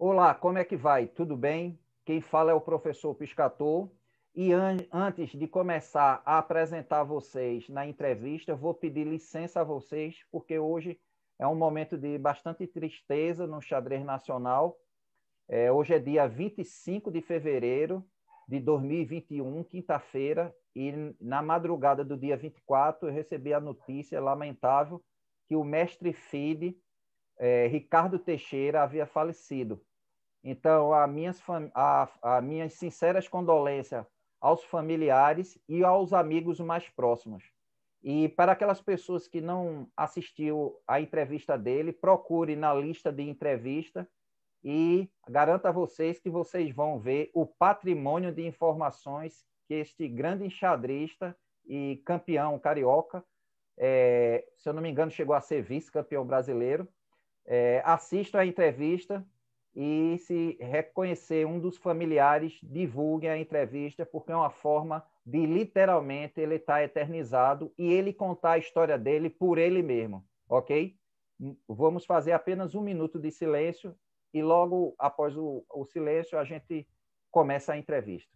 Olá, como é que vai? Tudo bem? Quem fala é o professor Piscator. E antes de começar a apresentar vocês na entrevista, eu vou pedir licença a vocês, porque hoje é um momento de bastante tristeza no xadrez nacional. Hoje é dia 25 de fevereiro de 2021, quinta-feira, e na madrugada do dia 24 eu recebi a notícia lamentável que o mestre FIDE, Ricardo Teixeira, havia falecido. Então, as minhas sinceras condolências aos familiares e aos amigos mais próximos. E para aquelas pessoas que não assistiu à entrevista dele, procure na lista de entrevista e garanto a vocês que vocês vão ver o patrimônio de informações que este grande enxadrista e campeão carioca, se eu não me engano, chegou a ser vice-campeão brasileiro. Assistam a entrevista e, se reconhecer um dos familiares, divulguem a entrevista, porque é uma forma de, literalmente, ele estar eternizado e ele contar a história dele por ele mesmo, ok? Vamos fazer apenas 1 minuto de silêncio e logo após o silêncio a gente começa a entrevista.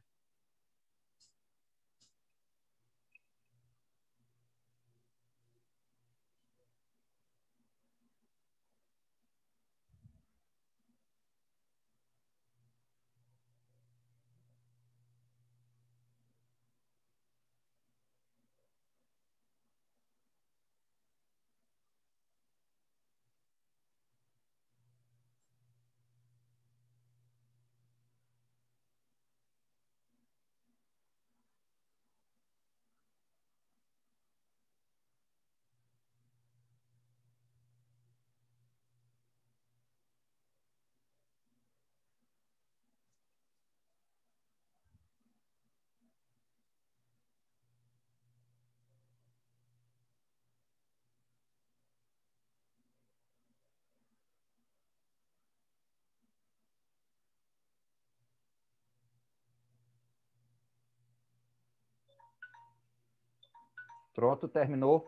Pronto, terminou.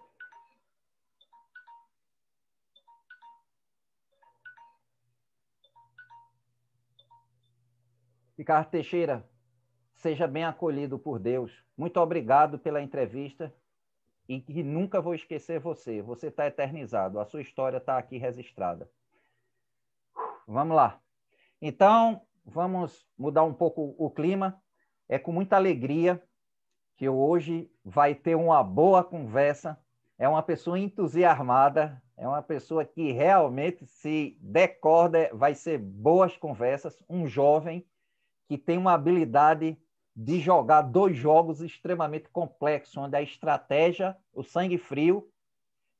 Ricardo Teixeira, seja bem acolhido por Deus. Muito obrigado pela entrevista e que nunca vou esquecer você. Você está eternizado, a sua história está aqui registrada. Vamos lá. Então, vamos mudar um pouco o clima. É com muita alegria que hoje vai ter uma boa conversa. É uma pessoa entusiasmada, é uma pessoa que realmente, se der corda, vai ser boas conversas. Um jovem que tem uma habilidade de jogar 2 jogos extremamente complexos, onde a estratégia, o sangue frio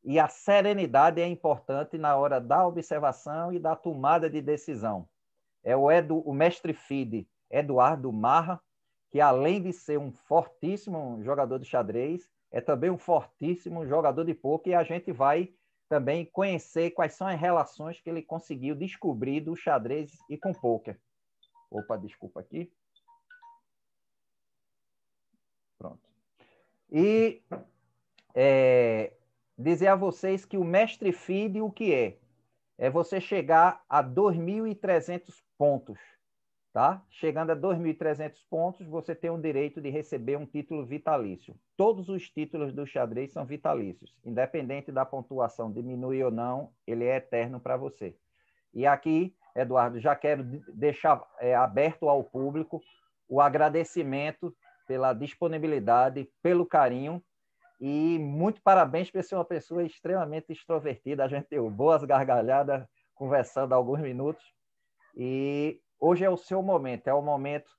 e a serenidade é importante na hora da observação e da tomada de decisão. É o mestre FIDE, Eduardo Marra, que além de ser um fortíssimo jogador de xadrez, é também um fortíssimo jogador de pôquer, e a gente vai também conhecer quais são as relações que ele conseguiu descobrir do xadrez e com pôquer. Opa, desculpa aqui. Pronto. E dizer a vocês que o mestre FIDE, o que é? É você chegar a 2.300 pontos. Tá? Chegando a 2.300 pontos, você tem o direito de receber um título vitalício. Todos os títulos do xadrez são vitalícios. Independente da pontuação diminuir ou não, ele é eterno para você. E aqui, Eduardo, já quero deixar aberto ao público o agradecimento pela disponibilidade, pelo carinho, e muito parabéns por ser uma pessoa extremamente extrovertida. A gente deu boas gargalhadas conversando há alguns minutos. E hoje é o seu momento, é o momento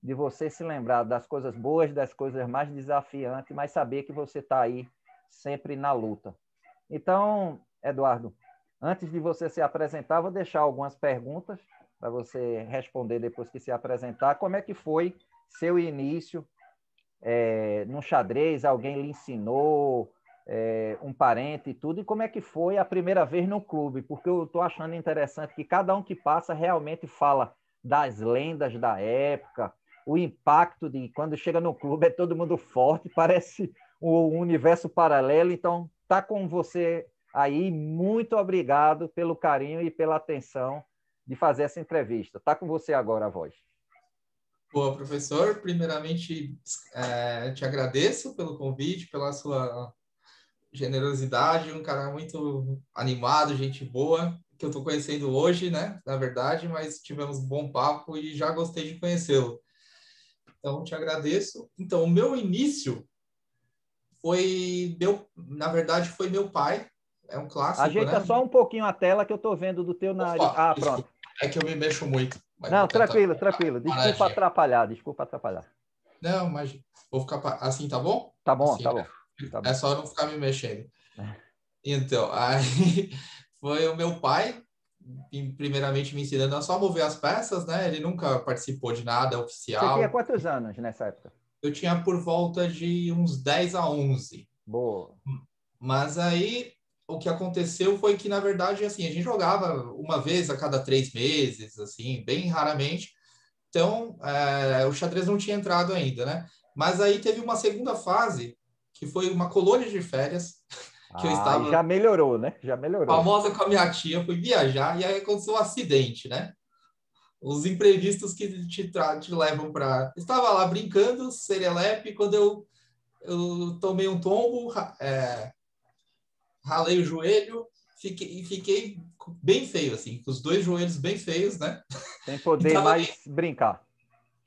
de você se lembrar das coisas boas, das coisas mais desafiantes, mas saber que você está aí sempre na luta. Então, Eduardo, antes de você se apresentar, vou deixar algumas perguntas para você responder depois que se apresentar. Como é que foi seu início no xadrez? Alguém lhe ensinou? Um parente e tudo, e como é que foi a primeira vez no clube? Porque eu estou achando interessante que cada um que passa realmente fala das lendas da época, o impacto de quando chega no clube é todo mundo forte, parece um universo paralelo. Então, tá com você aí, muito obrigado pelo carinho e pela atenção de fazer essa entrevista. Está com você agora a voz. Boa, professor. Primeiramente, te agradeço pelo convite, pela sua generosidade, um cara muito animado, gente boa, que eu estou conhecendo hoje, né? Na verdade, mas tivemos um bom papo e já gostei de conhecê-lo. Então, te agradeço. Então, o meu início na verdade, foi meu pai. É um clássico, Ajeita né? só um pouquinho a tela que eu estou vendo do teu nariz. Opa, Ah, pronto. desculpa. É que eu me mexo muito, mas Não, vou tentar tranquilo, tranquilo. Desculpa paradinho. atrapalhar, desculpa atrapalhar. Não, mas vou ficar assim, tá bom? Tá bom, Assim, tá né? bom, tá É bom. só não ficar me mexendo. Então, aí foi o meu pai, primeiramente me ensinando a só mover as peças, né? Ele nunca participou de nada Você tinha oficial. quantos anos nessa época? Eu tinha por volta de uns 10 a 11. Boa. Mas aí o que aconteceu foi que, na verdade, assim, a gente jogava uma vez a cada 3 meses, assim, bem raramente. Então, o xadrez não tinha entrado ainda, né? Mas aí teve uma segunda fase, que foi uma colônia de férias, que eu Ah, e estava já melhorou, né? Já melhorou. famosa com a minha tia, fui viajar, e aí aconteceu um acidente, né? Os imprevistos que te levam para... Estava lá brincando, serelepe, quando eu tomei um tombo, ralei o joelho, fiquei bem feio, assim, com os dois joelhos bem feios, né? Sem E poder tava mais brincar.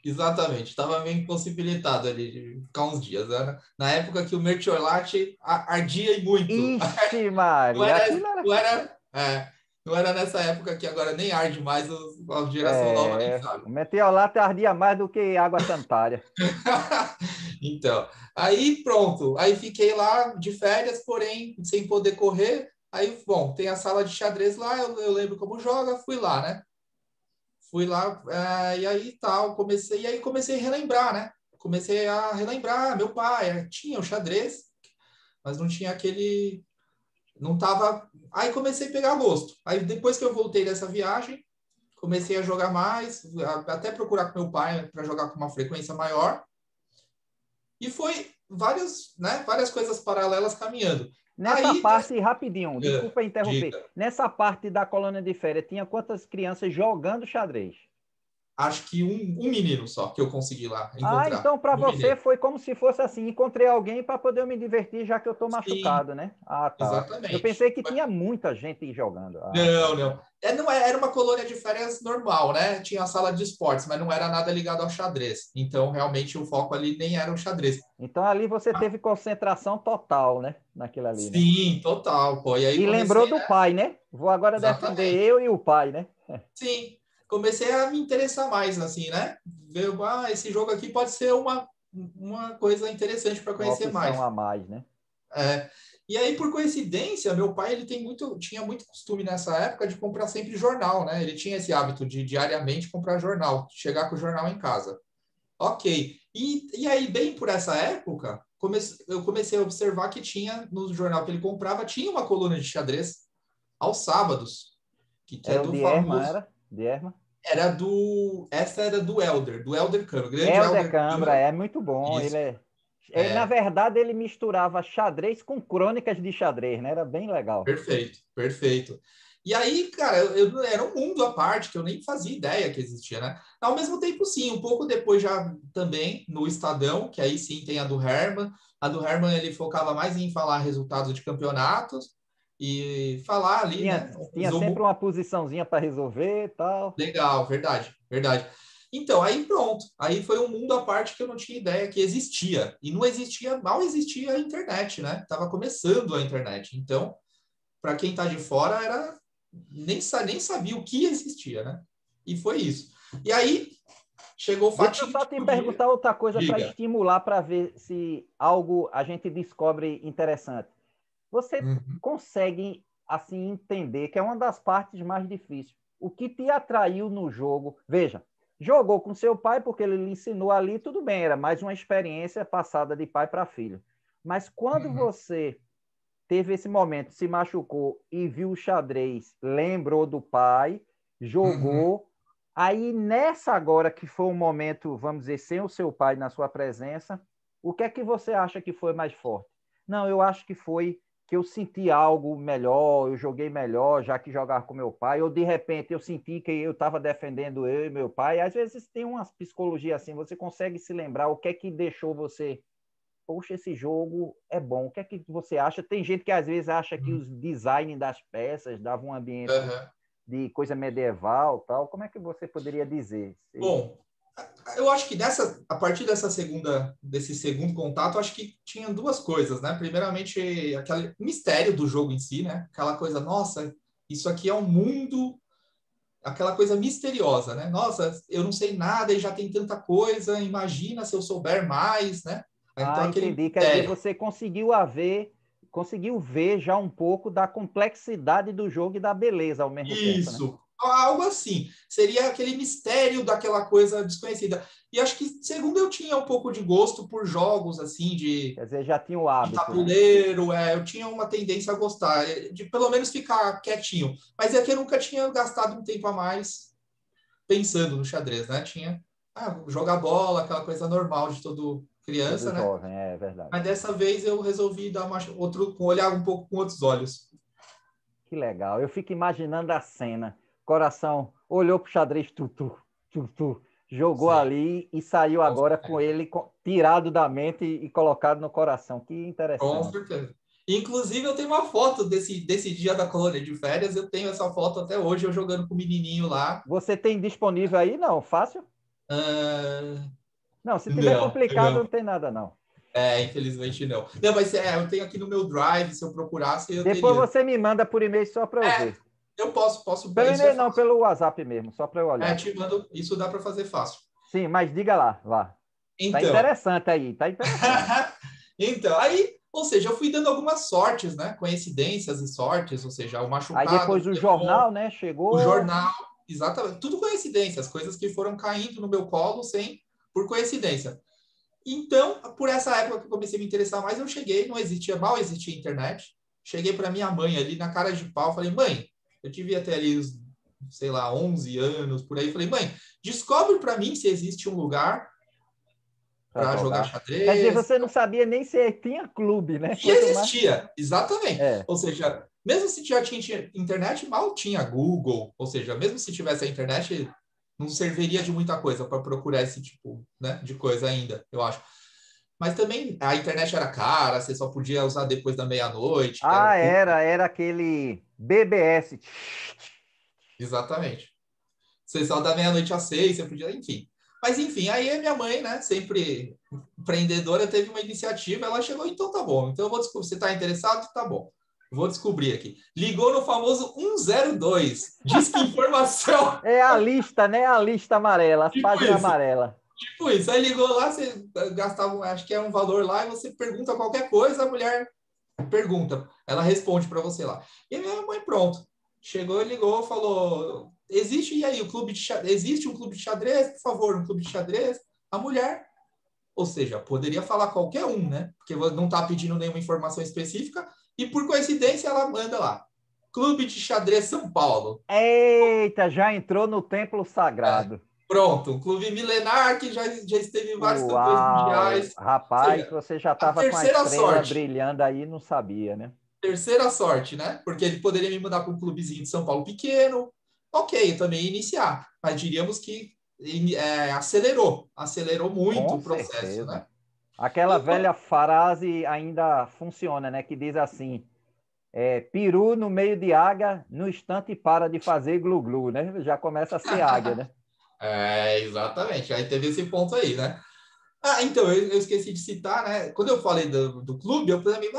Exatamente, estava meio impossibilitado ali de ficar uns dias. Né? Na época que o mertiolate ardia e muito. Ixi, Não Maria, era, aquilo era... não era, não era nessa época que agora nem arde mais, a geração nova nem sabe. O meteorolato ardia mais do que água sanitária. Então, aí pronto, aí fiquei lá de férias, porém sem poder correr. Aí, bom, tem a sala de xadrez lá, eu lembro como joga, fui lá, né? Fui lá, e aí tal, comecei a relembrar, né? Comecei a relembrar, meu pai tinha o xadrez, mas não tinha aquele, não tava, aí comecei a pegar gosto. Aí depois que eu voltei dessa viagem, comecei a jogar mais, até procurar com meu pai para jogar com uma frequência maior, e foi várias coisas paralelas caminhando. Nessa Aí, parte, rapidinho, desculpa interromper. diga. Nessa parte da colônia de férias, tinha quantas crianças jogando xadrez? Acho que um menino só que eu consegui lá Ah, encontrar. então para Um você menino. foi como se fosse assim, encontrei alguém para poder me divertir já que eu estou Sim, machucado, né? Ah, tá. Eu exatamente. pensei que tinha muita gente jogando. Ah, tá. Não, não. Era uma colônia de férias normal, né? Tinha a sala de esportes, mas não era nada ligado ao xadrez. Então, realmente, o foco ali nem era o xadrez. Então ali você teve concentração total, né? Naquilo ali, né? Sim, total, pô. E aí E lembrou comecei, do né? pai, né? Vou agora defender Exatamente. eu e o pai, né? Sim, comecei a me interessar mais, assim, né? Ver, esse jogo aqui pode ser uma coisa interessante para Uma conhecer opção mais. a mais, né? É, e aí, por coincidência, meu pai ele tinha muito costume nessa época de comprar sempre jornal, né? Ele tinha esse hábito de diariamente comprar jornal, chegar com o jornal em casa. Ok. E aí, bem por essa época, eu comecei a observar que tinha, no jornal que ele comprava, tinha uma coluna de xadrez aos sábados, que é Era o do de Herman, famoso. era? De Herman? Essa era do Helder Cano, grande Helder Helder Câmara, Cano. é muito bom. Isso. Na É, verdade, ele misturava xadrez com crônicas de xadrez, né? Era bem legal. perfeito, perfeito. E aí, cara, era um mundo à parte que eu nem fazia ideia que existia, né? Ao mesmo tempo, sim, um pouco depois já também no Estadão, que aí sim tem a do Herman. A do Herman ele focava mais em falar resultados de campeonatos e falar ali, Tinha, né? Um tinha sempre resumo uma posiçãozinha para resolver e tal. legal, verdade, verdade. Então, aí pronto. Aí foi um mundo à parte que eu não tinha ideia que existia. E não existia, mal existia a internet, né? Tava começando a internet. Então, para quem está de fora, nem sabia o que existia, né? E foi isso. E aí chegou o Deixa eu só te fatídico dia. perguntar outra coisa para Diga. estimular para ver se algo a gente descobre interessante. Você Uhum. consegue assim entender que é uma das partes mais difíceis. O que te atraiu no jogo? Veja, jogou com seu pai porque ele lhe ensinou ali, tudo bem, era mais uma experiência passada de pai para filho. Mas quando Uhum. você teve esse momento, se machucou e viu o xadrez, lembrou do pai, Uhum. jogou. Aí nessa agora que foi um momento, vamos dizer, sem o seu pai na sua presença, o que é que você acha que foi mais forte? Não, eu acho que foi que eu senti algo melhor, eu joguei melhor, já que jogava com meu pai, ou de repente eu senti que eu estava defendendo eu e meu pai. Às vezes tem umas psicologias assim, você consegue se lembrar o que é que deixou você, poxa, esse jogo é bom. O que é que você acha? Tem gente que às vezes acha que os design das peças davam um ambiente Aham. de coisa medieval, tal. Como é que você poderia dizer? Bom, eu acho que a partir desse segundo contato, acho que tinha duas coisas, né? Primeiramente, aquele mistério do jogo em si, né? Aquela coisa, nossa, isso aqui é um mundo, aquela coisa misteriosa, né? Nossa, eu não sei nada e já tem tanta coisa, imagina se eu souber mais, né? Então, Ah, aquele entendi. Quer dizer, mistério. você conseguiu ver já um pouco da complexidade do jogo e da beleza ao mesmo tempo, né? Isso, algo assim. Seria aquele mistério daquela coisa desconhecida. E acho que, segundo, eu tinha um pouco de gosto por jogos, assim, Quer dizer, já tinha o de hábito, né? tabuleiro, eu tinha uma tendência a gostar, de pelo menos ficar quietinho. Mas é que eu nunca tinha gastado um tempo a mais pensando no xadrez, né? Tinha jogar bola, aquela coisa normal de todo Todo criança, né? jovem, é verdade. Mas dessa vez eu resolvi dar olhar um pouco com outros olhos. Que legal. Eu fico imaginando a cena. Coração olhou para o xadrez, tu, jogou Sim, ali e saiu com agora com certeza. ele tirado da mente e colocado no coração. Que Com interessante. certeza. Inclusive, eu tenho uma foto desse dia da colônia de férias. Eu tenho essa foto até hoje, eu jogando com o menininho lá. Você tem disponível aí? Não, fácil? Ah, Não, se tiver não, complicado, não não. tem nada, não. Infelizmente não. Não, mas eu tenho aqui no meu Drive, se eu procurasse, eu Depois teria. você me manda por e-mail só para eu ver. Eu posso, Pelo isso é e-mail, não, fácil. pelo WhatsApp mesmo, só para eu olhar. Te mando, isso dá para fazer fácil. Sim, mas diga lá, vá. Tá Então, interessante aí, tá interessante. então, aí, ou seja, eu fui dando algumas sortes, né? Coincidências e sortes, ou seja, o Aí machucado depois me o levou, jornal, né, o chegou. jornal, exatamente, tudo coincidências, coisas que foram caindo no meu colo sem por coincidência. Então, por essa época que eu comecei a me interessar mais, eu cheguei, mal existia internet. Cheguei para minha mãe ali na cara de pau, falei: "Mãe, eu devia ter ali os, sei lá, 11 anos por aí". Falei: "Mãe, descobre para mim se existe um lugar Para para jogar jogar. Quer dizer, xadrez". você não sabia nem se tinha clube, né? E Quanto mais. existia, exatamente. É. Ou seja, mesmo se já tinha internet, mal tinha Google. Ou seja, mesmo se tivesse a internet, não serviria de muita coisa para procurar esse tipo, né, de coisa ainda, eu acho. Mas também a internet era cara, você só podia usar depois da meia-noite, que era um Ah, custo. era aquele BBS. Exatamente. Você só da meia-noite às 6, você podia, enfim. Mas enfim, aí a minha mãe, né, sempre empreendedora, teve uma iniciativa, ela chegou, então tá bom. Então eu vou descobrir, você está interessado? Tá bom. Vou descobrir aqui. Ligou no famoso 102. Diz que informação. É a lista, né? A lista amarela, as Tipo páginas isso. amarelas. Tipo isso. Aí ligou lá, você gastava, acho que é um valor lá, e você pergunta qualquer coisa, a mulher pergunta, ela responde para você lá. E a minha mãe, pronto. Chegou, ligou, falou: existe, e aí, o clube de xadrez? Existe um clube de xadrez? Por favor, um clube de xadrez? A mulher, ou seja, poderia falar qualquer um, né? Porque não está pedindo nenhuma informação específica, e por coincidência ela manda lá. Clube de Xadrez São Paulo. Eita, já entrou no templo É, sagrado. pronto, um clube milenar que já esteve em vários campeões Uau! mundiais. Ou Rapaz, seja, você já a estava com a terceira estrela sorte. brilhando aí, não sabia, né? Terceira sorte, né? Porque ele poderia me mudar para um clubezinho de São Paulo pequeno. Ok, eu também ia iniciar. Mas diríamos que acelerou muito Com o processo, certeza. né? Aquela Então, velha frase ainda funciona, né? Que diz assim: peru no meio de águia, no instante para de fazer glu-glu, né? Já começa a ser águia, né? exatamente. Aí teve esse ponto aí, né? Então, eu esqueci de citar, né? Quando eu falei do clube, eu falei,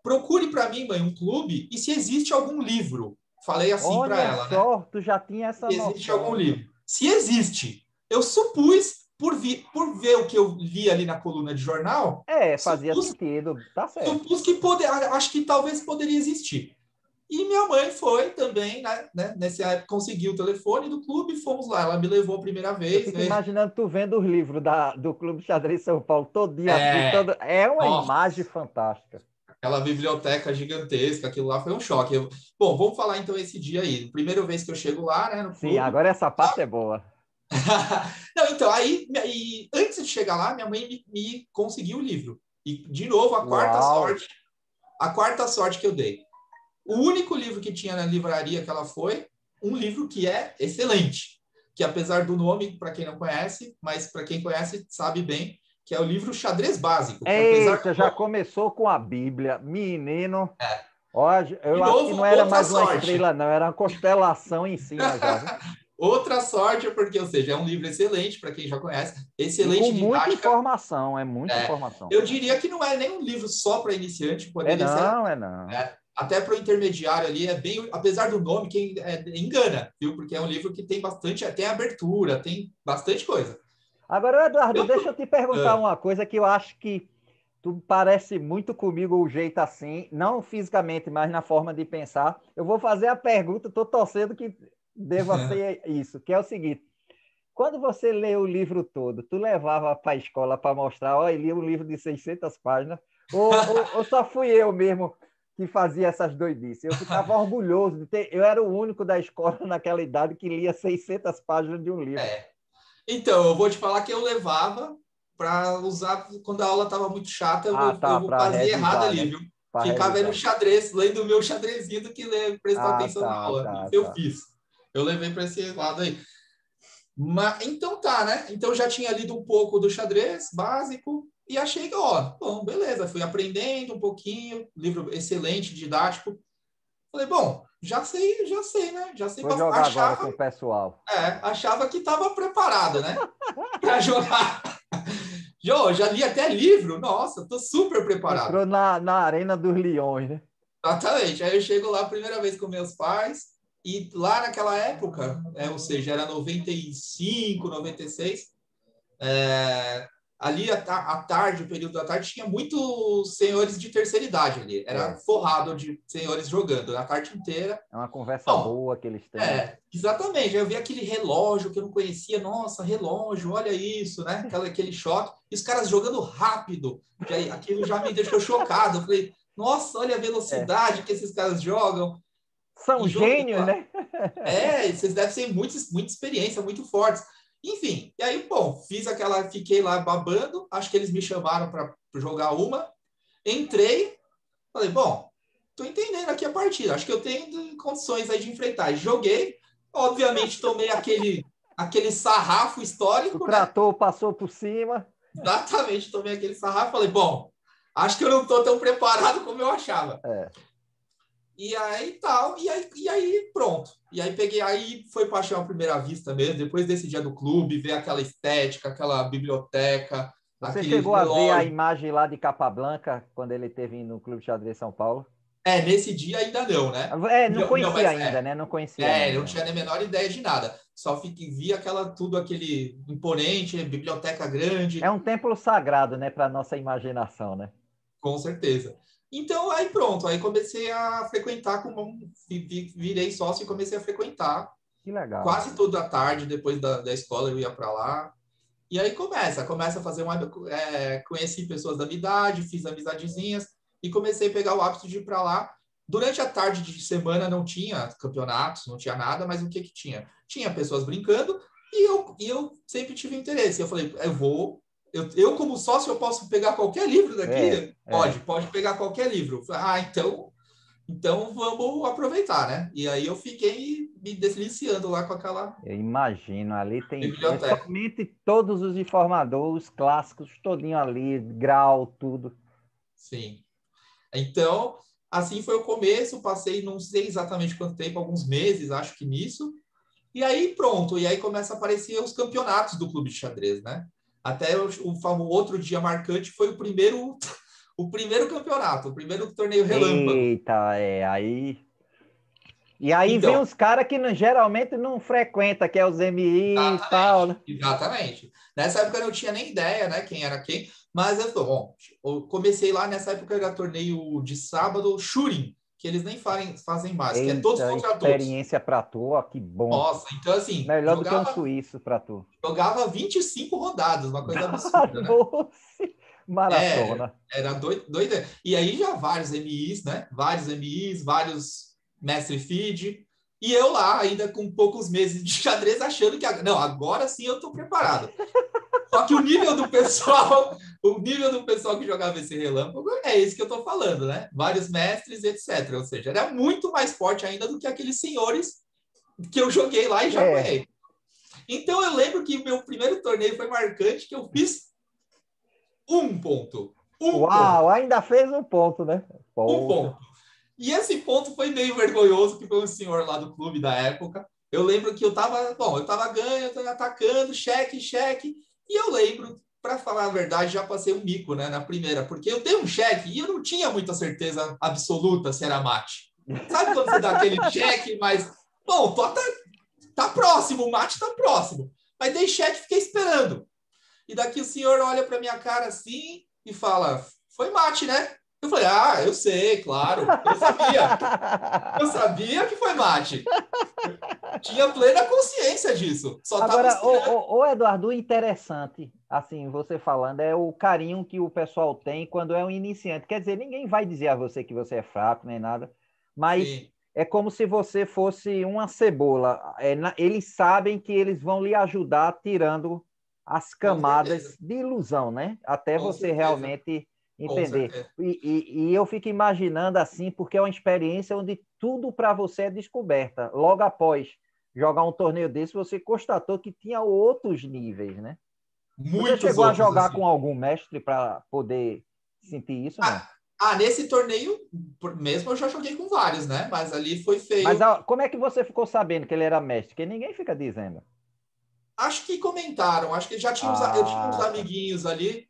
procure para mim, mãe, um clube e se existe algum livro. Falei assim para Olha ela, né? só, tu já tinha essa Se existe algum noção. livro. Se existe, eu supus, por ver o que eu li ali na coluna de jornal, É, fazia supus, sentido, tá certo. supus que acho que talvez poderia existir. E minha mãe foi também, né, nessa época, conseguiu o telefone do clube e fomos lá. Ela me levou a primeira Eu vez, fico né? imaginando tu vendo os livros do Clube Xadrez São Paulo todo dia assim, É, todo... É uma nossa, imagem fantástica. aquela biblioteca gigantesca, aquilo lá foi um choque. Bom, vamos falar então esse dia aí. Primeira vez que eu chego lá, né, no Sim, clube. agora essa parte é boa. Não, então, aí, antes de chegar lá, minha mãe me conseguiu o livro. E, de novo, a quarta Uau! sorte. a quarta sorte que eu dei. O único livro que tinha na livraria que ela foi, um livro que é excelente, que apesar do nome, para quem não conhece, mas para quem conhece sabe bem, que é o livro Xadrez Básico, que apesar Eita, já começou com a Bíblia. Menino, é, ó, de eu acho que novo, não era outra mais uma sorte. estrela, não, era uma constelação em cima já, viu? Outra sorte, porque, ou seja, é um livro excelente, para quem já conhece, E com excelente muita didática. informação, é muita informação. Eu diria que não é nem um livro só para iniciante, É poderia ser não, é não. até para o intermediário ali, é bem, apesar do nome, quem engana, viu? Porque é um livro que tem bastante, tem abertura, tem bastante coisa. Agora, Eduardo, Eu, deixa eu te perguntar uma coisa que eu acho que tu parece muito comigo o jeito assim, não fisicamente, mas na forma de pensar. Eu vou fazer a pergunta, estou torcendo que deva ser isso, que é o seguinte: quando você lê o livro todo, tu levava para a escola para mostrar, ó, ele lia um livro de 600 páginas, ou só fui eu mesmo que fazia essas doidices? Eu ficava orgulhoso de ter, eu era o único da escola naquela idade que lia 600 páginas de um livro. Então, eu vou te falar que eu levava para usar quando a aula estava muito chata, Ah, tá, eu para fazia errado revisar, ali, né? viu? Para Ficava vendo revisar. xadrez, lendo o meu xadrezinho do que prestar Ah, atenção na tá, aula. tá, Isso eu tá. fiz. Eu levei para esse lado aí. Mas, então tá, né? Então eu já tinha lido um pouco do xadrez básico e achei que, ó, bom, beleza, fui aprendendo um pouquinho, livro excelente, didático. Falei, bom, já sei, né? Já sei, Vou jogar agora com o pessoal. achava que estava preparado, né? Para jogar. Já li até livro, nossa, tô super preparado. Entrou na Arena dos Leões, né? Exatamente. Aí eu chego lá a primeira vez com meus pais, e lá naquela época, ou seja, era 95, 96, ali à tarde, o período da tarde, tinha muitos senhores de terceira idade ali. Era forrado de senhores jogando a tarde inteira. É uma conversa Bom, boa que eles têm, né? exatamente. Eu vi aquele relógio que eu não conhecia. Nossa, relógio, olha isso, né? Aquele choque. E os caras jogando rápido. Que aquilo já me deixou chocado. Eu falei, nossa, olha a É. velocidade que esses caras jogam. São E joguei gênios, lá. né? Vocês devem ter muita experiência, muito fortes. Enfim, e aí, bom, fiquei lá babando. Acho que eles me chamaram para jogar uma. Entrei, falei, bom, tô entendendo aqui a partida. Acho que eu tenho condições aí de enfrentar. E joguei. Obviamente, tomei aquele sarrafo O histórico, né? trator passou por cima. Exatamente, tomei aquele sarrafo. Falei, bom, acho que eu não tô tão preparado como eu achava. É. E aí tal, e aí pronto. E aí peguei, aí foi paixão à primeira vista mesmo, depois desse dia do clube, ver aquela estética, aquela biblioteca, Você aquele chegou a ver a relógio. imagem lá de Capablanca, quando ele esteve no Clube de Xadrez São Paulo? Nesse dia ainda não, né? Não Não, conhecia mas ainda, né? Não conhecia ainda. não tinha nem a menor ideia de nada. Só vi tudo aquele imponente, biblioteca É grande, um templo sagrado, né? Para nossa imaginação, né? com certeza. Então, aí pronto, aí comecei a frequentar, virei sócio e comecei a frequentar. Que legal. Quase toda a tarde, depois da escola, eu ia para lá. E aí começa a fazer conheci pessoas da minha idade, fiz amizadezinhas e comecei a pegar o hábito de ir para lá. Durante a tarde de semana não tinha campeonatos, não tinha nada, mas o que tinha? Tinha pessoas brincando e eu sempre tive interesse. Eu falei, eu como sócio, eu posso pegar qualquer livro É, daqui? é. Pode pegar qualquer livro. Eu falei, então vamos aproveitar, né? E aí eu fiquei me deliciando lá com aquela Eu imagino, ali tem biblioteca. somente todos os informadores, os clássicos, todinho ali, grau, tudo. Sim. Então, assim foi o começo, passei não sei exatamente quanto tempo, alguns meses, acho que nisso. E aí pronto, e aí começa a aparecer os campeonatos do clube de xadrez, né? Até o outro dia marcante foi o primeiro campeonato, o primeiro torneio relâmpago. Eita, aí. E aí vem Então, os caras que geralmente não frequenta, que é os MI e tal, né? exatamente. Nessa época eu não tinha nem ideia, né, quem era quem, mas eu falei, bom, eu comecei lá, nessa época era torneio de sábado, shooting, que eles nem fazem mais, que é todos Eita, contra todos. experiência para tu, ó, que bom. Nossa, então assim, Melhor do que um suíço para tu. jogava 25 rodadas, uma coisa absurda, né? Danou-se. Maratona. Era doido. E aí já vários MIs, né? Vários MIs, vários mestre feed. E eu lá, ainda com poucos meses de xadrez, achando que não, agora sim eu tô preparado. Só que o nível do pessoal o nível do pessoal que jogava esse relâmpago é esse que eu estou falando, né? Vários mestres, etc. Ou seja, era muito mais forte ainda do que aqueles senhores que eu joguei lá e já ganhei. Então, eu lembro que o meu primeiro torneio foi marcante, que eu fiz 1 ponto. Uau, ainda fez 1 ponto, né? Um ponto. E esse ponto foi meio vergonhoso, que foi um senhor lá do clube da época. Eu lembro que eu tava ganho, eu tava atacando, cheque, e eu lembro, para falar a verdade, já passei um mico, né, na primeira, porque eu dei um cheque e eu não tinha muita certeza absoluta se era mate. Sabe quando você dá aquele cheque, mas, bom, tá próximo, o mate tá próximo. Mas dei cheque e fiquei esperando. E daqui o senhor olha para minha cara assim e fala, foi mate, né? Eu falei, eu sei, claro, eu sabia. Eu sabia que foi mate. Tinha plena consciência disso. Só estava Agora, esperando. Eduardo, o interessante, assim, você falando, é o carinho que o pessoal tem quando é um iniciante. Quer dizer, ninguém vai dizer a você que você é fraco, nem nada, mas Sim. é como se você fosse uma cebola. Eles sabem que eles vão lhe ajudar tirando as Com camadas certeza. de ilusão, né? Até Com você certeza. realmente Com entender. certeza. E eu fico imaginando assim, porque é uma experiência onde tudo para você é descoberta. Logo após jogar um torneio desse, você constatou que tinha outros níveis, né? Você Muitos chegou a outros, jogar assim. com algum mestre para poder sentir isso, não? Nesse torneio mesmo eu já joguei com vários, né? Mas ali foi Mas feio. como é que você ficou sabendo que ele era mestre? Que ninguém fica dizendo. Acho que comentaram, acho que eu tinha uns Ah, tá. amiguinhos ali,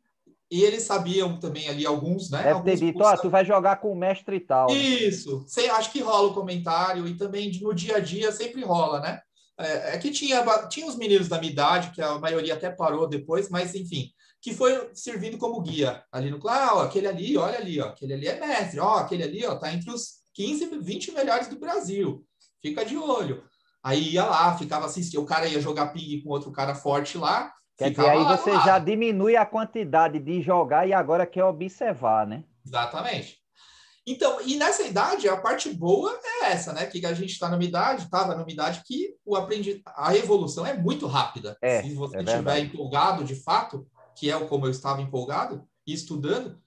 e eles sabiam também ali, alguns, né? Deve ter Alguns dito, cursos. tu vai jogar com o mestre e tal, né? Isso, acho que rola o comentário, e também no dia a dia sempre rola, né? É que tinha os meninos da minha idade, que a maioria até parou depois, mas enfim, que foi servindo como guia ali no ó, aquele ali, olha ali, ó, aquele ali é mestre, ó, aquele ali, ó, tá entre os 15, 20 melhores do Brasil, fica de olho. Aí ia lá, ficava assistindo, o cara ia jogar ping com outro cara forte lá, Quer dizer, ficava aí lá do você já lado. diminui a quantidade de jogar e agora quer observar, né? Exatamente. Então, e nessa idade, a parte boa é essa, né? Que a gente está numa idade, estava numa idade que a evolução é muito rápida. Se É você estiver verdade. empolgado de fato, que é como eu estava empolgado e estudando,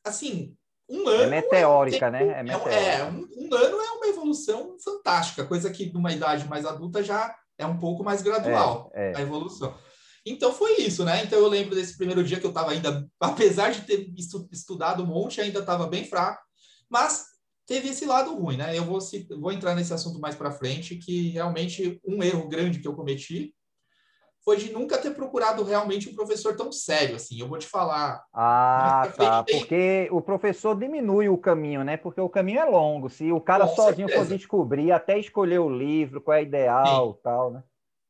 assim, um É ano é um meteórica, né? tempo, É meteórica. um ano é uma evolução fantástica, coisa que numa idade mais adulta já é um pouco mais É, gradual a é. evolução. Então foi isso, né? Então eu lembro desse primeiro dia que eu estava ainda, apesar de ter estudado um monte, ainda estava bem fraco, mas teve esse lado ruim, né? Eu vou entrar nesse assunto mais para frente, que realmente um erro grande que eu cometi foi de nunca ter procurado realmente um professor tão sério assim. Eu vou te falar mais Ah, para frente tá. tem, Porque o professor diminui o caminho, né? Porque o caminho é longo. Se o cara com sozinho for certeza. descobrir, até escolher o livro, qual é Sim, ideal, tal, né?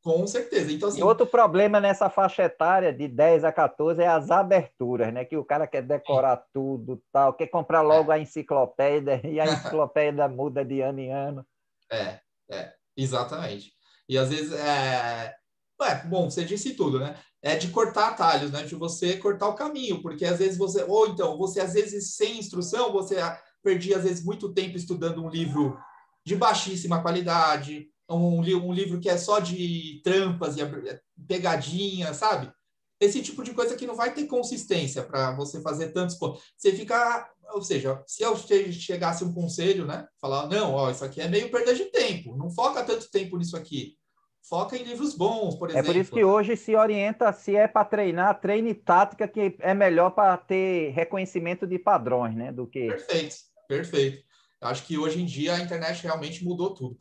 com certeza. Então, E assim, outro problema nessa faixa etária de 10 a 14 é as aberturas, né? Que o cara quer sim, decorar tudo, tal, quer comprar logo é, a enciclopédia e a enciclopédia muda de ano em ano. exatamente. E às vezes bom, você disse tudo, né? É de cortar atalhos, né? De você cortar o caminho, porque às vezes ou então, você às vezes sem instrução, você perdia às vezes muito tempo estudando um livro de baixíssima qualidade, um livro que é só de trampas e pegadinhas, sabe? Esse tipo de coisa que não vai ter consistência para você fazer tantos pontos. Você fica, ou seja, se eu chegasse um conselho, né? Falar, não, ó, isso aqui é meio perda de tempo, não foca tanto tempo nisso aqui. Foca em livros bons, por É por isso que exemplo. hoje se orienta, se é para treinar, treine tática, que é melhor para ter reconhecimento de padrões, né? Do que. Perfeito, perfeito. Eu acho que hoje em dia a internet realmente mudou tudo.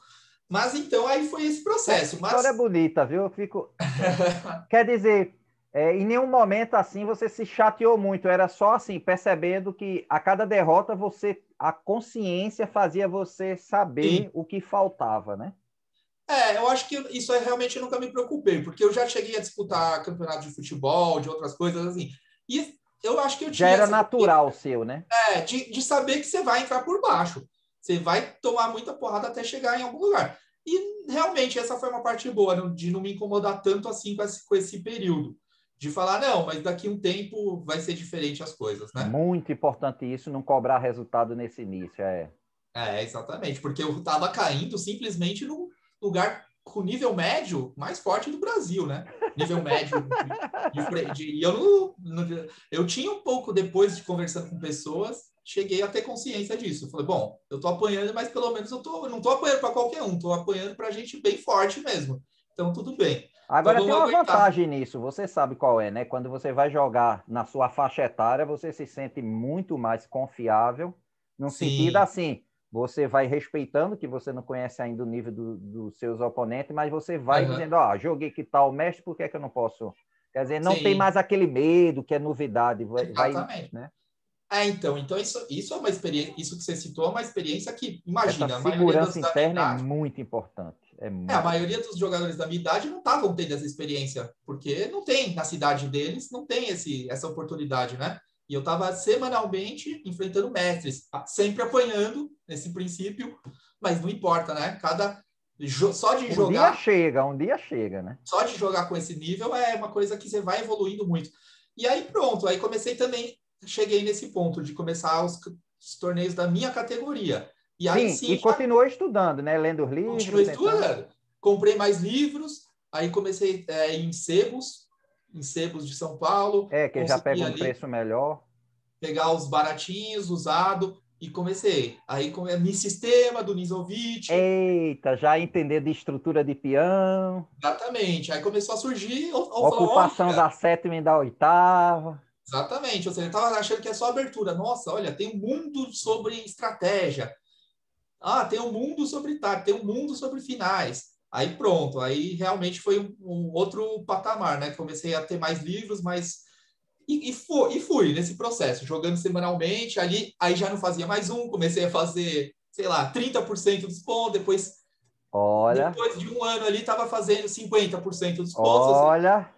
Mas então aí foi esse processo. História Mas bonita, viu? Eu fico. Quer dizer, em nenhum momento assim você se chateou muito, era só assim, percebendo que a cada derrota a consciência fazia você sim, saber o que faltava, né? eu acho que isso aí realmente eu nunca me preocupei, porque eu já cheguei a disputar campeonato de futebol, de outras coisas assim. E eu acho que eu Já tinha era essa natural seu, né? de saber que você vai entrar por baixo. Você vai tomar muita porrada até chegar em algum lugar. E realmente essa foi uma parte boa, de não me incomodar tanto assim com esse período. De falar, não, mas daqui a um tempo vai ser diferente as coisas, né? Muito importante isso, não cobrar resultado nesse início, é. Exatamente, porque eu estava caindo simplesmente no lugar com nível médio mais forte do Brasil, né? nível médio. E eu tinha um pouco, depois de conversando com pessoas, cheguei a ter consciência disso. Falei, bom, eu tô apanhando, mas pelo menos eu não tô apanhando para qualquer um, tô apanhando para gente bem forte mesmo. Então, tudo bem. Então, Agora tem vamos uma aguentar. vantagem nisso, você sabe qual é, né? Quando você vai jogar na sua faixa etária, você se sente muito mais confiável, no sentido Sim, assim, você vai respeitando, que você não conhece ainda o nível dos seus oponentes, mas você vai uhum, dizendo, ó, joguei que tal mestre, por que é que eu não posso? Quer dizer, não tem sim, mais aquele medo, que é novidade, vai, exatamente. né? Então isso é uma experiência, isso que você citou é uma experiência que, Essa imagina, a maioria segurança da minha interna é idade, muito importante, a maioria dos jogadores da minha idade não estavam tendo essa experiência, porque não tem, na cidade deles, não tem essa oportunidade, né? E eu estava semanalmente enfrentando mestres, sempre apanhando nesse princípio, mas não importa, né? Só de jogar, um dia chega, né? só de jogar com esse nível é uma coisa que você vai evoluindo muito. E aí pronto, aí comecei também, cheguei nesse ponto de começar os torneios da minha categoria. E aí Sim, e sim, já continuou estudando, né? Lendo os livros, continuei tentando. estudando. Comprei mais livros, aí comecei em sebos de São Paulo, É, que já pega consegui um ali preço melhor. pegar os baratinhos, usado, e comecei. Aí Mi Sistema, do Nizovic, Eita, já entender de estrutura de peão, exatamente. Aí começou a surgir, eu falei, ocupação olha, da sétima e da oitava. exatamente, ou seja, eu estava achando que é só abertura. Nossa, olha, tem um mundo sobre estratégia. Ah, tem um mundo sobre tem um mundo sobre finais. Aí pronto, aí realmente foi um outro patamar, né? Comecei a ter mais livros, mas. E fui nesse processo, jogando semanalmente. Ali, aí já não fazia mais um, comecei a fazer, sei lá, 30% dos pontos. Olha, Depois de um ano ali, estava fazendo 50% dos pontos. Ou seja, olha.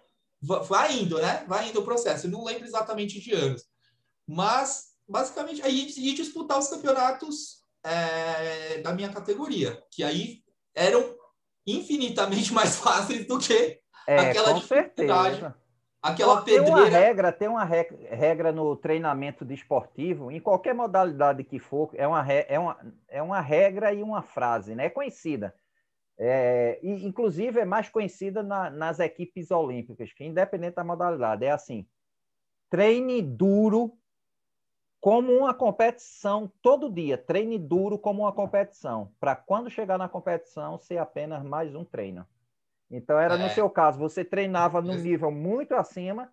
vai indo, né? Vai indo o processo. Eu não lembro exatamente de anos. Mas, basicamente, aí ia disputar os campeonatos da minha categoria, que aí eram infinitamente mais fáceis do que É, aquela com dificuldade, certeza. aquela pedreira. Tem uma regra no treinamento desportivo, em qualquer modalidade que for, é uma regra e uma frase, né? É conhecida. Inclusive, é mais conhecida nas equipes olímpicas, que independente da modalidade, é assim: treine duro como uma competição todo dia, treine duro como uma competição, para quando chegar na competição ser apenas mais um treino. Então, era no É, seu caso, você treinava num nível muito acima,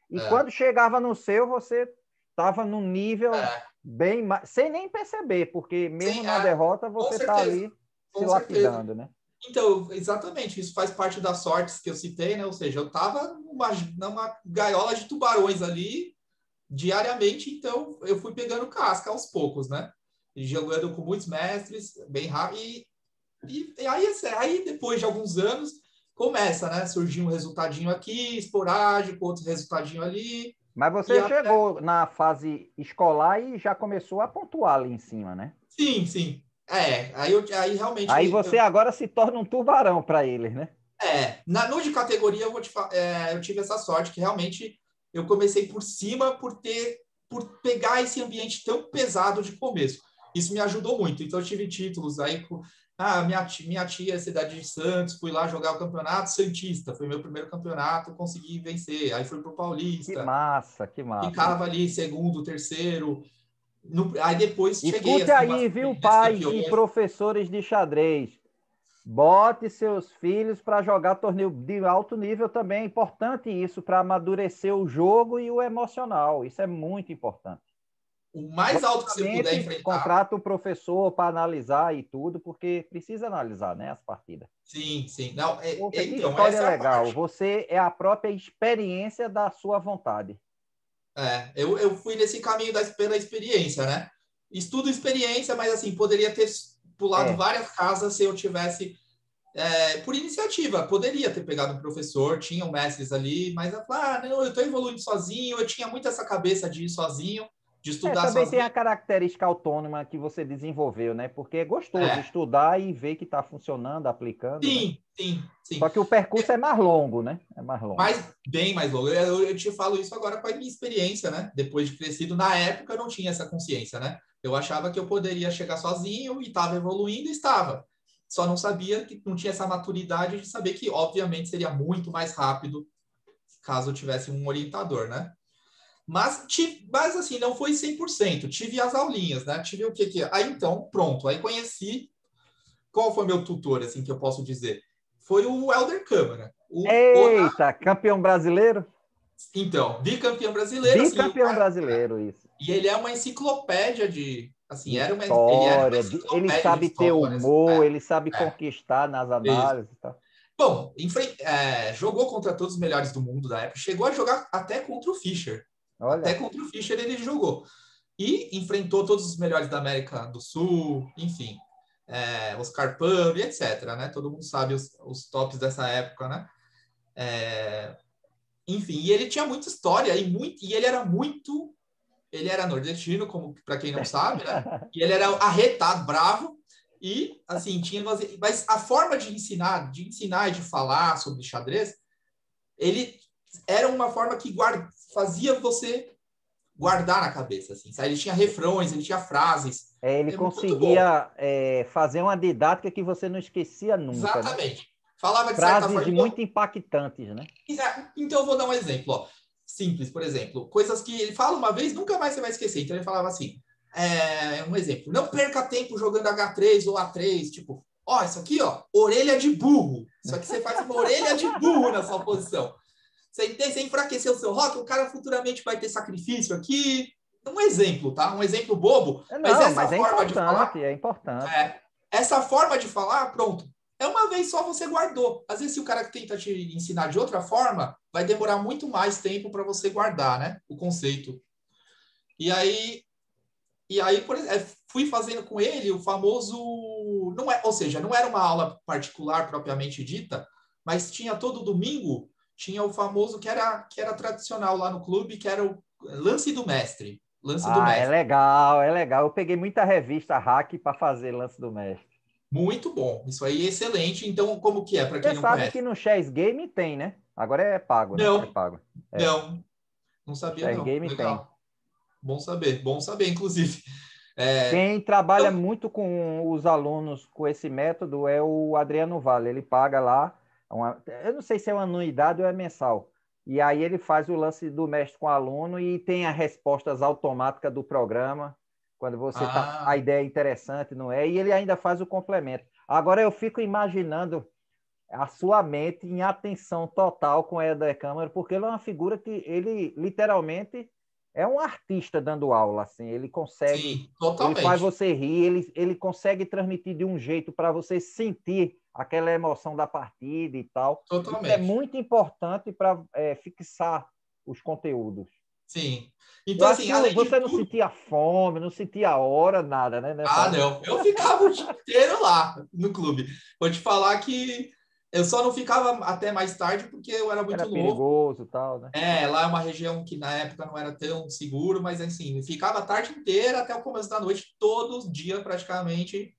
e é, quando chegava no seu, você estava num nível é. bem mais, sem nem perceber, porque Sim, mesmo na derrota com você está certeza, ali se com certeza. lapidando, né? Então, exatamente, isso faz parte das sortes que eu citei, né? Ou seja, eu estava numa gaiola de tubarões ali diariamente, então eu fui pegando casca aos poucos, né? E jogando com muitos mestres, bem rápido. E aí, depois de alguns anos, começa, né? Surgir um resultadinho aqui, esporádico, outro resultadinho ali. Mas E você até, chegou na fase escolar e já começou a pontuar ali em cima, né? sim, sim. Aí realmente Aí você agora se torna um tubarão para eles, né? no de categoria eu tive essa sorte que realmente eu comecei por cima por pegar esse ambiente tão pesado de começo. Isso me ajudou muito. Então eu tive títulos aí minha tia é cidade de Santos, fui lá jogar o campeonato Santista, foi meu primeiro campeonato, consegui vencer. Aí fui pro Que Paulista, massa, que massa. ficava ali segundo, terceiro. Aí depois cheguei Escute assim aí, umas viu, das pais e campeões. professores de xadrez. Bote seus filhos para jogar torneio de alto nível também. É importante isso para amadurecer o jogo e o emocional. Isso é muito importante. O mais alto que você puder Logicamente, enfrentar. contrata o professor para analisar e tudo, porque precisa analisar, né, as partidas. Sim, sim. Não, Poxa, que então, história essa é a legal. parte. Você é a própria experiência da sua vontade. Eu fui nesse caminho pela experiência, né? Estudo experiência, mas assim, poderia ter pulado É, várias casas se eu tivesse, por iniciativa, poderia ter pegado um professor, tinham mestres ali, mas eu falei, não, eu estou evoluindo sozinho, eu tinha muito essa cabeça de ir sozinho, de estudar também tem a sozinho. característica autônoma que você desenvolveu, né? Porque é gostoso É, estudar e ver que está funcionando, aplicando, né? sim, sim, sim. Só que o percurso é mais longo, né? É mais longo. Mas bem mais longo. Eu te falo isso agora com a minha experiência, né? Depois de crescido, na época eu não tinha essa consciência, né? Eu achava que eu poderia chegar sozinho e estava evoluindo, e estava. só não sabia que não tinha essa maturidade de saber que, obviamente, seria muito mais rápido caso eu tivesse um orientador, né? Mas assim, não foi 100%. Tive as aulinhas, né? Tive o que. Aí, então, pronto. Aí conheci... Qual foi meu tutor, assim, que eu posso dizer? Foi o Helder Câmara. Eita, campeão brasileiro? Então, bicampeão brasileiro, assim, Bicampeão brasileiro, isso. e ele é uma enciclopédia de, assim, De ele era uma história, ele enciclopédia de sabe ter histórias. humor, ele sabe É, conquistar nas isso. análises. Tá? Bom, jogou contra todos os melhores do mundo da época, chegou a jogar até contra o Fischer. Até Olha, contra o Fischer ele jogou. E enfrentou todos os melhores da América do Sul, enfim, Oscar Pano e etc, né? Todo mundo sabe os tops dessa época, né? Enfim, e ele tinha muita história e ele era nordestino, como para quem não sabe, né? E ele era arretado, bravo, e assim, mas a forma de ensinar e de falar sobre xadrez, ele era uma forma que fazia você guardar na cabeça, assim, sabe? Ele tinha refrões, ele tinha frases. ele Muito bom. conseguia fazer uma didática que você não esquecia nunca, né? Exatamente. Falava de certa Frases forma. muito impactantes, né? Então eu vou dar um exemplo, ó. Simples, por exemplo, coisas que ele fala uma vez, nunca mais você vai esquecer. Então ele falava assim, um exemplo, não perca tempo jogando H3 ou A3, tipo, ó, isso aqui, ó, orelha de burro. Isso aqui você faz uma orelha de burro na sua posição. Você enfraqueceu o seu rock, o cara futuramente vai ter sacrifício aqui. Um exemplo, tá? Um exemplo bobo, mas Não, essa mas é forma de falar, importante, é importante. essa forma de falar, pronto, é uma vez só você guardou. Às vezes, se o cara tenta te ensinar de outra forma, vai demorar muito mais tempo para você guardar, né? O conceito. E aí, por exemplo, fui fazendo com ele o famoso, ou seja, não era uma aula particular propriamente dita, mas tinha todo domingo, tinha o famoso que era tradicional lá no clube, que era o lance do mestre. Lance do Ah, é mestre. legal, é legal. Eu peguei muita revista hack para fazer lance do mestre. Muito bom. Isso aí é excelente. Então, como que é, para quem Você não sabe conhece? que no Chess Game tem, né? Agora é pago, né? É Não, pago. É, não, não sabia, Chess não. Game tem. Legal. Bom saber, inclusive. É, Quem trabalha então, muito com os alunos com esse método é o Adriano Vale. Ele paga lá, eu não sei se é uma anuidade ou é mensal. E aí ele faz o lance do mestre com o aluno e tem as respostas automáticas do programa, quando você tá, a ah, ideia é interessante, não é? E ele ainda faz o complemento. Agora eu fico imaginando a sua mente em atenção total com Helder Câmara, porque ele é uma figura que ele literalmente é um artista dando aula, assim, sim, ele faz totalmente. você rir, ele consegue transmitir de um jeito para você sentir aquela emoção da partida e tal. Isso é Totalmente. muito importante para fixar os conteúdos. Sim. Eu Então, acho assim, que além de você não tudo. sentia fome, não sentia a hora, nada, né, nessa Ah, hora. não. Eu ficava o dia inteiro lá no clube. Vou te falar que eu só não ficava até mais tarde porque eu era Era muito novo. perigoso e tal, né? Lá é uma região que na época não era tão seguro, mas assim, eu ficava a tarde inteira até o começo da noite, todos os dias praticamente,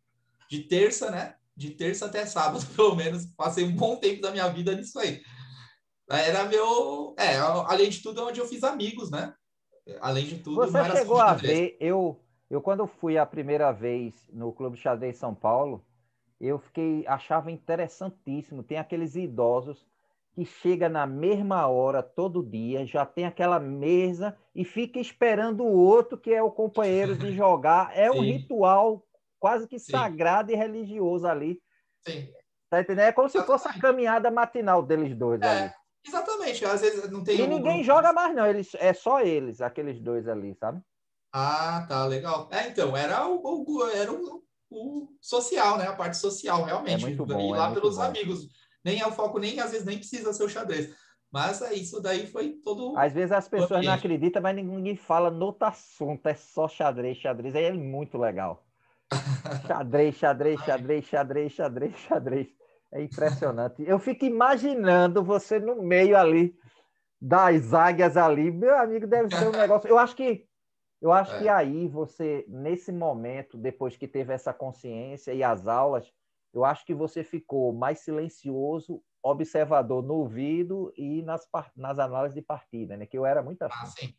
de terça, né? De terça até sábado, pelo menos. Passei um bom tempo da minha vida nisso aí. Era meu. Além de tudo, é onde eu fiz amigos, né? Além de tudo, não Você era só o chegou a xadrez. ver, eu quando fui a primeira vez no Clube de Xadrez São Paulo, achava interessantíssimo. Tem aqueles idosos que chega na mesma hora todo dia, já tem aquela mesa e fica esperando o outro que é o companheiro de jogar. É um Sim, ritual quase que sim, sagrado e religioso ali. sim. Tá entendendo? É como se fosse a Exatamente. caminhada matinal deles dois ali. Exatamente. Às vezes não tem E o ninguém grupo. joga mais não, é só eles, aqueles dois ali, sabe? Ah, tá, legal. Então, o social, né? A parte social, É realmente. muito Ir bom, é lá muito pelos bom. amigos. Nem é o foco, nem às vezes nem precisa ser o xadrez. Mas isso daí foi todo Às vezes as o pessoas não ambiente. acreditam, mas ninguém fala no outro assunto, é só xadrez, xadrez. Aí é muito legal. Xadrez, xadrez, Exatamente. xadrez, xadrez, xadrez, xadrez. É impressionante. Eu fico imaginando você no meio ali das águias ali. Meu amigo, deve ser um negócio. Eu acho que É, aí você, nesse momento, depois que teve essa consciência e as aulas, eu acho que você ficou mais silencioso, observador no ouvido e nas análises de partida, né? Que eu era muito assim. sim.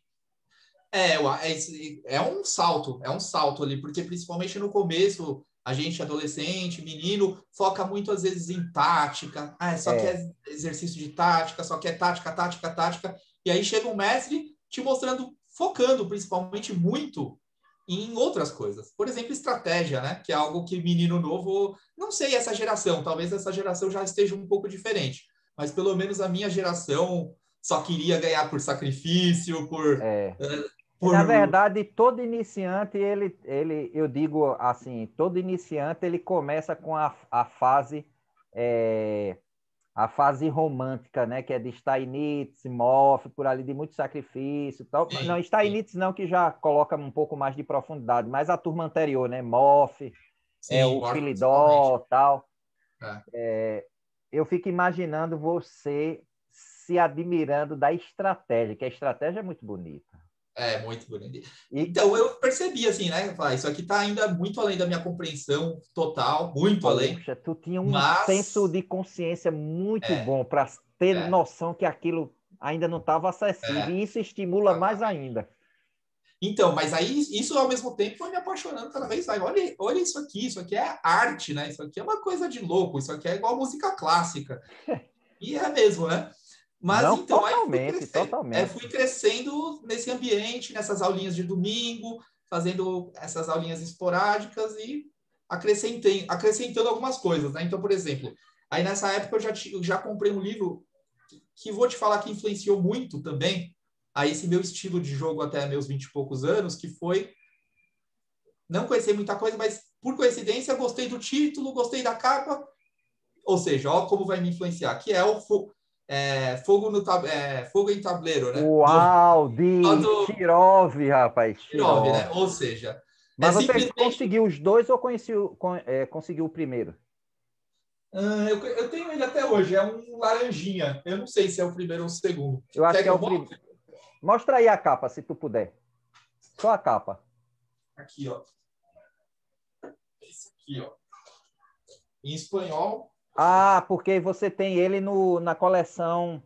É um salto ali, porque principalmente no começo, A gente, adolescente, menino, foca muito às vezes em tática. Só quer exercício de tática, só quer tática, tática, tática. E aí chega um mestre te mostrando, focando principalmente muito em outras coisas. Por exemplo, estratégia, né? Que é algo que menino novo, não sei essa geração, talvez essa geração já esteja um pouco diferente. Mas pelo menos a minha geração só queria ganhar por sacrifício, por Na verdade, todo iniciante, eu digo assim, todo iniciante ele começa com a fase romântica, né? Que é de Steinitz, Moff, por ali, de muito sacrifício. Tal. sim, Não, sim, Steinitz não, que já coloca um pouco mais de profundidade, mas a turma anterior, né? Moff, sim, o morte principalmente. Philidor, tal. É. Eu fico imaginando você se admirando da estratégia, que a estratégia é muito bonita. É, muito bonito. E, Então, eu percebi, assim, né? Isso aqui está ainda muito além da minha compreensão total, muito além, poxa, tu tinha um senso mas... de consciência muito É, bom para ter é, noção que aquilo ainda não estava acessível, é, e isso estimula mais exatamente. ainda. Então, mas aí isso ao mesmo tempo foi me apaixonando cada vez mais. Olha isso aqui é arte, né? Isso aqui é uma coisa de louco, isso aqui é igual música clássica. E é mesmo, né? Mas Não, então, aí totalmente, fui totalmente. crescendo nesse ambiente, nessas aulinhas de domingo, fazendo essas aulinhas esporádicas e acrescentando algumas coisas, né? Então, por exemplo, aí nessa época eu já comprei um livro que vou te falar que influenciou muito também a esse meu estilo de jogo até meus 20 e poucos anos, que foi não conhecer muita coisa, mas por coincidência gostei do título, gostei da capa, ou seja, ó como vai me influenciar, que é o Fogo em Tabuleiro, né? Uau, de Do Shirov, rapaz, Kirov, Shirov. né? Ou seja, é Mas você simplesmente... conseguiu os dois ou conseguiu o primeiro? Eu tenho ele até hoje, é um laranjinha. Eu não sei se é o primeiro ou o segundo. Eu acho Quer que que é eu o primeiro. mostre? Mostra aí a capa, se tu puder. Só a capa. Aqui, ó. Esse aqui, ó. Em espanhol. Ah, porque você tem ele na coleção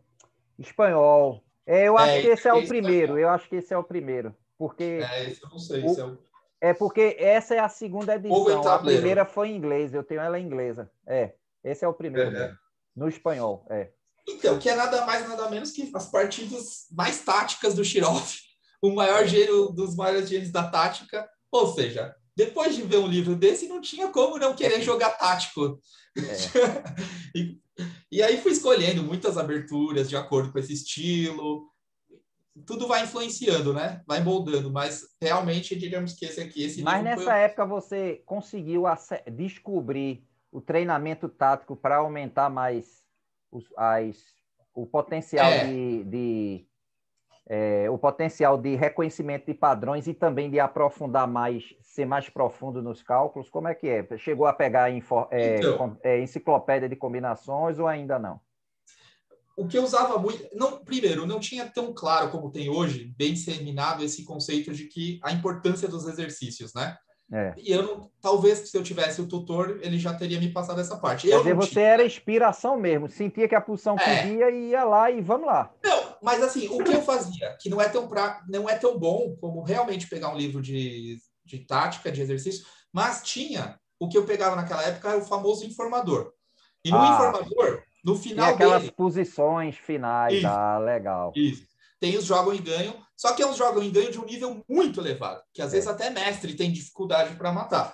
espanhol. Eu acho que Esse esse é aqui é o primeiro. espanhol. Eu acho que esse é o primeiro. Porque Esse eu não sei. Esse é o, o é porque essa é a segunda Fogo em edição. A Tabuleiro. primeira foi em inglês. Eu tenho ela em inglesa. Esse é o primeiro Uhum. mesmo. No espanhol, Então, que é nada mais, nada menos que as partidas mais táticas do Shirov, o maior É, gênio dos maiores gênios da tática. Ou seja, depois de ver um livro desse, não tinha como não querer é, jogar tático. é. e, e aí fui escolhendo muitas aberturas de acordo com esse estilo. Tudo vai influenciando, né? Vai moldando, mas realmente, digamos que esse Mas livro foi nessa época você conseguiu descobrir o treinamento tático para aumentar mais os, as, o potencial é, o potencial de reconhecimento de padrões e também de aprofundar mais, ser mais profundo nos cálculos. Como é que é? Chegou a pegar então, enciclopédia de combinações ou ainda não? o que eu usava muito, não, primeiro, não tinha tão claro como tem hoje, bem disseminado esse conceito de que a importância dos exercícios, né? É. E eu não, talvez se eu tivesse o tutor, ele já teria me passado essa parte. Quer Eu dizer, não tinha. você era inspiração mesmo, sentia que a pulsão É, pedia e ia lá e vamos lá. não, mas assim, o que eu fazia, que não é tão bom como realmente pegar um livro de tática, de exercício, mas tinha, o que eu pegava naquela época era o famoso informador. E no Ah, informador, no tinha final aquelas dele, posições finais. isso, Ah, legal. isso, tem os jogam e ganham, só que é uns jogam e ganham de um nível muito elevado, que às vezes É. até mestre tem dificuldade para matar.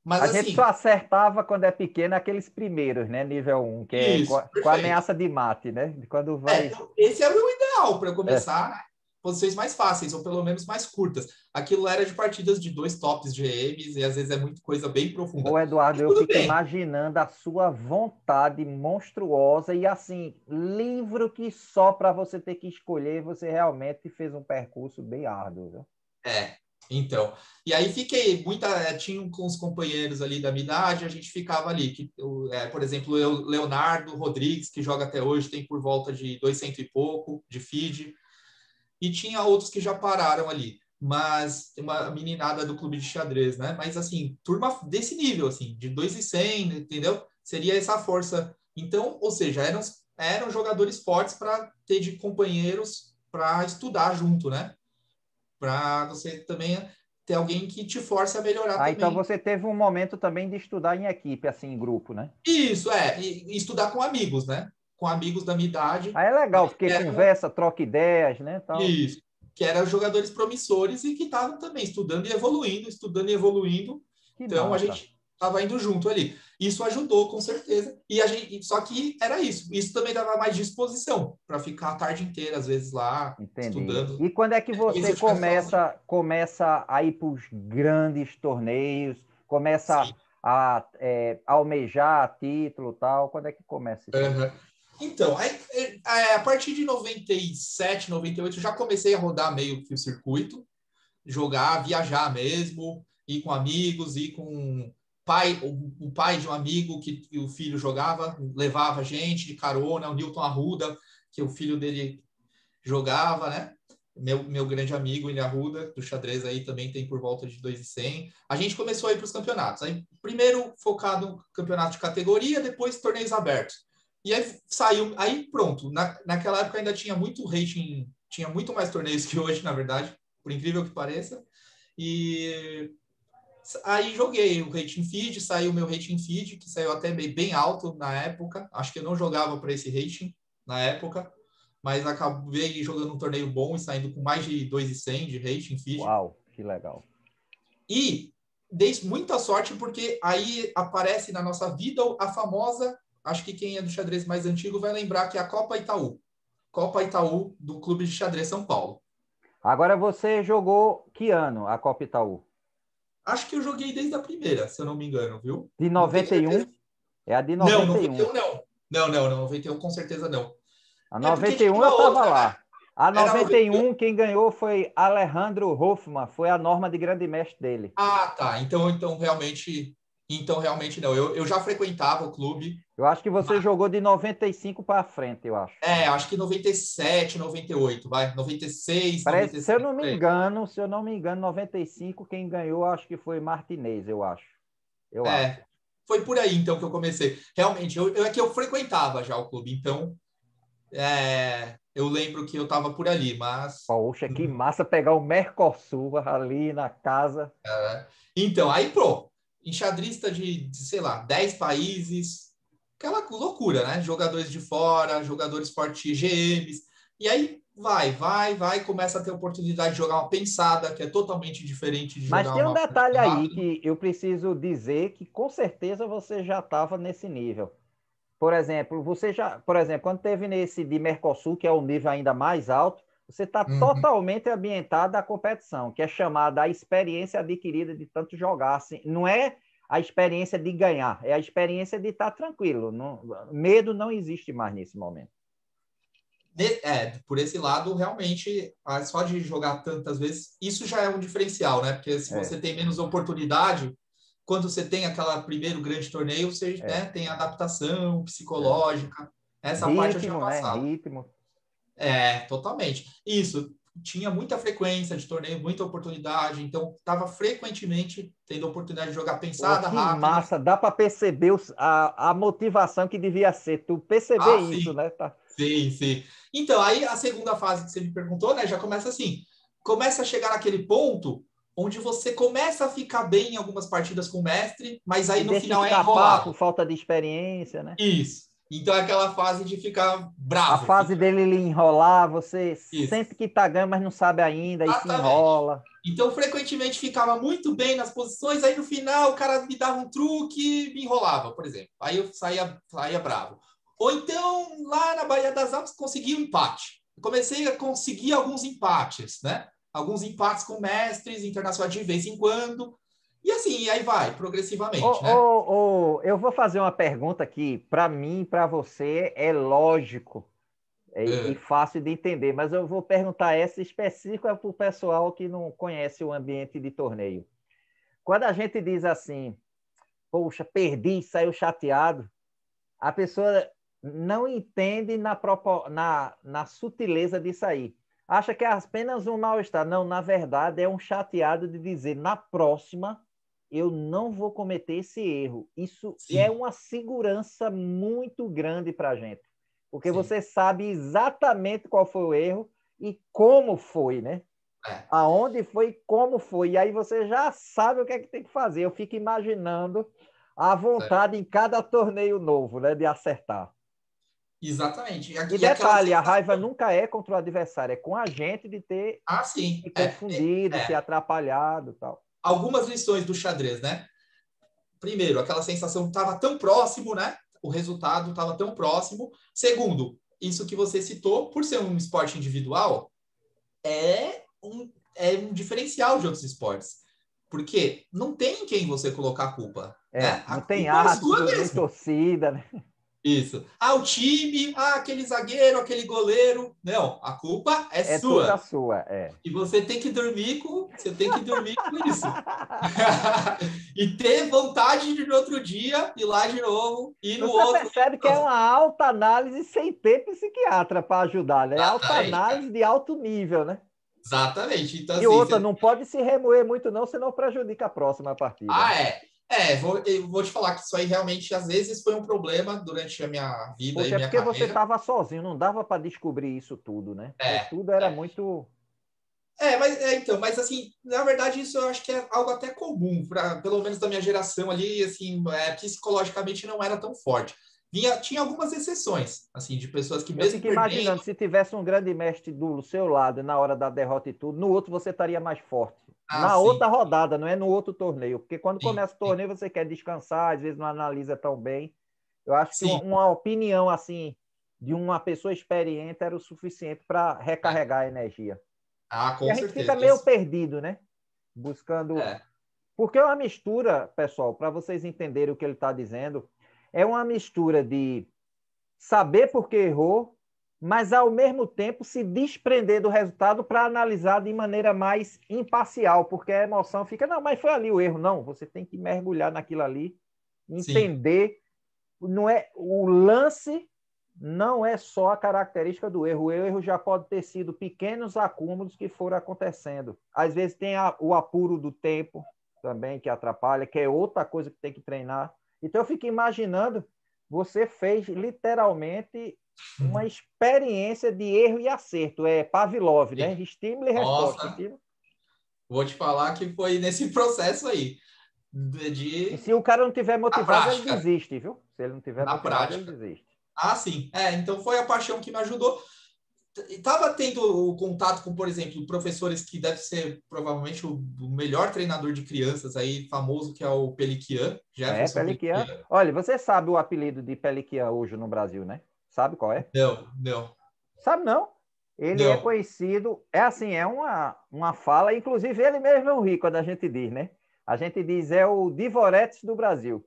Mas A gente só assim, acertava quando é pequeno aqueles primeiros, né? Nível um, que é isso, com a perfeito. ameaça de mate, né? Quando vai. Então, esse é o meu ideal para É. começar, né? Posições mais fáceis, ou pelo menos mais curtas. Aquilo era de partidas de 2 tops GMs, e às vezes é muito coisa bem profunda. Ô, Eduardo, Mas eu tudo fico bem. imaginando a sua vontade monstruosa e assim, livro que só para você ter que escolher, você realmente fez um percurso bem árduo, viu? É, então. E aí fiquei, tinha com os companheiros ali da minha idade, a gente ficava ali. Por exemplo, Leonardo Rodrigues, que joga até hoje, tem por volta de 200 e pouco de feed. E tinha outros que já pararam ali. Mas uma meninada do clube de xadrez, né? Mas assim, turma desse nível, assim, de 2.100, entendeu? Seria essa força. Então, ou seja, eram jogadores fortes para ter de companheiros para estudar junto, né? Para você também ter alguém que te force a melhorar também. Então você teve um momento também de estudar em equipe, assim, em grupo, né? Isso, e estudar com amigos, né? Com amigos da minha idade. Aí é legal, Mas porque conversa, troca ideias, né? Tal. isso, que eram jogadores promissores e que estavam também estudando e evoluindo, estudando e evoluindo. Que Então a massa. gente estava indo junto ali. Isso ajudou, com certeza. E a gente, só que era isso. Isso também dava mais disposição para ficar a tarde inteira, às vezes, lá, Entendi. estudando. E quando é que Depois você eu tivesse aulas. começa a ir para os grandes torneios, começa Sim. a almejar título e tal? Quando é que começa isso aí? Uhum. Então, a partir de 97, 98, eu já comecei a rodar meio que o circuito, jogar, viajar mesmo, ir com amigos, ir com o pai de um amigo que o filho jogava, levava a gente de carona, o Newton Arruda, que o filho dele jogava, né? Meu grande amigo, ele Arruda, do xadrez aí também tem por volta de 2.100. A gente começou a ir para os campeonatos. Aí, primeiro focado no campeonato de categoria, depois torneios abertos. E aí saiu, aí pronto. Naquela época ainda tinha muito rating, tinha muito mais torneios que hoje, na verdade, por incrível que pareça. E aí joguei o rating feed, saiu o meu rating feed, que saiu até bem alto na época. Acho que eu não jogava para esse rating na época, mas acabei jogando um torneio bom e saindo com mais de 2.100 de rating feed. Uau, que legal. E dei muita sorte porque aí aparece na nossa vida a famosa, acho que quem é do xadrez mais antigo vai lembrar que é a Copa Itaú. Copa Itaú do Clube de Xadrez São Paulo. Agora você jogou que ano a Copa Itaú? Acho que eu joguei desde a primeira, se eu não me engano, viu? De Não tenho 91? certeza. É a de Não, 91. 91 não. Não, 91 com certeza não. A É porque tinha 91 eu uma estava outra, lá. né? A Era 91. 91, quem ganhou foi Alejandro Hoffmann, foi a norma de grande mestre dele. Ah, tá. Então realmente não. Eu já frequentava o clube. Eu acho que você jogou de 95 para frente, eu acho. Acho que 97, 98, vai. 96, Parece, 97, por aí. se eu não me engano, 95 quem ganhou acho que foi Martinez, eu acho. Eu acho. É, foi por aí então que eu comecei. Realmente, é que eu frequentava já o clube, então eu lembro que eu estava por ali, mas. Poxa, que massa pegar o Mercosul ali na casa. Então, aí, pô, enxadrista sei lá, 10 países, aquela loucura, né? Jogadores de fora, jogadores fortes GMs, e aí vai, começa a ter oportunidade de jogar uma pensada, que é totalmente diferente de Mas jogar tem um uma detalhe partida aí rápida. que eu preciso dizer que com certeza você já estava nesse nível. Por exemplo, por exemplo, quando teve nesse de Mercosul, que é o nível ainda mais alto, você está Uhum. totalmente ambientado à competição, que é chamada a experiência adquirida de tanto jogar. Assim, não é a experiência de ganhar, é a experiência de estar tranquilo. Não, medo não existe mais nesse momento. Por esse lado, realmente, só de jogar tantas vezes, isso já é um diferencial, né? Porque se É, você tem menos oportunidade, quando você tem aquele primeiro grande torneio, você, é, né, tem adaptação é. psicológica. Essa parte eu tinha Ritmo, né? passado. Ritmo. Totalmente. Isso. Tinha muita frequência de torneio, muita oportunidade, então estava frequentemente tendo oportunidade de jogar Pô, pensada que rápida. massa! Dá para perceber a motivação que devia ser. Tu perceber Ah, isso, sim, né? Tá. sim, sim. Então, aí a segunda fase que você me perguntou, né, já começa assim. Começa a chegar naquele ponto onde você começa a ficar bem em algumas partidas com o mestre, mas aí E no deixa final é escapar por enrolado. falta de experiência, né? Isso. Então é aquela fase de ficar A bravo. fase dele lhe enrolar, você Isso. sente que tá ganhando, mas não sabe ainda, e se Exatamente. enrola. Então, frequentemente ficava muito bem nas posições, aí no final o cara me dava um truque e me enrolava, por exemplo. Aí eu saía bravo. Ou então, lá na Baía das Almas, conseguia um empate. Comecei a conseguir alguns empates, né? Alguns empates com mestres internacionais de vez em quando. E assim, aí vai, progressivamente, né? Eu vou fazer uma pergunta que, para mim, para você, é lógico e É, fácil de entender, mas eu vou perguntar essa específica para o pessoal que não conhece o ambiente de torneio. Quando a gente diz assim, poxa, perdi, saiu chateado, a pessoa não entende na sutileza disso aí. Acha que é apenas um mal-estar. Não, na verdade, é um chateado de dizer, na próxima, eu não vou cometer esse erro. Isso é sim, uma segurança muito grande para a gente. Porque sim. você sabe exatamente qual foi o erro e como foi, né? aonde foi, como foi. E aí você já sabe o que é que tem que fazer. Eu fico imaginando a vontade em cada torneio novo, né, de acertar. Exatamente. E E aquela detalhe, a sensação. raiva nunca é contra o adversário, é com a gente de ter Ah, sim. se confundido, se É. atrapalhado, tal. Algumas lições do xadrez, né? Primeiro, aquela sensação estava tão próximo, né? O resultado estava tão próximo. Segundo, isso que você citou, por ser um esporte individual, é um diferencial de outros esportes. Porque não tem em quem você colocar a culpa, né? A Não tem culpa é sua árbitro, nem mesmo. torcida, né? Isso. Ah, o time, aquele zagueiro, aquele goleiro. Não, a culpa é É toda sua. sua, é. E você tem que dormir com isso. E ter vontade de no outro dia ir lá de novo, e no Você outro. percebe que é uma alta análise sem ter psiquiatra para ajudar, né? É alta Exatamente, cara. análise de alto nível, né? Exatamente. Então, E assim, outra, não pode se remoer muito, não, senão prejudica a próxima partida, né? é. Eu vou te falar que isso aí realmente, às vezes, foi um problema durante a minha vida e Poxa, é minha porque você carreira. estava sozinho, não dava para descobrir isso tudo, né? Porque É, tudo era é. muito. Mas assim, na verdade, isso eu acho que é algo até comum, pelo menos da minha geração ali, assim, psicologicamente não era tão forte. Tinha algumas exceções, assim, de pessoas que Eu mesmo fico imaginando, perdendo. se tivesse um grande mestre do seu lado na hora da derrota e tudo, no outro você estaria mais forte. Ah, Na sim, outra rodada, não é no outro torneio. Porque quando sim, começa o sim, torneio, você quer descansar, às vezes não analisa tão bem. Eu acho que sim. uma opinião assim de uma pessoa experiente era o suficiente para É. recarregar a energia. Ah, E com a gente fica certeza. meio perdido, né? Buscando. É, Porque é uma mistura, pessoal, para vocês entenderem o que ele está dizendo, é uma mistura de saber por que errou, mas ao mesmo tempo se desprender do resultado para analisar de maneira mais imparcial, porque a emoção fica, não, mas foi ali o erro. Não, você tem que mergulhar naquilo ali, sim. entender, não é o lance não é só a característica do erro. O erro já pode ter sido pequenos acúmulos que foram acontecendo. Às vezes tem o apuro do tempo também que atrapalha, que é outra coisa que tem que treinar. Então eu fico imaginando, você fez literalmente uma experiência de erro e acerto. É Pavlov, né? Sim. Estímulo e resposta. Nossa, vou te falar que foi nesse processo aí, E de se o cara não tiver a motivado, ele prática, desiste, viu? Se ele não tiver na motivado, ele prática. desiste. Ah, sim. Então foi a paixão que me ajudou. Estava tendo o contato com, por exemplo, professores que deve ser provavelmente o melhor treinador de crianças aí, famoso, que é o Peliquian, É, Jefferson Peliquian. Peliquian. Olha, você sabe o apelido de Peliquian hoje no Brasil, né? Sabe qual é? Não, não, Sabe não? Ele é não. conhecido, é assim, é uma fala, inclusive ele mesmo é um rico quando a gente diz, né? A gente diz é o Divoretes do Brasil,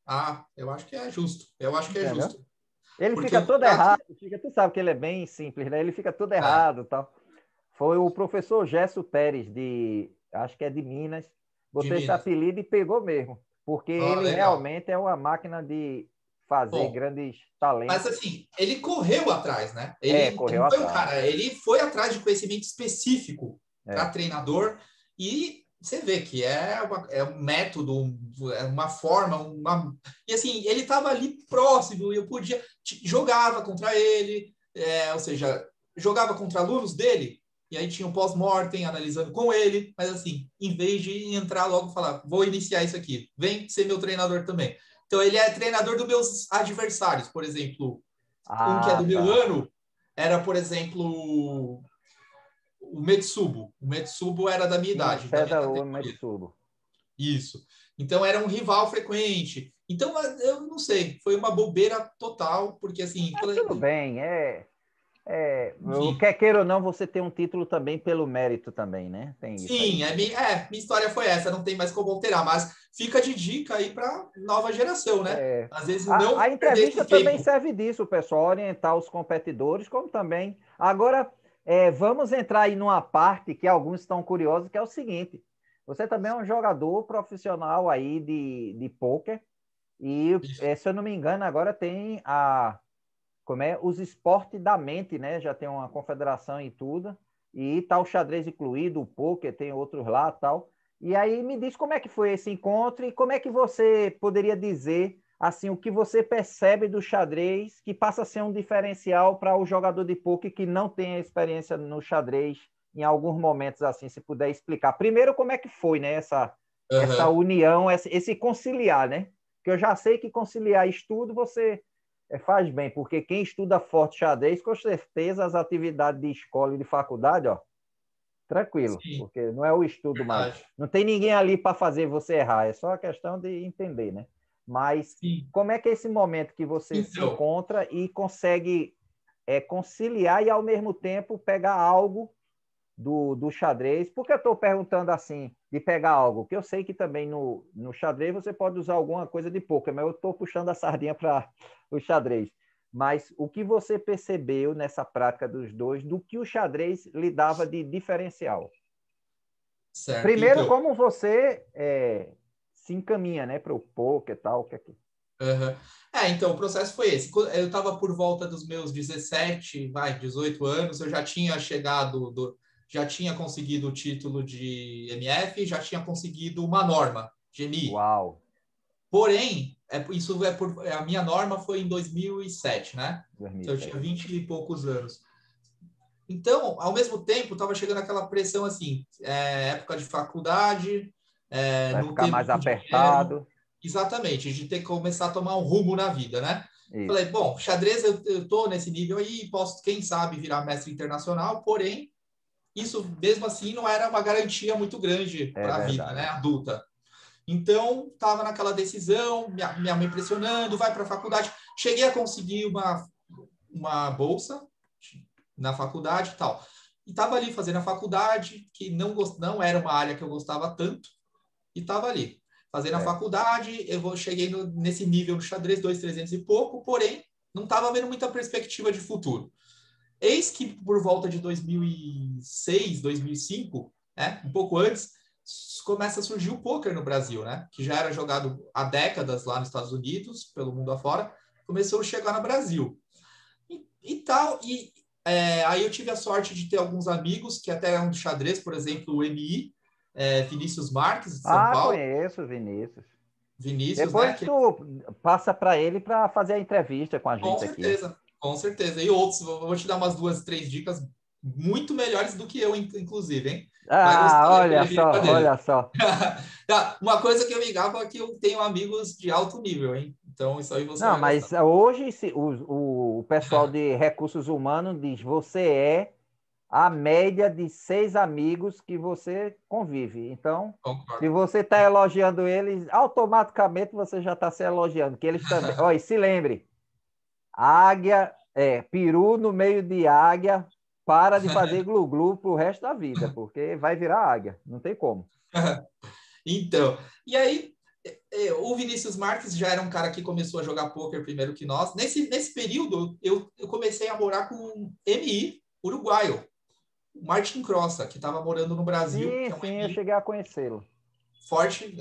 Ah, eu acho que é justo. Eu acho que é entendeu? justo. Ele Porque fica o todo contato. errado, tu sabe que ele é bem simples, né? Ele fica todo É, errado, tal. Foi o professor Gesso Pérez acho que é de Minas, de botou esse Minas. apelido e pegou mesmo, porque Ah, ele legal. realmente é uma máquina de fazer Bom, grandes mas talentos. assim, ele correu atrás, né? É, Ele correu não foi um atrás. cara, ele foi atrás de conhecimento específico para É. treinador e você vê que é um método, é uma forma, e assim, ele estava ali próximo, eu podia, jogava contra ele, ou seja, jogava contra alunos dele, e aí tinha um pós-mortem analisando com ele, mas assim, em vez de entrar logo e falar, vou iniciar isso aqui, vem ser meu treinador também. Então, ele é treinador dos meus adversários. Por exemplo, um que é Ah, do meu tá. ano era, por exemplo, o Metsubo. O Metsubo era da minha Sim, idade, da minha César categoria. Uematsubo. Isso. Então, era um rival frequente. Então, eu não sei, foi uma bobeira total, porque assim, Mas tudo bem, enfim. quer queira ou não, você tem um título também pelo mérito também, né? Tem isso aí. Sim, minha história foi essa, não tem mais como alterar, mas fica de dica aí para nova geração, né? É, Às vezes a, não a perder entrevista esse também tempo. serve disso, pessoal, orientar os competidores, como também. Agora, vamos entrar aí numa parte que alguns estão curiosos, que é o seguinte: você também é um jogador profissional aí de pôquer, e, se eu não me engano, agora tem os esportes da mente, né? Já tem uma confederação e tudo, e tá o xadrez incluído, o pôquer, tem outros lá tal. E aí me diz como é que foi esse encontro e como é que você poderia dizer assim o que você percebe do xadrez que passa a ser um diferencial para o jogador de pôquer que não tem a experiência no xadrez em alguns momentos assim, se puder explicar. Primeiro, como é que foi, né, essa Aham. união, esse conciliar, né? Que eu já sei que conciliar estudo você faz bem, porque quem estuda forte xadrez, com certeza as atividades de escola e de faculdade, ó, tranquilo, Sim, porque não é o estudo mais. verdade. Não tem ninguém ali para fazer você errar, é só a questão de entender, né? Mas Sim. como é que é esse momento que você se Então, encontra e consegue conciliar e, ao mesmo tempo, pegar algo do xadrez? Por que eu estou perguntando assim, de pegar algo? Que eu sei que também no xadrez você pode usar alguma coisa de poker, mas eu estou puxando a sardinha para o xadrez. Mas o que você percebeu nessa prática dos dois, do que o xadrez lhe dava de diferencial? certo. Primeiro, Então, como você se encaminha, né, para o poker e tal, o que é que... aham. Então, o processo foi esse. Eu estava por volta dos meus 17, 18 anos, eu já tinha já tinha conseguido o título de MF, já tinha conseguido uma norma, GMI. Uau, Porém, a minha norma foi em 2007, né? Então, eu tinha 2007. 20 e poucos anos. Então, ao mesmo tempo, estava chegando aquela pressão assim, época de faculdade, Vai não ficar ter mais muito dinheiro, apertado. exatamente, de ter que começar a tomar um rumo na vida, né? Falei, Isso, bom, xadrez eu tô nesse nível aí, posso, quem sabe, virar mestre internacional, porém, isso mesmo assim não era uma garantia muito grande é para a vida, verdade. né, adulta. Então, estava naquela decisão, minha mãe pressionando, vai para a faculdade. Cheguei a conseguir uma bolsa na faculdade e tal. E estava ali fazendo a faculdade, que não era uma área que eu gostava tanto, e estava ali fazendo a Certo. faculdade. Cheguei nesse nível do xadrez, 2.300 e pouco, porém, não estava vendo muita perspectiva de futuro. Eis que por volta de 2006, 2005, né, um pouco antes, começa a surgir o poker no Brasil, né, que já era jogado há décadas lá nos Estados Unidos, pelo mundo afora, começou a chegar no Brasil. E tal, aí eu tive a sorte de ter alguns amigos que até eram do xadrez, por exemplo, o MI, Vinícius Marques, de São Ah, Paulo. conheço, Vinícius. Vinícius, né? Depois tu passa para ele para fazer a entrevista com a Com gente aqui. certeza, com certeza. E outros, vou te dar umas duas, três dicas muito melhores do que eu, inclusive, hein? Vai Ah, gostar, olha é só, brincadeira. olha só. Tá, uma coisa que eu me gabo é que eu tenho amigos de alto nível, hein? Então, isso aí você Não, vai gostar. mas hoje o pessoal de recursos humanos diz: você é a média de 6 amigos que você convive. Então, se Concordo. você está elogiando eles, automaticamente você já está se elogiando, que eles também. Olha, se lembre, águia, peru no meio de águia, para de fazer glu-glu pro resto da vida, porque vai virar águia, não tem como. Então, e aí, o Vinícius Marques já era um cara que começou a jogar pôquer primeiro que nós. Nesse período, eu comecei a morar com um MI uruguaio, o Martin Crossa, que estava morando no Brasil, Sim, que é um sim, eu MI cheguei a conhecê-lo. forte.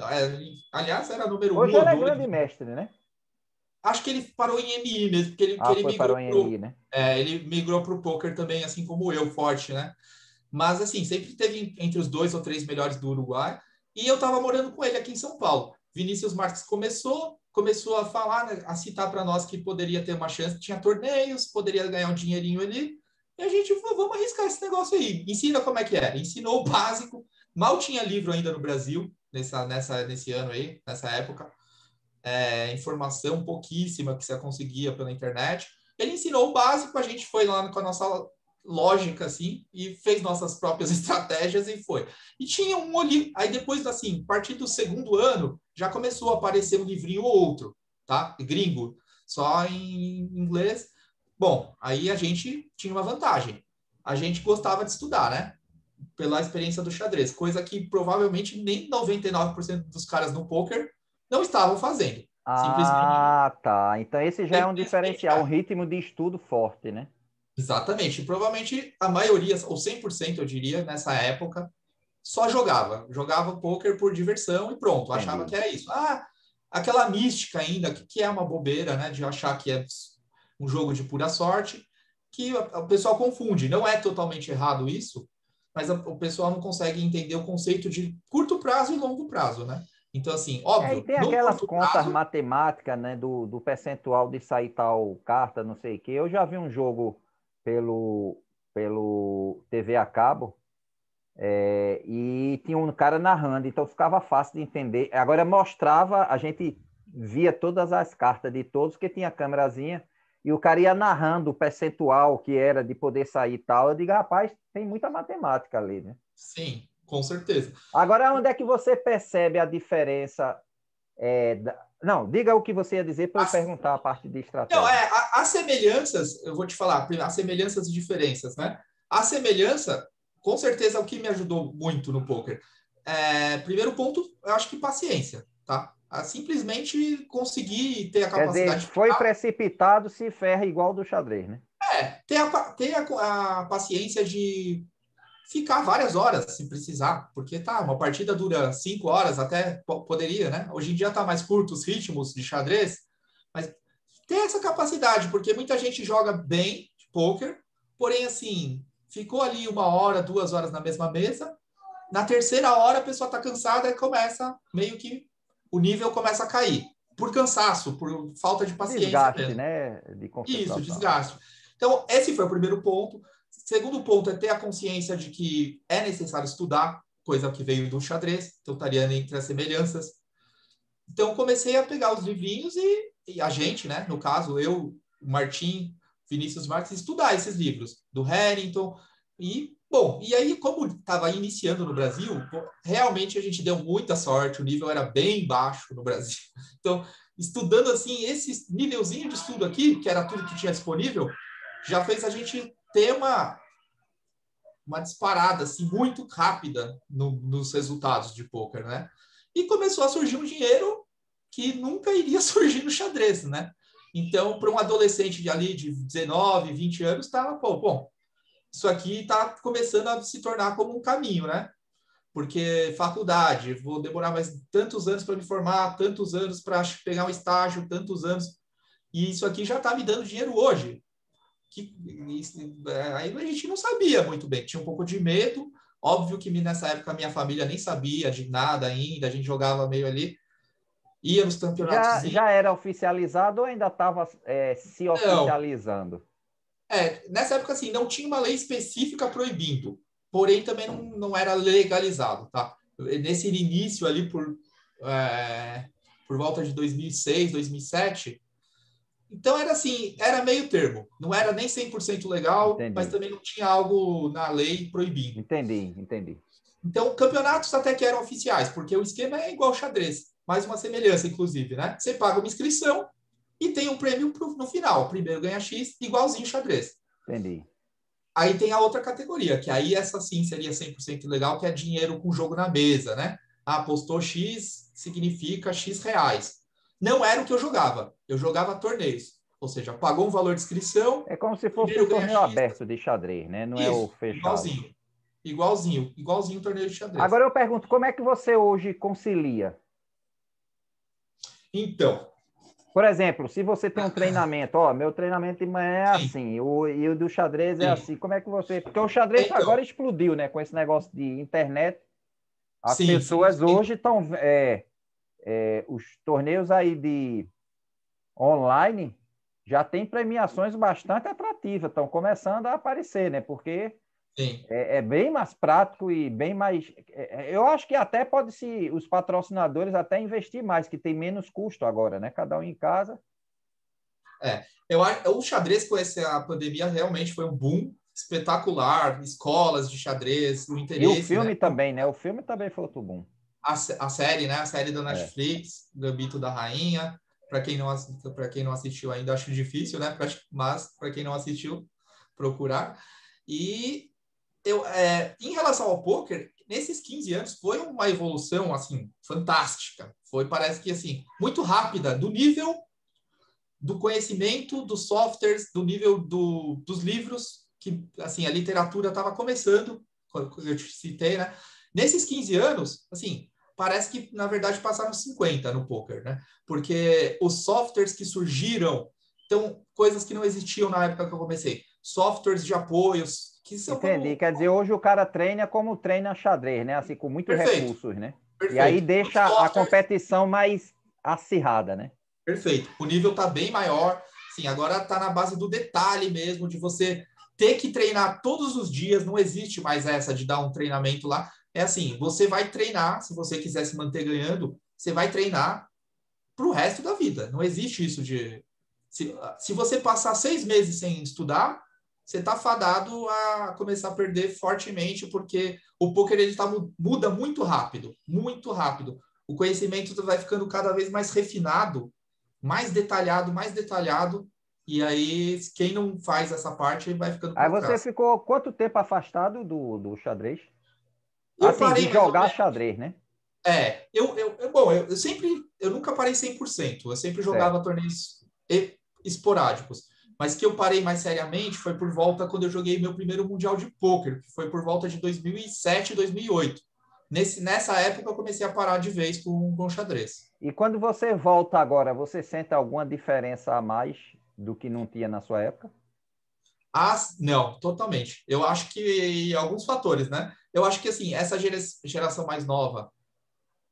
Aliás, era número um Hoje ou ele é dois. grande mestre, né? Acho que ele parou em MI mesmo, porque ele, que Ah, ele foi para migrou o pro, NI, né? ele migrou pro poker também, assim como eu, forte, né? Mas, assim, sempre teve entre os dois ou três melhores do Uruguai. E eu estava morando com ele aqui em São Paulo. Vinícius Marques começou a falar, né, a citar para nós que poderia ter uma chance, tinha torneios, poderia ganhar um dinheirinho ali. E a gente falou, vamos arriscar esse negócio aí. Ensina como é que é. Ensinou o básico. Mal tinha livro ainda no Brasil, nesse ano aí, nessa época. Informação pouquíssima que você conseguia pela internet. Ele ensinou o básico, a gente foi lá com a nossa lógica, assim, e fez nossas próprias estratégias e foi. E tinha um olhinho, aí depois, assim, a partir do segundo ano, já começou a aparecer um livrinho ou outro, tá? Gringo, só em inglês. Bom, aí a gente tinha uma vantagem. A gente gostava de estudar, né? Pela experiência do xadrez, coisa que provavelmente nem 99% dos caras no poker não estavam fazendo. Simplesmente Ah, tá. Então esse já é um diferencial, um ritmo de estudo forte, né? exatamente. Provavelmente a maioria, ou 100% eu diria, nessa época, só jogava poker por diversão e pronto, achava Entendi. que era isso. Aquela mística ainda, que é uma bobeira, né, de achar que é um jogo de pura sorte, que o pessoal confunde. Não é totalmente errado isso, mas o pessoal não consegue entender o conceito de curto prazo e longo prazo, né? Então, assim, E óbvio, tem no aquelas curto contas prazo, matemáticas, né, do percentual de sair tal carta, não sei o quê. Eu já vi um jogo pelo TV a cabo, E tinha um cara narrando, então ficava fácil de entender. Agora mostrava, a gente via todas as cartas de todos, que tinha câmerazinha, e o cara ia narrando o percentual que era de poder sair e tal. Eu digo, rapaz, tem muita matemática ali, né? Sim, com certeza. Agora, onde é que você percebe a diferença? Não, diga o que você ia dizer para eu perguntar a parte de estratégia. Não, as semelhanças, eu vou te falar, as semelhanças e diferenças, né? A semelhança, com certeza, é o que me ajudou muito no poker. Primeiro ponto, eu acho que paciência, tá? Simplesmente conseguir ter a Quer dizer, capacidade de foi ficar, precipitado, se ferra igual do xadrez, né? ter a paciência de ficar várias horas, se precisar, porque uma partida dura 5 horas, até poderia, né? Hoje em dia tá mais curto os ritmos de xadrez, mas ter essa capacidade, porque muita gente joga bem de poker, porém, assim, ficou ali 1 hora, 2 horas na mesma mesa, na terceira hora a pessoa tá cansada e começa, meio que, o nível começa a cair, por cansaço, por falta de paciência Desgaste, mesmo. né? De Isso, concentração. desgaste. Então, esse foi o primeiro ponto. Segundo ponto é ter a consciência de que é necessário estudar, coisa que veio do xadrez, então estaria entre as semelhanças. Então, comecei a pegar os livrinhos e a gente, né, no caso, eu, o Martim, Vinícius Marques, estudar esses livros do Harrington. E aí, como estava iniciando no Brasil, realmente a gente deu muita sorte, o nível era bem baixo no Brasil. Então, estudando assim, esse nívelzinho de estudo aqui, que era tudo que tinha disponível, já fez a gente ter uma disparada assim, muito rápida nos resultados de poker, né? E começou a surgir um dinheiro que nunca iria surgir no xadrez, né? Então, para um adolescente de 19, 20 anos, estava, bom, isso aqui está começando a se tornar como um caminho, né? Porque faculdade, vou demorar mais tantos anos para me formar, tantos anos para pegar um estágio, tantos anos, e isso aqui já está me dando dinheiro hoje. Aí a gente não sabia muito bem, tinha um pouco de medo. Óbvio que nessa época a minha família nem sabia de nada ainda, a gente jogava meio ali, ia nos campeonatos. Já era oficializado ou ainda estava se Não, oficializando? nessa época assim, não tinha uma lei específica proibindo, porém também não era legalizado, tá? Nesse início ali por volta de 2006, 2007, então era assim, era meio termo. Não era nem 100% legal, mas Entendi, também não tinha algo na lei proibindo. entendi. Então, campeonatos até que eram oficiais, porque o esquema é igual ao xadrez. Mais uma semelhança, inclusive, né? Você paga uma inscrição e tem um prêmio no final. O primeiro ganha X, igualzinho ao xadrez. Entendi. Aí tem a outra categoria, que aí essa sim seria 100% legal, que é dinheiro com jogo na mesa, né? Apostou X, significa X reais. Não era o que eu jogava. Eu jogava torneios. Ou seja, pagou um valor de inscrição, É como se fosse o primeiro ganha torneio X. aberto de xadrez, né? Não é o Isso, fechado. igualzinho. Igualzinho o torneio de xadrez. Agora eu pergunto, como é que você hoje concilia? Então, Por exemplo, se você tem um treinamento, meu treinamento de manhã é sim, assim, e o do xadrez é sim. assim, como é que você... Porque o xadrez Então, agora explodiu, né? Com esse negócio de internet, as sim, sim, pessoas sim. hoje estão... os torneios aí de online já tem premiações bastante atrativas, estão começando a aparecer, né? Porque Sim. é bem mais prático e bem mais. Eu acho que até pode se os patrocinadores até investir mais, que tem menos custo agora, né? Cada um em casa. O xadrez com essa pandemia realmente foi um boom espetacular, escolas de xadrez, o E o interesse, né? filme também, né? O filme também foi outro boom. A série, né? A série da É. Netflix, Gambito da Rainha. Para quem não assistiu ainda, acho difícil, né? Mas para quem não assistiu, procurar. E em relação ao poker, nesses 15 anos foi uma evolução assim fantástica. Parece que assim muito rápida, do nível do conhecimento dos softwares, do nível dos livros, que assim a literatura estava começando, quando eu te citei, né? Nesses 15 anos, assim, parece que na verdade passaram 50 no poker, né? Porque os softwares que surgiram, então coisas que não existiam na época que eu comecei, softwares de apoios que são Entendi. como Quer dizer, hoje o cara treina como treina xadrez, né? Assim, com muitos perfeito, recursos, né? E aí perfeito. Os deixa a softwares competição mais acirrada, né? perfeito. O nível está bem maior. Sim, agora está na base do detalhe mesmo, de você ter que treinar todos os dias, não existe mais essa de dar um treinamento lá. É assim, você vai treinar, se você quiser se manter ganhando, você vai treinar para o resto da vida. Não existe isso de... Se você passar 6 meses sem estudar, você está fadado a começar a perder fortemente, porque o poker ele muda muito rápido, muito rápido. O conhecimento vai ficando cada vez mais refinado, mais detalhado, e aí quem não faz essa parte vai ficando Aí por você trás. ficou quanto tempo afastado do xadrez? Eu Assim, de parei mais ou jogar menos. xadrez, né? Bom, eu nunca parei 100%. Eu sempre Certo. jogava torneios esporádicos. Mas que eu parei mais seriamente foi por volta quando eu joguei meu primeiro Mundial de Pôquer, que foi por volta de 2007, 2008. Nessa época eu comecei a parar de vez com xadrez. E quando você volta agora, você sente alguma diferença a mais do que não tinha na sua época? Não, totalmente. Eu acho que alguns fatores, né? Eu acho que assim, essa geração mais nova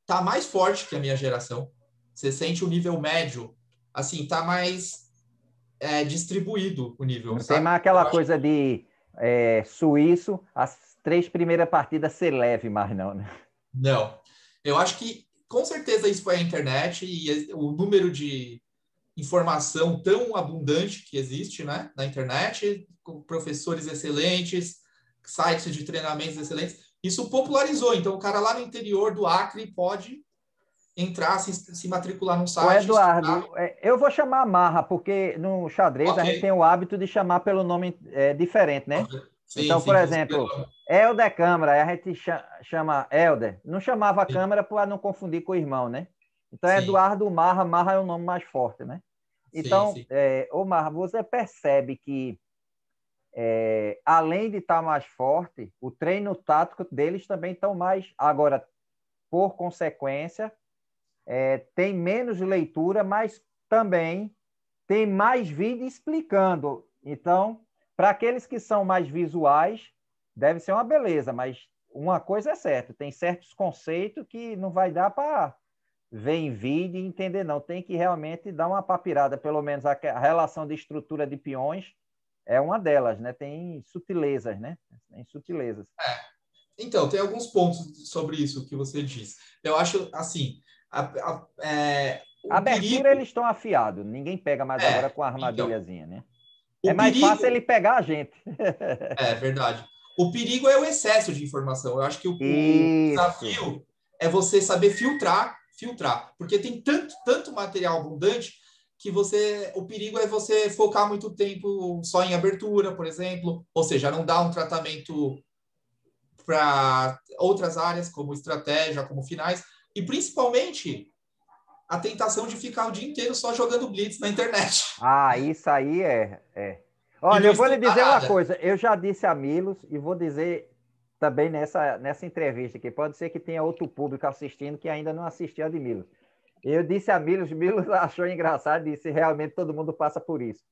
tá mais forte que a minha geração. Você sente o nível médio, assim, tá mais distribuído o nível, Não tem sabe? mais Eu aquela acho coisa de suíço, as 3 primeiras partidas ser leve mais não, né? não. Eu acho que com certeza isso foi a internet e o número de informação tão abundante que existe, né, na internet, com professores excelentes, sites de treinamentos excelentes. Isso popularizou. Então, o cara lá no interior do Acre pode entrar, se matricular num Ô, site, estudar. Eduardo, eu vou chamar a Marra, porque no xadrez Ok. a gente tem o hábito de chamar pelo nome diferente, né? Sim, Então, por sim, você... exemplo, Helder Câmara, aí a gente chama Helder. Não chamava Sim, Câmara para não confundir com o irmão, né? Então, sim, Eduardo Marra, Marra é o nome mais forte, né? sim, Então, sim. ô Marra, você percebe que, além de estar mais forte, o treino tático deles também estão mais. Agora, por consequência, tem menos leitura, mas também tem mais vídeo explicando. Então, para aqueles que são mais visuais, deve ser uma beleza, mas uma coisa é certa, tem certos conceitos que não vai dar para ver em vídeo e entender, não. Tem que realmente dar uma papirada, pelo menos a relação de estrutura de peões é uma delas, né? Tem sutilezas, né? Tem sutilezas. Então, tem alguns pontos sobre isso que você disse. Eu acho, assim, o Abertura perigo... eles estão afiados, ninguém pega mais agora com a Então, armadilhazinha, né? É o mais fácil ele perigo... pegar a gente. É verdade. O perigo é o excesso de informação. Eu acho que o Isso. desafio é você saber filtrar, porque tem tanto material abundante que o perigo é você focar muito tempo só em abertura, por exemplo, ou seja, não dar um tratamento para outras áreas, como estratégia, como finais, e principalmente a tentação de ficar o dia inteiro só jogando blitz na internet Ah, isso aí é. e Olha, não eu vou lhe estudar dizer uma nada. coisa. Eu já disse a Milos e vou dizer também nessa entrevista aqui. Pode ser que tenha outro público assistindo que ainda não assistiu a de Milos. Eu disse a Milos, Milos achou engraçado, disse realmente todo mundo passa por isso.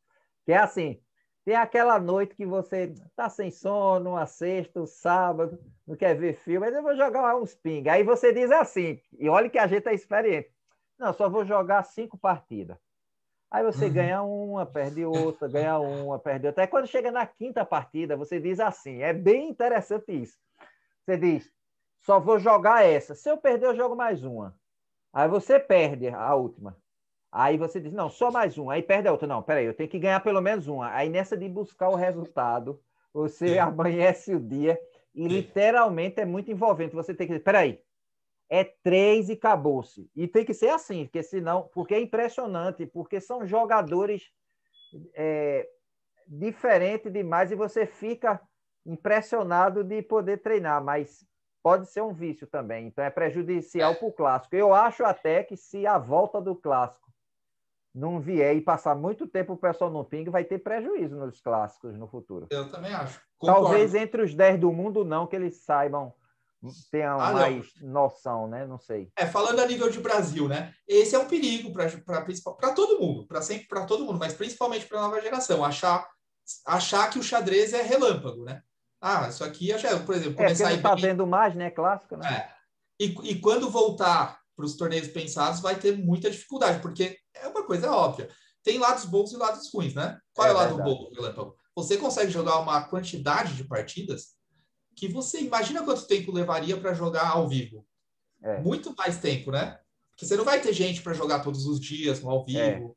Que é assim, tem aquela noite que você tá sem sono, uma sexta, um sábado, não quer ver filme, mas eu vou jogar uns ping. Aí você diz assim, e olha que a gente é experiente. Não, só vou jogar 5 partidas. Aí você Uhum. ganha uma, perde outra, ganha uma, perde outra. Aí quando chega na quinta partida, você diz assim: é bem interessante isso. Você diz: só vou jogar essa. Se eu perder, eu jogo mais uma. Aí você perde a última. Aí você diz: não, só mais uma. Aí perde a outra. Não, peraí, eu tenho que ganhar pelo menos uma. Aí nessa de buscar o resultado, você Sim, amanhece o dia e sim. literalmente é muito envolvente. Você tem que dizer: peraí, é 3 e acabou-se. E tem que ser assim, porque senão, porque é impressionante, porque são jogadores é, diferentes demais e você fica impressionado de poder treinar, mas pode ser um vício também, então é prejudicial para o clássico. Eu acho até que se a volta do clássico não vier e passar muito tempo o pessoal no ping, vai ter prejuízo nos clássicos no futuro. Eu também acho. Talvez Concordo. entre os 10 do mundo não, que eles saibam, tenham Não. mais noção, né? Não sei. Falando a nível de Brasil, né? Esse é um perigo para todo mundo, para sempre para todo mundo, mas principalmente para a nova geração, achar que o xadrez é relâmpago, né? Ah, isso aqui, por exemplo, É, porque começar a não ir está bem. vendo mais, né? Clássico, né? É, e quando voltar para os torneios pensados, vai ter muita dificuldade, porque é uma coisa óbvia. Tem lados bons e lados ruins, né? Qual é É o lado verdade. bom do relâmpago? você consegue jogar uma quantidade de partidas que você imagina quanto tempo levaria para jogar ao vivo. Muito mais tempo, né? Porque você não vai ter gente para jogar todos os dias no ao vivo.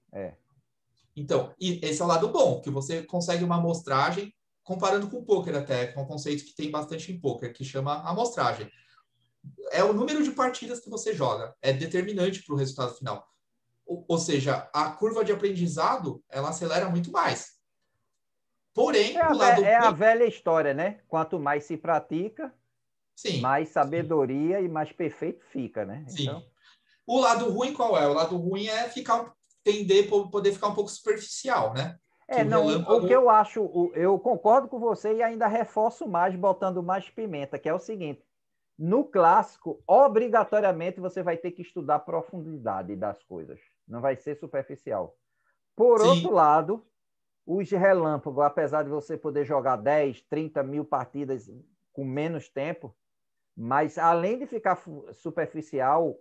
Então, e esse é o lado bom, que você consegue uma amostragem, comparando com o poker até, que é um conceito que tem bastante em poker, que chama amostragem. É o número de partidas que você joga, é determinante para o resultado final. Ou seja, a curva de aprendizado, ela acelera muito mais. Porém, o lado é a ruim... velha história, né? Quanto mais se pratica, Sim, mais sabedoria e mais perfeito fica, né? sim. Então, O lado ruim qual é? O lado ruim é poder ficar um pouco superficial, né? Que o não, o que relâmpago... eu acho, eu concordo com você e ainda reforço mais, botando mais pimenta, que é o seguinte: no clássico, obrigatoriamente você vai ter que estudar a profundidade das coisas, não vai ser superficial. Por Sim, outro lado, os relâmpagos, apesar de você poder jogar 10, 30 mil partidas com menos tempo, mas além de ficar superficial,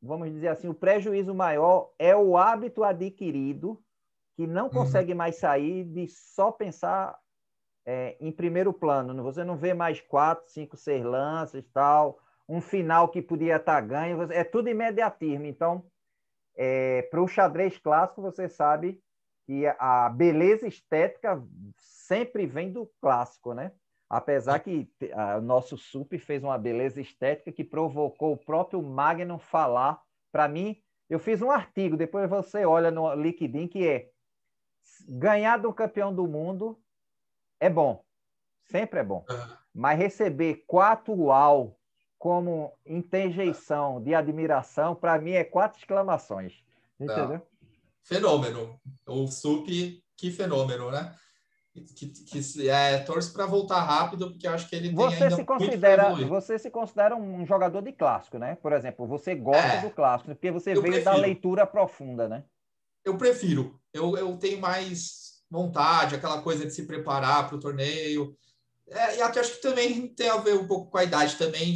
vamos dizer assim, o prejuízo maior é o hábito adquirido que não consegue mais sair de só pensar em primeiro plano. Você não vê mais 4, 5, 6 lances e tal, um final que podia estar ganho, é tudo imediatismo. Então, para o xadrez clássico, você sabe que a beleza estética sempre vem do clássico, né? Apesar que o nosso Sup fez uma beleza estética que provocou o próprio Magnum falar. Para mim, eu fiz um artigo, depois você olha no LinkedIn, que é: ganhar do campeão do mundo é bom, sempre é bom. Mas receber 4 UAU como interjeição de admiração, para mim é 4 exclamações. Entendeu? Fenômeno. O Sup, que fenômeno, né? Torço para voltar rápido, porque eu acho que ele tem ainda muito para evoluir. Você se considera um jogador de clássico, né? Por exemplo, você gosta do clássico, porque você eu veio da prefiro. leitura profunda, né? Eu prefiro. Eu tenho mais vontade, aquela coisa de se preparar para o torneio. E até acho que também tem a ver um pouco com a idade também.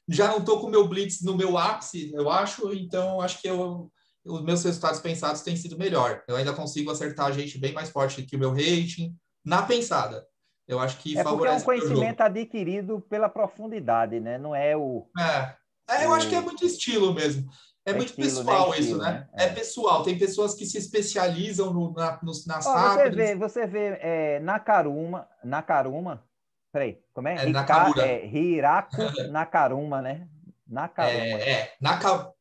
Já não estou com o meu blitz no meu ápice, eu acho, então acho que os meus resultados pensados têm sido melhor. Eu ainda consigo acertar a gente bem mais forte que o meu rating na pensada. Eu acho que É porque é um favorece o meu jogo. conhecimento adquirido pela profundidade, né? Não é Eu acho que é o muito estilo mesmo. É muito estilo, né? pessoal isso, Estilo, né? né? É pessoal. Tem pessoas que se especializam nas Ó, rápidas. você vê Nakaruma, peraí, como é? Nakamura. Hirako Nakaruma, né? Nakaruma.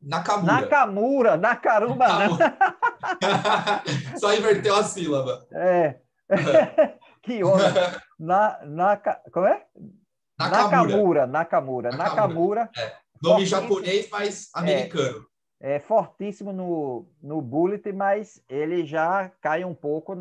Nakamura. Nakamura, Nakaruma não. Nakamura. Só inverteu a sílaba. É. Que onda. Como é? Nakamura. Nakamura. Nakamura, Nome fortíssimo. japonês, mas É, americano. é fortíssimo no bullet, mas ele já cai um pouco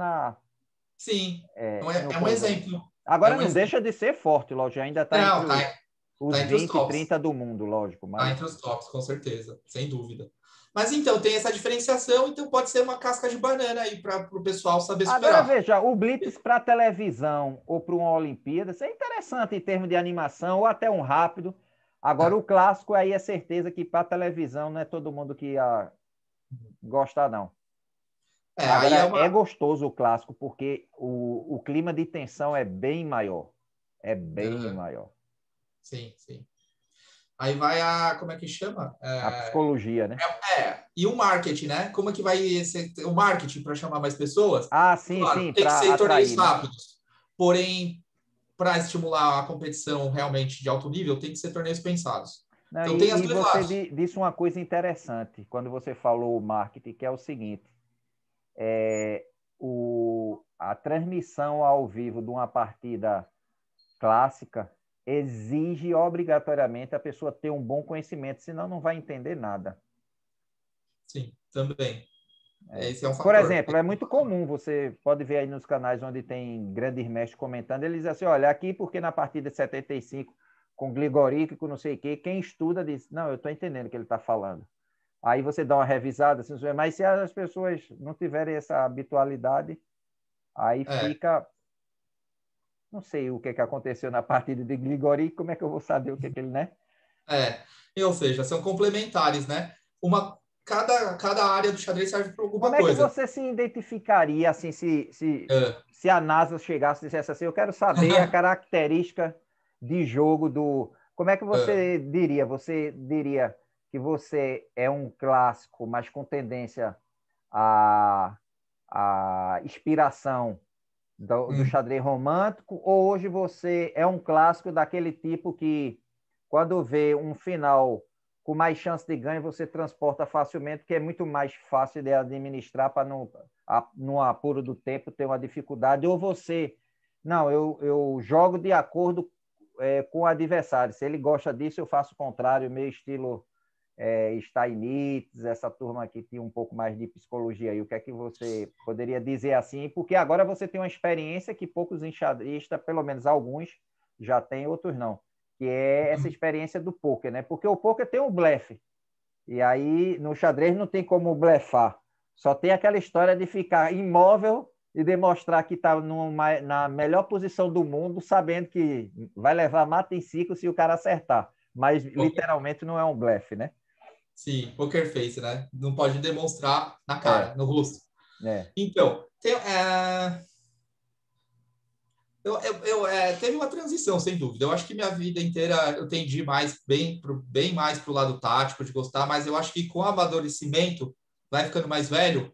Sim. no É um coisa. exemplo. É Agora um não exemplo. deixa de ser forte, lógico, ainda está Não, entre tá os entre os 20, tops. 30 do mundo, lógico, Tá mas entre os tops, com certeza. Sem dúvida. Mas então, tem essa diferenciação, então pode ser uma casca de banana aí para o pessoal saber agora superar. veja, o Blitz para televisão ou para uma Olimpíada, isso é interessante em termos de animação ou até um rápido. Agora É, o clássico aí é certeza que para televisão não é todo mundo que ia gostar, não. aí é Agora é uma. gostoso o clássico porque o clima de tensão é bem maior. É bem maior. Sim, sim. Aí vai a. Como é que chama? A psicologia, né? E o marketing, né? Como é que vai ser o marketing para chamar mais pessoas? Ah, sim, Claro, sim, tem que para ser torneios atrair, né? rápidos. Porém, para estimular a competição realmente de alto nível, tem que ser torneios pensados. Não, Então tem as e dois você lados. disse uma coisa interessante quando você falou o marketing, que é o seguinte: a transmissão ao vivo de uma partida clássica exige obrigatoriamente a pessoa ter um bom conhecimento, senão não vai entender nada. Sim, também. Esse é um Por fator. exemplo, é muito comum, você pode ver aí nos canais onde tem grandes mestres comentando, eles dizem assim, olha, aqui porque na partida 75, com Gligoric, com não sei o quê, quem estuda diz, não, eu estou entendendo o que ele está falando. Aí você dá uma revisada, assim, mas se as pessoas não tiverem essa habitualidade, aí É, fica... Não sei o que aconteceu na partida de Gligoric, como é que eu vou saber o que ele, né? ou seja, são complementares, né? cada área do xadrez serve para alguma Como é que coisa. você se identificaria, assim, É. se a NASA chegasse e dissesse assim, eu quero saber a característica de jogo do... Como é que É. você diria? Você diria que você é um clássico, mas com tendência à, à inspiração do Hum. xadrez romântico, ou hoje você é um clássico daquele tipo que, quando vê um final com mais chance de ganho, você transporta facilmente, que é muito mais fácil de administrar para não, no apuro do tempo, ter uma dificuldade, ou você, não, eu jogo de acordo com o adversário, se ele gosta disso, eu faço o contrário, meu estilo Steinitz, essa turma aqui tinha um pouco mais de psicologia aí. O que é que você poderia dizer assim? Porque agora você tem uma experiência que poucos enxadristas, pelo menos alguns, já têm, outros não, que é essa experiência do poker, né? Porque o poker tem um blefe, e aí no xadrez não tem como blefar. Só tem aquela história de ficar imóvel e demonstrar que está na melhor posição do mundo, sabendo que vai levar mata em ciclo se o cara acertar. Mas literalmente não é um blefe, né? Sim, poker face, né? Não pode demonstrar na É, cara, no rosto. é. Então, teve uma transição, sem dúvida. Eu acho que minha vida inteira eu tendi bem mais para o lado tático, de gostar, mas eu acho que com o amadurecimento, vai ficando mais velho,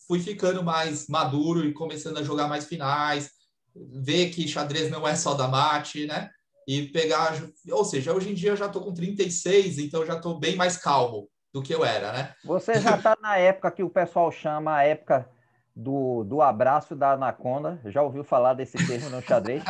fui ficando mais maduro e começando a jogar mais finais, ver que xadrez não é só da mate, né? E pegar. Ou seja, hoje em dia eu já estou com 36, então eu já estou bem mais calmo do que eu era, né? Você já está na época que o pessoal chama a época do abraço da anaconda. Já ouviu falar desse termo no xadrez?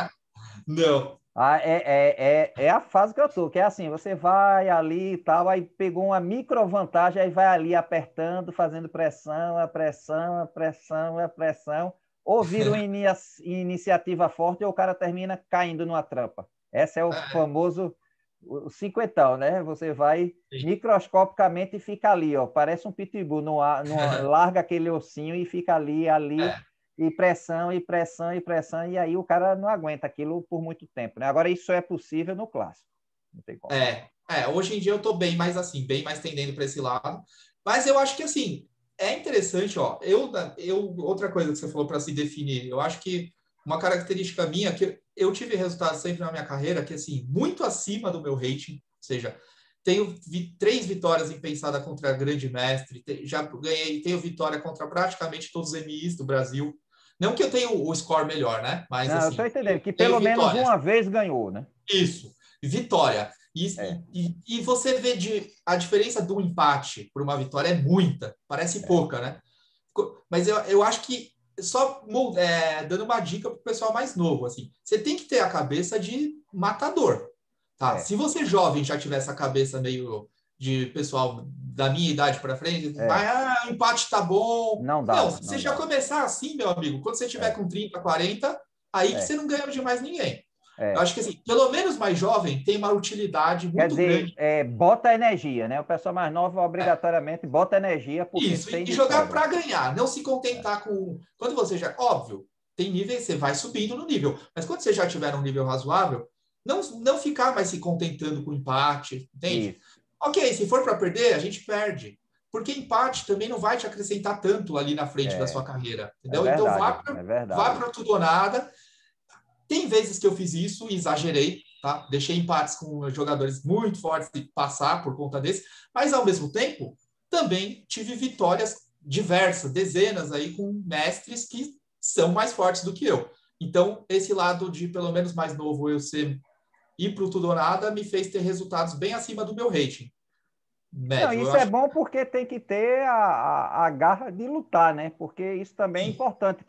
Não. Ah, é a fase que eu tô, que é assim, você vai ali e tal, aí pegou uma micro vantagem, aí vai ali apertando, fazendo pressão, a pressão, a pressão, a pressão, ou vira uma iniciativa forte ou o cara termina caindo numa trampa. Esse é o É, famoso o cinquentão, né? Você vai sim. microscopicamente e fica ali, ó, parece um pitbull, larga aquele ossinho e fica ali, É. e pressão, e pressão, e pressão, e aí o cara não aguenta aquilo por muito tempo, né? Agora, isso é possível no clássico. Não tem como. Hoje em dia eu tô bem mais assim, bem mais tendendo para esse lado. Mas eu acho que assim, é interessante, ó. Outra coisa que você falou para se definir, eu acho que uma característica minha que eu tive resultados sempre na minha carreira que assim, muito acima do meu rating, ou seja, tenho 3 vitórias em pensada contra grande mestre, já ganhei, tenho vitória contra praticamente todos os MIs do Brasil. Não que eu tenha o score melhor, né? Mas Não, eu estou assim, entendendo que tenho pelo menos vitórias. uma vez ganhou, né? Isso, vitória. É, E você vê a diferença do empate por uma vitória é muita, parece é, pouca, né? Mas eu acho que só dando uma dica para o pessoal mais novo, assim, você tem que ter a cabeça de matador, tá? é, Se você jovem já tiver essa cabeça meio de pessoal da minha idade para frente, vai, é. o empate tá bom. Não Não, dá, se você não já dá. começar assim, meu amigo, quando você tiver É, com 30, 40, aí que é, você não ganha de mais ninguém. Eu é. acho que, assim, pelo menos mais jovem tem uma utilidade Quer muito dizer, grande. bota energia, né? O pessoal mais novo, É, obrigatoriamente, bota energia porque isso, tem e de jogar sobra. para ganhar, não se É, contentar com. Quando você já. Óbvio, tem níveis, você vai subindo no nível, mas quando você já tiver um nível razoável, não ficar mais se contentando com empate, entende? isso. Ok, se for para perder, a gente perde. Porque empate também não vai te acrescentar tanto ali na frente da sua É, carreira, é entendeu? Então verdade, é vá verdade. para tudo ou nada. Tem vezes que eu fiz isso e exagerei, tá? Deixei empates com jogadores muito fortes de passar por conta desse, mas ao mesmo tempo também tive vitórias diversas, dezenas aí com mestres que são mais fortes do que eu. Então, esse lado de pelo menos mais novo eu ser ir para o tudo ou nada me fez ter resultados bem acima do meu rating Não, médio. Eu isso é acho bom porque tem que ter a garra de lutar, né? Porque isso também é que importante.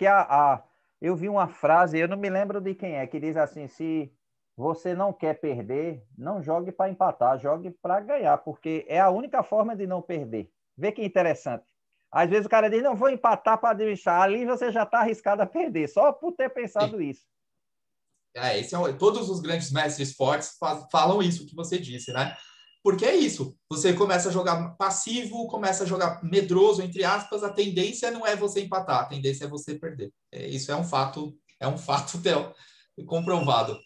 Eu vi uma frase, eu não me lembro de quem é, que diz assim: se você não quer perder, não jogue para empatar, jogue para ganhar, porque é a única forma de não perder. Vê que interessante. Às vezes o cara diz: não, vou empatar para administrar. Ali você já está arriscado a perder, só por ter pensado isso. todos os grandes mestres fortes falam isso que você disse, né? Porque é isso. Você começa a jogar passivo, começa a jogar medroso, entre aspas, a tendência não é você empatar, a tendência é você perder. Isso é um fato comprovado.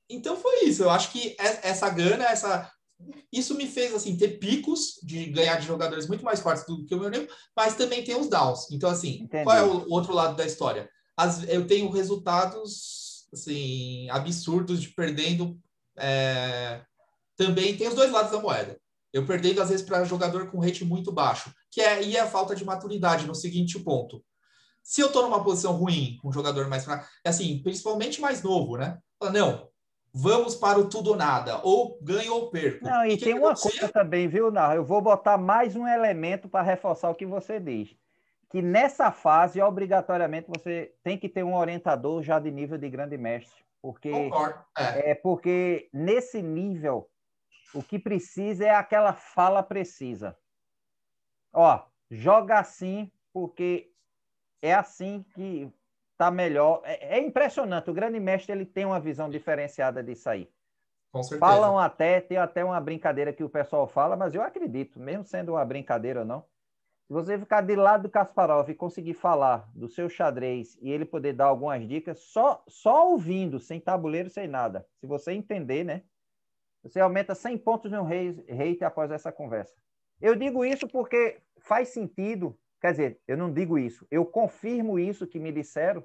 Então foi isso. Eu acho que essa gana, isso me fez, assim, ter picos de ganhar de jogadores muito mais fortes do que o meu nível, mas também tem os downs. Então, assim, qual é Entendi. o outro lado da história? Eu tenho resultados, assim, absurdos de perdendo. Também tem os dois lados da moeda. Eu perdendo, às vezes, para jogador com rate muito baixo, que é a falta de maturidade no seguinte ponto. Se eu estou numa posição ruim, com um jogador mais fraco, assim, principalmente mais novo, né? Fala, não, vamos para o tudo ou nada, ou ganho ou perco. Não, E e o que tem que uma coisa acontecia? também, viu, Narra? Eu vou botar mais um elemento para reforçar o que você diz. Que nessa fase, obrigatoriamente, você tem que ter um orientador já de nível de grande mestre. Concordo. Porque nesse nível, o que precisa é aquela fala precisa. Ó, joga assim, porque é assim que tá melhor. É impressionante. O grande mestre ele tem uma visão diferenciada disso aí. Com Falam certeza. até, tem até uma brincadeira que o pessoal fala, mas eu acredito, mesmo sendo uma brincadeira ou não. Se você ficar de lado do Kasparov e conseguir falar do seu xadrez e ele poder dar algumas dicas, só ouvindo, sem tabuleiro, sem nada. Se você entender, né? Você aumenta 100 pontos no rate após essa conversa. Eu digo isso porque faz sentido, quer dizer, eu não digo isso, eu confirmo isso que me disseram,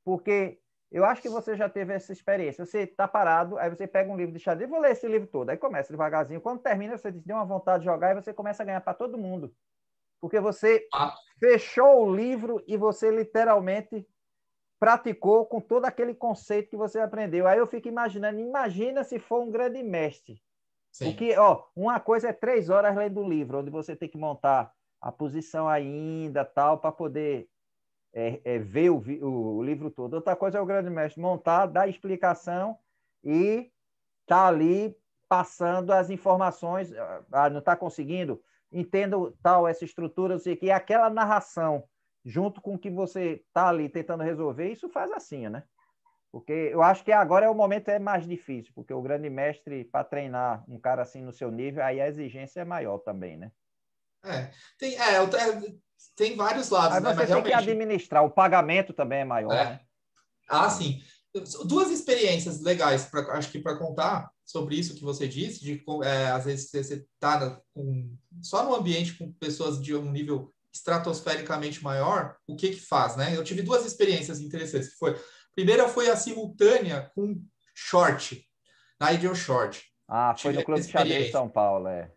porque eu acho que você já teve essa experiência. Você está parado, aí você pega um livro de xadrez, vou ler esse livro todo, aí começa devagarzinho. Quando termina, você tem uma vontade de jogar e você começa a ganhar para todo mundo. Porque você Ah, fechou o livro e você literalmente praticou com todo aquele conceito que você aprendeu. Aí eu fico imaginando, imagina se for um grande mestre. O sim. que, ó, uma coisa é 3 horas lendo o livro, onde você tem que montar a posição ainda, tal, para poder ver o livro todo. Outra coisa é o grande mestre montar, dar explicação e tá ali passando as informações. Não está conseguindo? Entendo tal, essa estrutura, não sei o que, aquela narração, junto com o que você está ali tentando resolver, isso faz assim, né? Porque eu acho que agora o momento é mais difícil, porque o grande mestre, para treinar um cara assim no seu nível, aí a exigência é maior também, né? É, tem, tem vários Aí lados, né? você Mas tem que realmente, administrar, o pagamento também é maior, é. né? É. Sim. Duas experiências legais, acho que para contar sobre isso que você disse, às vezes você está só no ambiente com pessoas de um nível estratosfericamente maior, o que faz, né? Eu tive duas experiências interessantes, que foi, a primeira foi a simultânea com short, na Ideal Short. Ah, foi Tive no essa Clube de Xadrez experiência. São Paulo, é.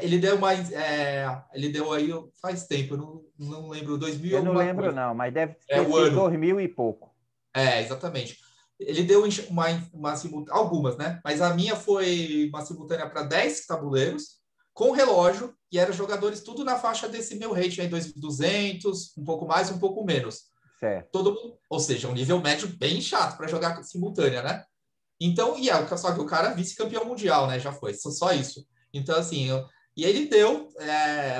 Ele deu aí faz tempo, eu não lembro, 2000 Eu não alguma lembro, coisa. não, mas deve É ter o sido ano. 2000 e pouco. Exatamente. Ele deu uma simultânea, algumas, né? Mas a minha foi uma simultânea para 10 tabuleiros, com relógio, e eram jogadores tudo na faixa desse meu rating aí, 200, um pouco mais, um pouco menos. Certo. Todo mundo, ou seja, um nível médio bem chato para jogar simultânea, né? Então, só que o cara é vice-campeão mundial, né? Já foi, só isso. Então, assim, e ele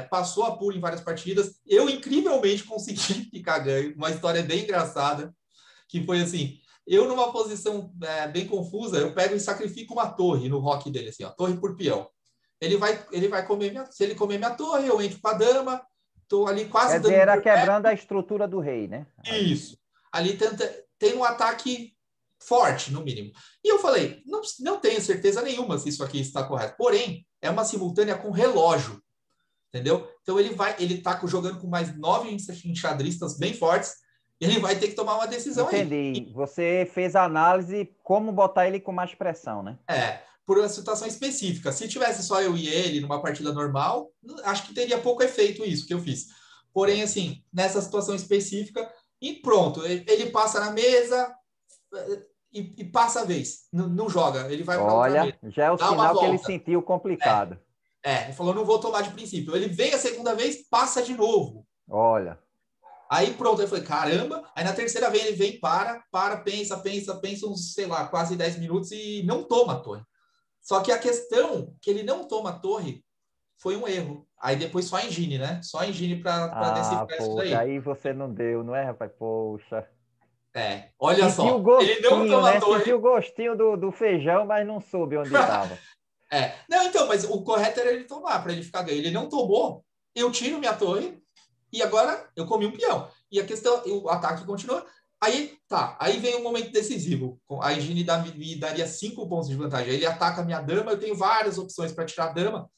passou a pool em várias partidas. Eu, incrivelmente, consegui ficar ganho. Uma história bem engraçada que foi assim, eu numa posição bem confusa, eu pego e sacrifico uma torre no rock dele, assim, ó, torre por peão. Ele vai comer se ele comer minha torre, eu entro com a dama, tô ali quase Quer dizer, dando um era perfect, quebrando a estrutura do rei, né? Ali. isso. Ali tem um ataque forte, no mínimo. E eu falei, não tenho certeza nenhuma se isso aqui está correto. Porém, é uma simultânea com relógio, entendeu? Então ele tá jogando com mais 9 enxadristas bem fortes, ele vai ter que tomar uma decisão aí. Entendi. Você fez a análise como botar ele com mais pressão, né? Por uma situação específica. Se tivesse só eu e ele numa partida normal, acho que teria pouco efeito isso que eu fiz. Porém, Certo. assim, nessa situação específica, e pronto, ele passa na mesa e passa a vez. Não joga, ele vai para outra mesa. Olha, já é o Dá uma sinal que ele volta. sentiu É, complicado. ele falou, não vou tomar de princípio. Ele vem a segunda vez, passa de novo. Olha. Aí pronto, eu falei, caramba. Aí na terceira vez ele vem, pensa uns, sei lá, quase 10 minutos e não toma a torre. Só que a questão que ele não toma a torre foi um erro. Aí depois só a engine, né? Só a engine para Ah, decifrar isso poxa, daí. aí você não deu, não é, rapaz? Poxa. Olha Sentiu o só. Ele não gostinho, toma a né? Sentiu torre. o gostinho do feijão, mas não soube onde estava. Não, então, mas o correto era ele tomar para ele ficar ganho. Ele não tomou, eu tiro minha torre e agora eu comi um peão. E a questão, o ataque continua. Aí, tá. Aí vem um momento decisivo. A Engine me daria 5 pontos de vantagem. Aí ele ataca a minha dama, eu tenho várias opções para tirar a dama.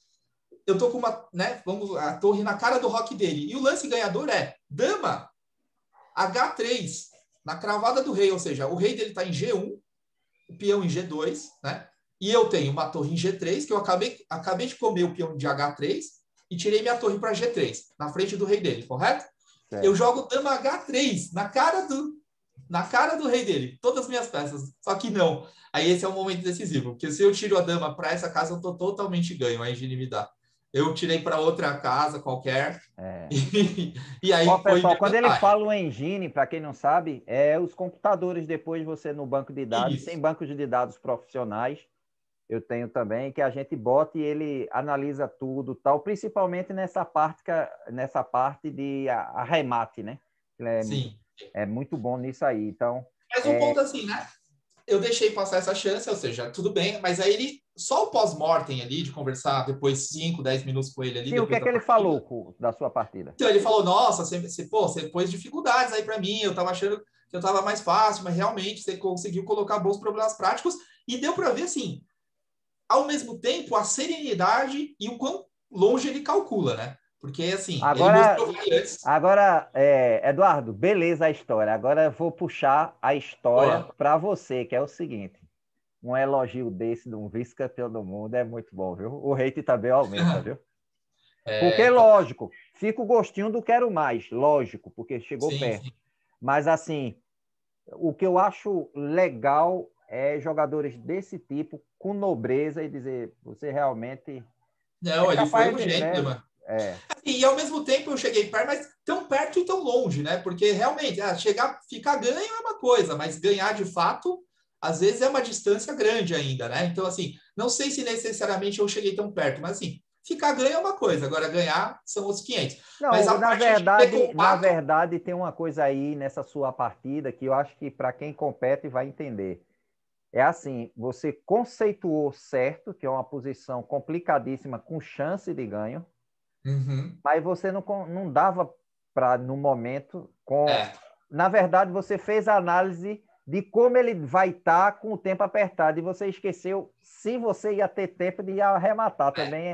Eu tô com uma, né? Vamos, a torre na cara do rock dele. E o lance ganhador é dama H3 na cravada do rei, ou seja, o rei dele está em G1, o peão em G2, né? E eu tenho uma torre em G3, que eu acabei de comer o peão de H3 e tirei minha torre para G3, na frente do rei dele, correto? Certo. Eu jogo dama H3 na cara do rei dele, todas as minhas peças. Só que não. Aí esse é o momento decisivo, porque se eu tiro a dama para essa casa, eu tô totalmente ganho, a Engine me dá. Eu tirei para outra casa qualquer. É. E Ó, aí foi pessoal, minha quando ele vantagem. fala o engine, para quem não sabe, é os computadores depois você no banco de dados, tem Isso. bancos de dados profissionais, eu tenho também, que a gente bota e ele analisa tudo, tal, principalmente nessa parte de arremate, né? Ele Sim. é muito bom nisso aí. Então, Mas um ponto assim, né? Eu deixei passar essa chance, ou seja, tudo bem, mas aí ele, só o pós-mortem ali, de conversar depois 5, 10 minutos com ele ali, sim, o que depois é da que ele partida. falou da sua partida? Então ele falou, nossa, você pôs dificuldades aí para mim, eu tava achando que eu tava mais fácil, mas realmente você conseguiu colocar bons problemas práticos e deu para ver, assim, ao mesmo tempo, a serenidade e o quão longe ele calcula, né? Porque, assim, ele Agora, mostrou antes. Eduardo, beleza a história. Agora eu vou puxar a história Boa. para você, que é o seguinte. Um elogio desse de um vice-campeão do mundo é muito bom, viu? O hate também aumenta, viu? É, Porque, então, lógico, fica o gostinho do quero mais, lógico, porque chegou sim, perto. sim. Mas, assim, o que eu acho legal é jogadores desse tipo, com nobreza, e dizer, você realmente é Não, ele foi capaz um de, né? gentleman. É, E ao mesmo tempo eu cheguei perto, mas tão perto e tão longe, né? Porque realmente, chegar, ficar ganho é uma coisa, mas ganhar de fato, às vezes é uma distância grande ainda, né? Então, assim, não sei se necessariamente eu cheguei tão perto, mas assim, ficar ganho é uma coisa, agora ganhar são os 500. Mas não, a parte de ter na contato, verdade, tem uma coisa aí nessa sua partida que eu acho que para quem compete vai entender. É assim, você conceituou certo, que é uma posição complicadíssima com chance de ganho, uhum, mas você não dava para, no momento, com. é, Na verdade, você fez a análise de como ele vai estar com o tempo apertado, e você esqueceu se você ia ter tempo de arrematar é, também.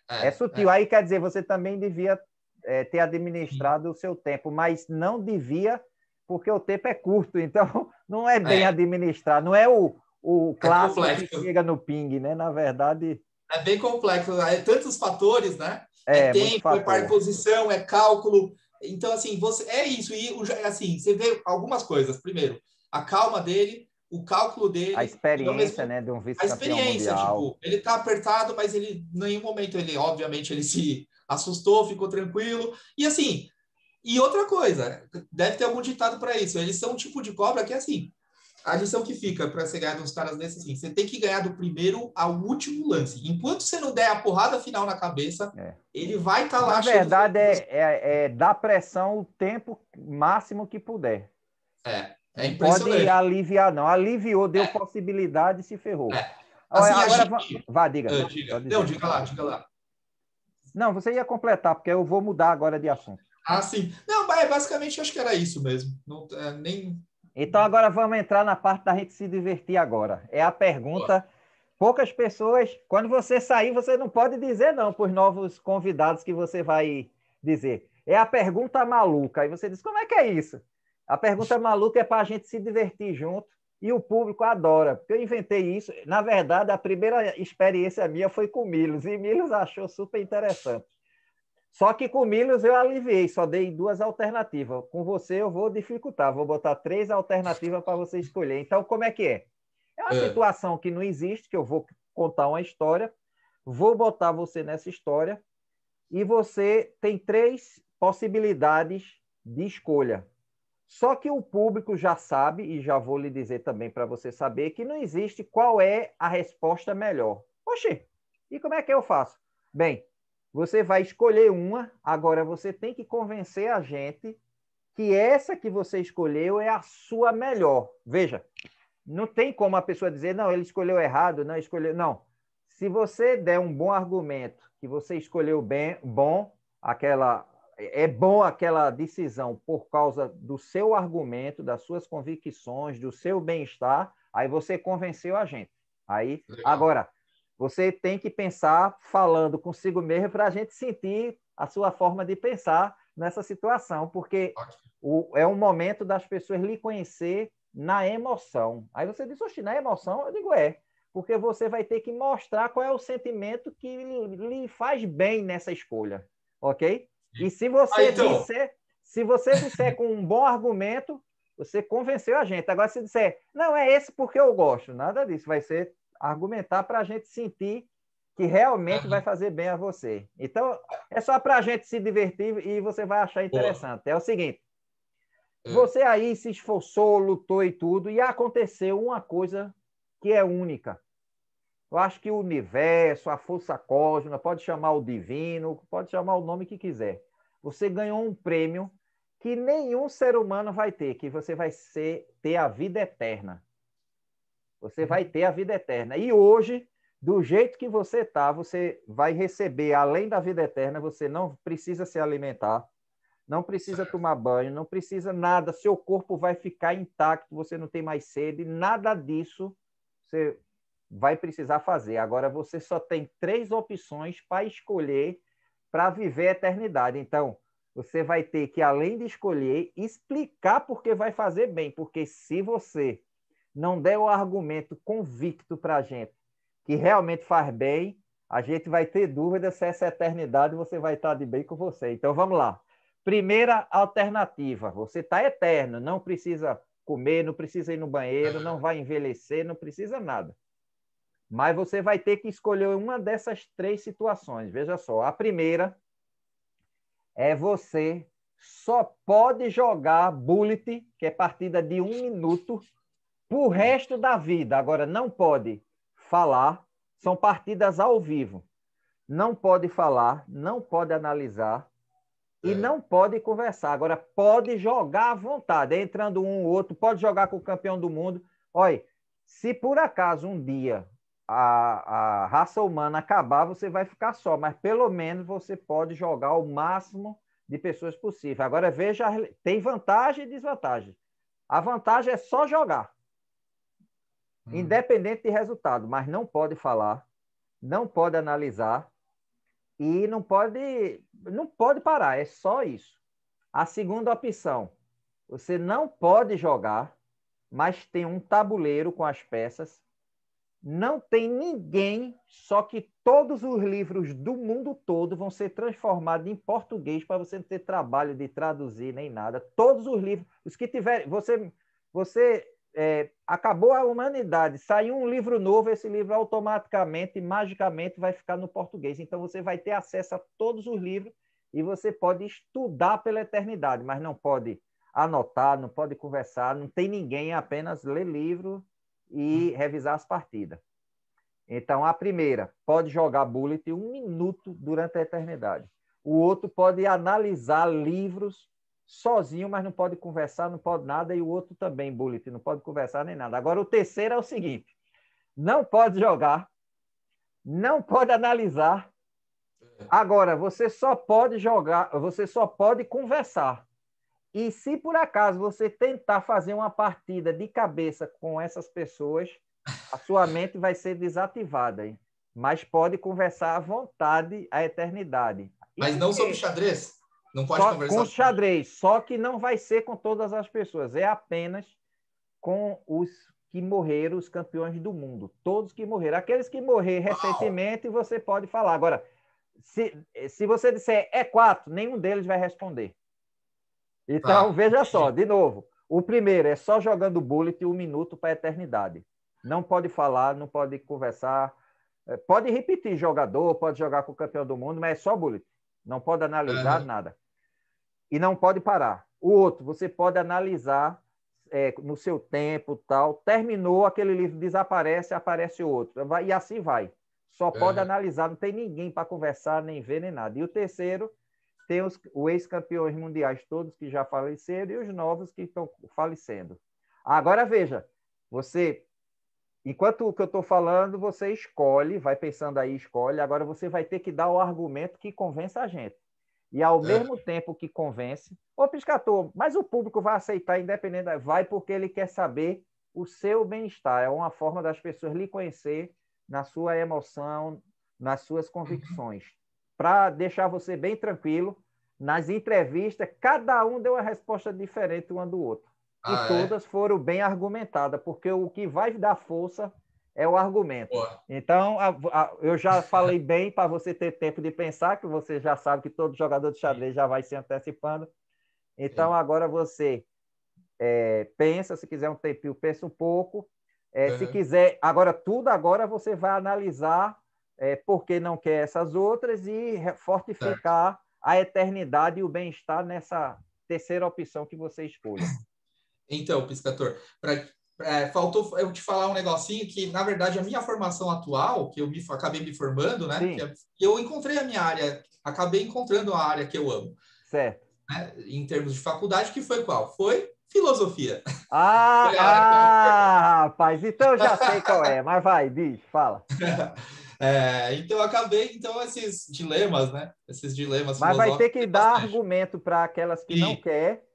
É é, sutil. é, Aí quer dizer, você também devia ter sim, administrado o seu tempo, mas não devia, porque o tempo é curto, então não é bem é, administrar, não é o é clássico que complexo. chega no ping, né? Na verdade, É bem complexo, é tantos fatores, né? É é muito tempo, é fator. posição, é cálculo. Então, assim, você é isso. E assim, você vê algumas coisas. Primeiro, a calma dele, o cálculo A dele, e ao experiência, mesmo né, de um a vice-campeão experiência. mundial. Tipo, ele tá apertado, mas ele, em nenhum momento, ele, obviamente, ele se assustou, ficou tranquilo. E assim, e outra coisa, deve ter algum ditado para isso. Eles são um tipo de cobra que, assim, a lição que fica para você ganhar dos caras desses, assim, você tem que ganhar do primeiro ao último lance. Enquanto você não der a porrada final na cabeça, É. ele vai estar lá Na achando que verdade, é dar pressão o tempo máximo que puder. é Não pode impressionante. aliviar, não. Aliviou, deu É, possibilidade, se ferrou. é. Assim, a Agora, gente. vá, diga. Diga. Pode Não, dizer. diga lá, diga lá. Não, você ia completar, porque eu vou mudar agora de assunto. Ah, sim. Não, mas basicamente acho que era isso mesmo. Não, nem. Então, agora vamos entrar na parte da gente se divertir agora. É a pergunta. Poucas pessoas, quando você sair, você não pode dizer não para os novos convidados que você vai dizer. É a pergunta maluca. Aí você diz, como é que é isso? A pergunta maluca é para a gente se divertir junto e o público adora. Porque eu inventei isso. Na verdade, a primeira experiência minha foi com o Milos, e Milos achou super interessante. Só que com Milos eu aliviei, só dei duas alternativas. Com você eu vou dificultar, vou botar três alternativas para você escolher. Então, como é que é? É uma É, situação que não existe, que eu vou contar uma história, vou botar você nessa história, e você tem três possibilidades de escolha. Só que o público já sabe, e já vou lhe dizer também para você saber, que não existe qual é a resposta melhor. Oxê, e como é que eu faço? Bem, você vai escolher uma, agora você tem que convencer a gente que essa que você escolheu é a sua melhor. Veja, não tem como a pessoa dizer, não, ele escolheu errado, não escolheu. Não. Se você der um bom argumento, que você escolheu bem, bom, aquela é bom aquela decisão por causa do seu argumento, das suas convicções, do seu bem-estar, aí você convenceu a gente. Aí, Legal. agora, você tem que pensar falando consigo mesmo para a gente sentir a sua forma de pensar nessa situação, porque Ótimo. é um momento das pessoas lhe conhecer na emoção. Aí você diz, oxe, na emoção? Eu digo, porque você vai ter que mostrar qual é o sentimento que lhe faz bem nessa escolha, ok? E Então, se você disser com um bom argumento, você convenceu a gente. Agora, se disser, não, é esse porque eu gosto, nada disso. Vai ser argumentar para a gente sentir que realmente vai uhum, fazer bem a você. Então, é só para a gente se divertir e você vai achar boa. interessante. É o seguinte, É, você aí se esforçou, lutou e tudo, e aconteceu uma coisa que é única. Eu acho que o universo, a força cósmica, pode chamar o divino, pode chamar o nome que quiser. Você ganhou um prêmio que nenhum ser humano vai ter, que você vai ter a vida eterna. Você vai ter a vida eterna. E hoje, do jeito que você está, você vai receber, além da vida eterna, você não precisa se alimentar, não precisa certo. tomar banho, não precisa nada, seu corpo vai ficar intacto, você não tem mais sede, nada disso você vai precisar fazer. Agora você só tem 3 opções para escolher para viver a eternidade. Então, você vai ter que, além de escolher, explicar por que vai fazer bem, porque se você não der o argumento convicto para a gente que realmente faz bem, a gente vai ter dúvida se essa eternidade você vai estar de bem com você. Então, vamos lá. Primeira alternativa, você está eterno, não precisa comer, não precisa ir no banheiro, não vai envelhecer, não precisa nada. Mas você vai ter que escolher uma dessas 3 situações. Veja só, a primeira é você só pode jogar bullet, que é partida de 1 minuto, pro resto da vida. Agora, não pode falar, são partidas ao vivo. Não pode falar, não pode analisar, e É. não pode conversar. Agora, pode jogar à vontade, entrando um ou outro, pode jogar com o campeão do mundo. Olha, se por acaso um dia a raça humana acabar, você vai ficar só, mas pelo menos você pode jogar o máximo de pessoas possível. Agora, veja, tem vantagem e desvantagem. A vantagem é só jogar, Hum, independente de resultado, mas não pode falar, não pode analisar e não pode parar, é só isso. A segunda opção, você não pode jogar, mas tem um tabuleiro com as peças. Não tem ninguém, só que todos os livros do mundo todo vão ser transformados em português para você não ter trabalho de traduzir nem nada. Todos os livros, os que tiverem, acabou a humanidade, saiu um livro novo, esse livro automaticamente, magicamente vai ficar no português. Então você vai ter acesso a todos os livros e você pode estudar pela eternidade, mas não pode anotar, não pode conversar, não tem ninguém, apenas ler livro e revisar as partidas. Então, a primeira pode jogar bullet 1 minuto durante a eternidade. O outro pode analisar livros sozinho, mas não pode conversar, não pode nada, e o outro também, bullet, não pode conversar nem nada. Agora, o terceiro é o seguinte: não pode jogar, não pode analisar. Agora, você só pode jogar, você só pode conversar. E se por acaso você tentar fazer uma partida de cabeça com essas pessoas, a sua mente vai ser desativada, hein? Mas pode conversar à vontade a eternidade. E mas por não sobre quê? xadrez? Não pode Só com conversar sobre. xadrez, só que não vai ser com todas as pessoas, é apenas com os que morreram, os campeões do mundo, todos que morreram. Aqueles que morreram Uau! recentemente, você pode falar. Agora, se você disser é 4, nenhum deles vai responder. Então, Tá, veja só, entendi. de novo. O primeiro é só jogando bullet 1 minuto para a eternidade. Não pode falar, não pode conversar. Pode repetir jogador, pode jogar com o campeão do mundo, mas é só bullet. Não pode analisar Aham, nada. E não pode parar. O outro, você pode analisar no seu tempo, tal. Terminou aquele livro, desaparece, aparece outro. E assim vai. Só pode aham. analisar, não tem ninguém para conversar, nem ver, nem nada. E o terceiro tem os ex-campeões mundiais todos que já faleceram e os novos que estão falecendo. Agora veja, você, enquanto o que eu estou falando, você escolhe, vai pensando aí, escolhe. Agora você vai ter que dar o argumento que convença a gente. e ao mesmo tempo que convence, ô Piscator, mas o público vai aceitar independente, vai porque ele quer saber o seu bem-estar, é uma forma das pessoas lhe conhecer na sua emoção, nas suas convicções. Para deixar você bem tranquilo, nas entrevistas, cada um deu uma resposta diferente uma do outro. E todas foram bem argumentadas, porque o que vai dar força é o argumento. Boa. Então, eu já falei bem para você ter tempo de pensar, que você já sabe que todo jogador de xadrez já vai se antecipando. Então, agora você pensa, se quiser um tempinho, pensa um pouco. Se quiser, agora você vai analisar por que não quer essas outras e fortificar a eternidade e o bem-estar nessa terceira opção que você escolha. Então, Piscator, faltou eu te falar um negocinho que, na verdade, a minha formação atual, que eu acabei me formando, né? Eu encontrei a minha área, acabei encontrando a área que eu amo. Certo. Né, em termos de faculdade, que foi qual? Foi filosofia. Rapaz, então eu já sei qual é, mas vai, bicho, fala. Então, eu acabei, esses dilemas, né? Esses dilemas mas vai ter que dar bastante argumento para aquelas que não quer.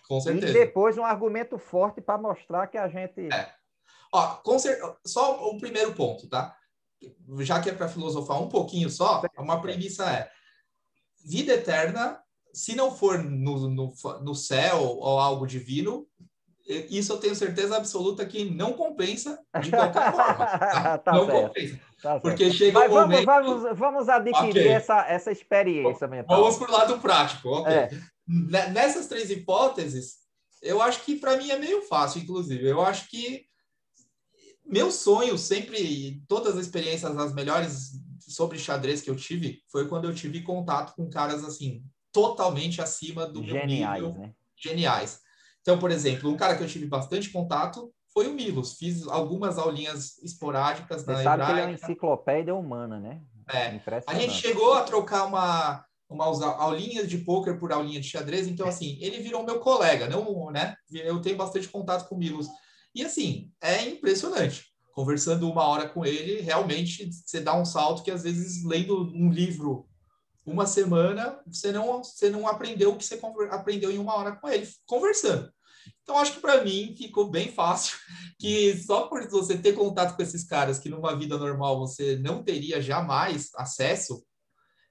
Com certeza. E depois um argumento forte para mostrar que a gente... Ó, só o primeiro ponto, tá? Já que é para filosofar um pouquinho só, uma premissa vida eterna, se não for no céu ou algo divino, isso eu tenho certeza absoluta que não compensa de qualquer forma. Tá? Não certo. Compensa. Tá porque certo. chega um momento... Vamos adquirir essa experiência mental. Vamos para o lado prático, ok. Nessas três hipóteses, eu acho que para mim é meio fácil, inclusive. Eu acho que meu sonho sempre, todas as experiências, as melhores sobre xadrez que eu tive, foi quando eu tive contato com caras assim, totalmente acima do meu nível. Né? Geniais. Então, por exemplo, um cara que eu tive bastante contato foi o Milos. Fiz algumas aulinhas esporádicas na Você sabe que ele é uma enciclopédia humana, né? A gente chegou a trocar umas aulinhas de pôquer por aulinha de xadrez, então, assim, ele virou meu colega, não, né? Eu tenho bastante contato com o Milos. E, assim, é impressionante. Conversando 1 hora com ele, realmente, você dá um salto que, às vezes, lendo um livro uma semana, você não aprendeu o que você aprendeu em 1 hora com ele, conversando. Então, acho que para mim ficou bem fácil, que só por você ter contato com esses caras que numa vida normal você não teria jamais acesso,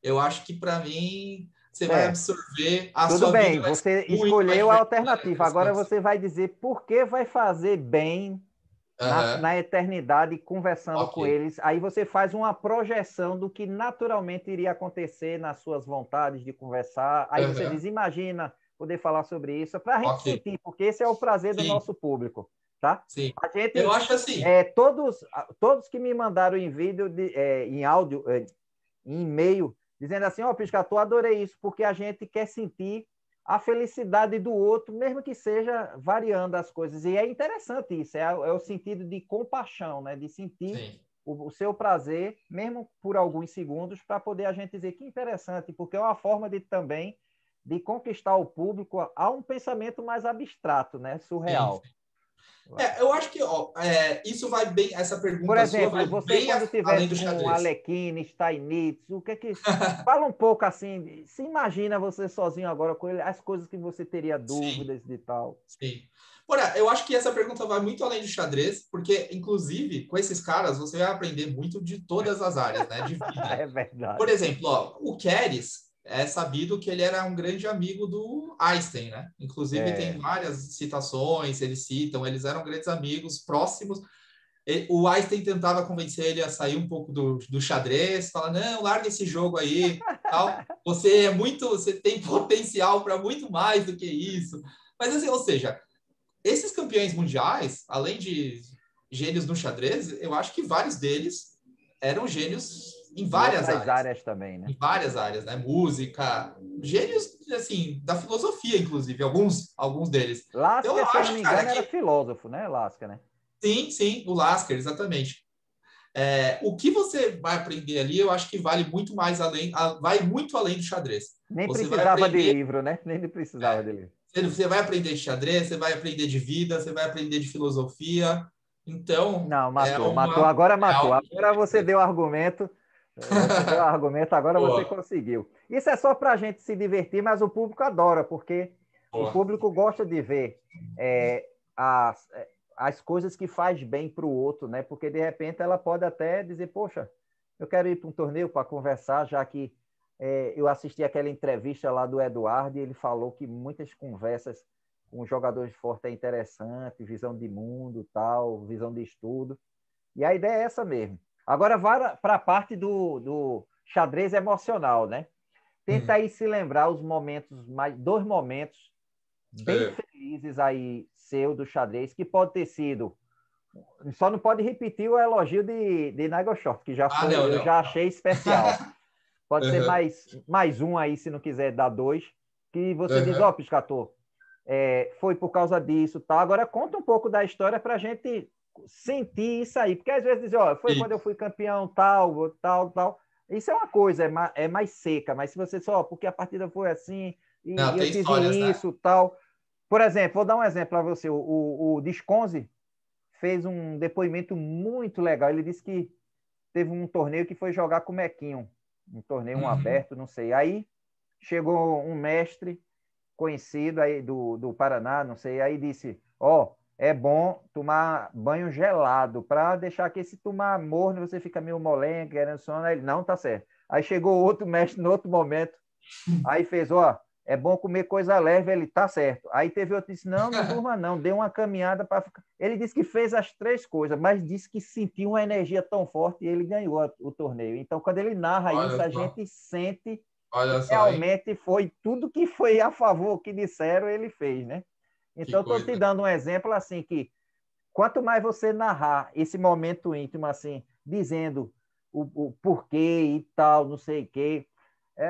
eu acho que para mim você vai absorver a Tudo sua bem, vida. Você escolheu a alternativa. Agora você vai dizer por que vai fazer bem na eternidade conversando com eles. Aí você faz uma projeção do que naturalmente iria acontecer nas suas vontades de conversar. Aí você diz, imagina poder falar sobre isso, para a gente sentir, porque esse é o prazer do nosso público, tá? Sim. A gente, eu acho assim. Todos que me mandaram em vídeo, em áudio, em e-mail, dizendo assim, Piscator, adorei isso, porque a gente quer sentir a felicidade do outro, mesmo que seja variando as coisas. E é interessante isso, é o sentido de compaixão, né? De sentir o seu prazer, mesmo por alguns segundos, para poder a gente dizer que interessante, porque é uma forma também de conquistar o público a um pensamento mais abstrato, né? Surreal. Eu acho que isso vai bem, essa pergunta por exemplo, sua vai você bem quando além do estiver com xadrez. Alekhine, Steinitz, o que é que... Fala um pouco assim, se imagina você sozinho agora com ele, as coisas que você teria dúvidas e tal. Sim. Eu acho que essa pergunta vai muito além do xadrez, porque, inclusive, com esses caras, você vai aprender muito de todas as áreas, né, de vida. É verdade. Por exemplo, o Keres, é sabido que ele era um grande amigo do Einstein, né? Inclusive, tem várias citações, eles eram grandes amigos, próximos. O Einstein tentava convencer ele a sair um pouco do xadrez, falar, não, larga esse jogo aí, tal. Você tem potencial para muito mais do que isso. Mas, assim, ou seja, esses campeões mundiais, além de gênios no xadrez, eu acho que vários deles eram gênios em várias áreas também, né? Em várias áreas, né? Música, gênios, assim, da filosofia, inclusive, alguns deles. Lasker, então, eu se eu acho, não me engano, era filósofo, né? Lasker, né? Sim, o Lasker, exatamente. O que você vai aprender ali, eu acho que vale muito mais vai muito além do xadrez. Nem você precisava de livro, né? Nem precisava de livro. Você vai aprender de xadrez, você vai aprender de vida, você vai aprender de filosofia. Então. Não, matou. Agora matou. Agora você deu argumento Você deu o argumento, agora você Boa, conseguiu. Isso é só para a gente se divertir, mas o público adora, porque o boa. público gosta de ver é, as coisas que faz bem para o outro, né? Porque de repente ela pode até dizer, poxa, eu quero ir para um torneio para conversar, já que eu assisti aquela entrevista lá do Eduardo e ele falou que muitas conversas com jogadores de forte é interessante, visão de mundo, tal, visão de estudo. E a ideia é essa mesmo. Agora, vai para a parte do xadrez emocional, né? Tenta Uhum. aí se lembrar os momentos, dois momentos bem É. felizes aí seu do xadrez, que pode ter sido. Só não pode repetir o elogio de Nigel Short, que já Ah, foi, não, eu não, já não. achei especial. Pode ser Uhum, mais um aí, se não quiser dar dois, que você diz, ó, uhum. oh, Piscator, foi por causa disso, tá? Agora conta um pouco da história para a gente sentir isso aí, porque às vezes diz, ó, foi quando eu fui campeão, tal, tal, tal. Isso é uma coisa, é mais seca, mas se você só, porque a partida foi assim, Não, e eu tem tive histórias, né? isso, tal. Por exemplo, vou dar um exemplo para você, o Desconze fez um depoimento muito legal, ele disse que teve um torneio que foi jogar com o Mequinho, um torneio um Uhum. aberto, não sei, aí chegou um mestre conhecido aí do Paraná, não sei, aí disse, ó, oh, é bom tomar banho gelado, para deixar que se tomar morno, você fica meio molenga, querendo sono, aí ele, não, tá certo. Aí chegou outro mestre no outro momento, aí fez, ó, oh, é bom comer coisa leve, ele, tá certo. Aí teve outro que disse, não, não durma não, dê uma caminhada para ficar... Ele disse que fez as três coisas, mas disse que sentiu uma energia tão forte e ele ganhou o torneio. Então, quando ele narra isso, a gente sente Olha só, hein? realmente foi tudo que foi a favor que disseram, ele fez, né? Que Então, estou te coisa. dando um exemplo assim que quanto mais você narrar esse momento íntimo assim, dizendo o porquê e tal, não sei o quê,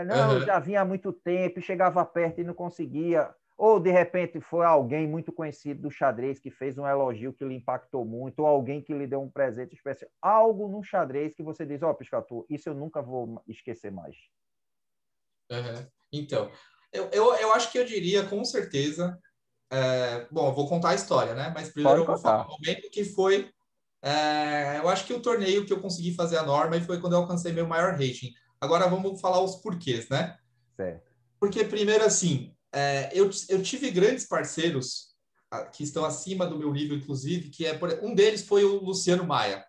não, Uhum. já vinha há muito tempo, chegava perto e não conseguia, ou de repente foi alguém muito conhecido do xadrez que fez um elogio que lhe impactou muito, ou alguém que lhe deu um presente especial, algo no xadrez que você diz, ó, oh, Piscator, isso eu nunca vou esquecer mais. Uhum. Então, eu acho que eu diria com certeza. Bom, eu vou contar a história, né? Mas primeiro Pode eu vou falar o contar. momento que foi. Eu acho que o torneio que eu consegui fazer a norma e foi quando eu alcancei meu maior rating. Agora vamos falar os porquês, né? Certo. Porque, primeiro, assim, eu tive grandes parceiros que estão acima do meu nível, inclusive, um deles foi o Luciano Maia,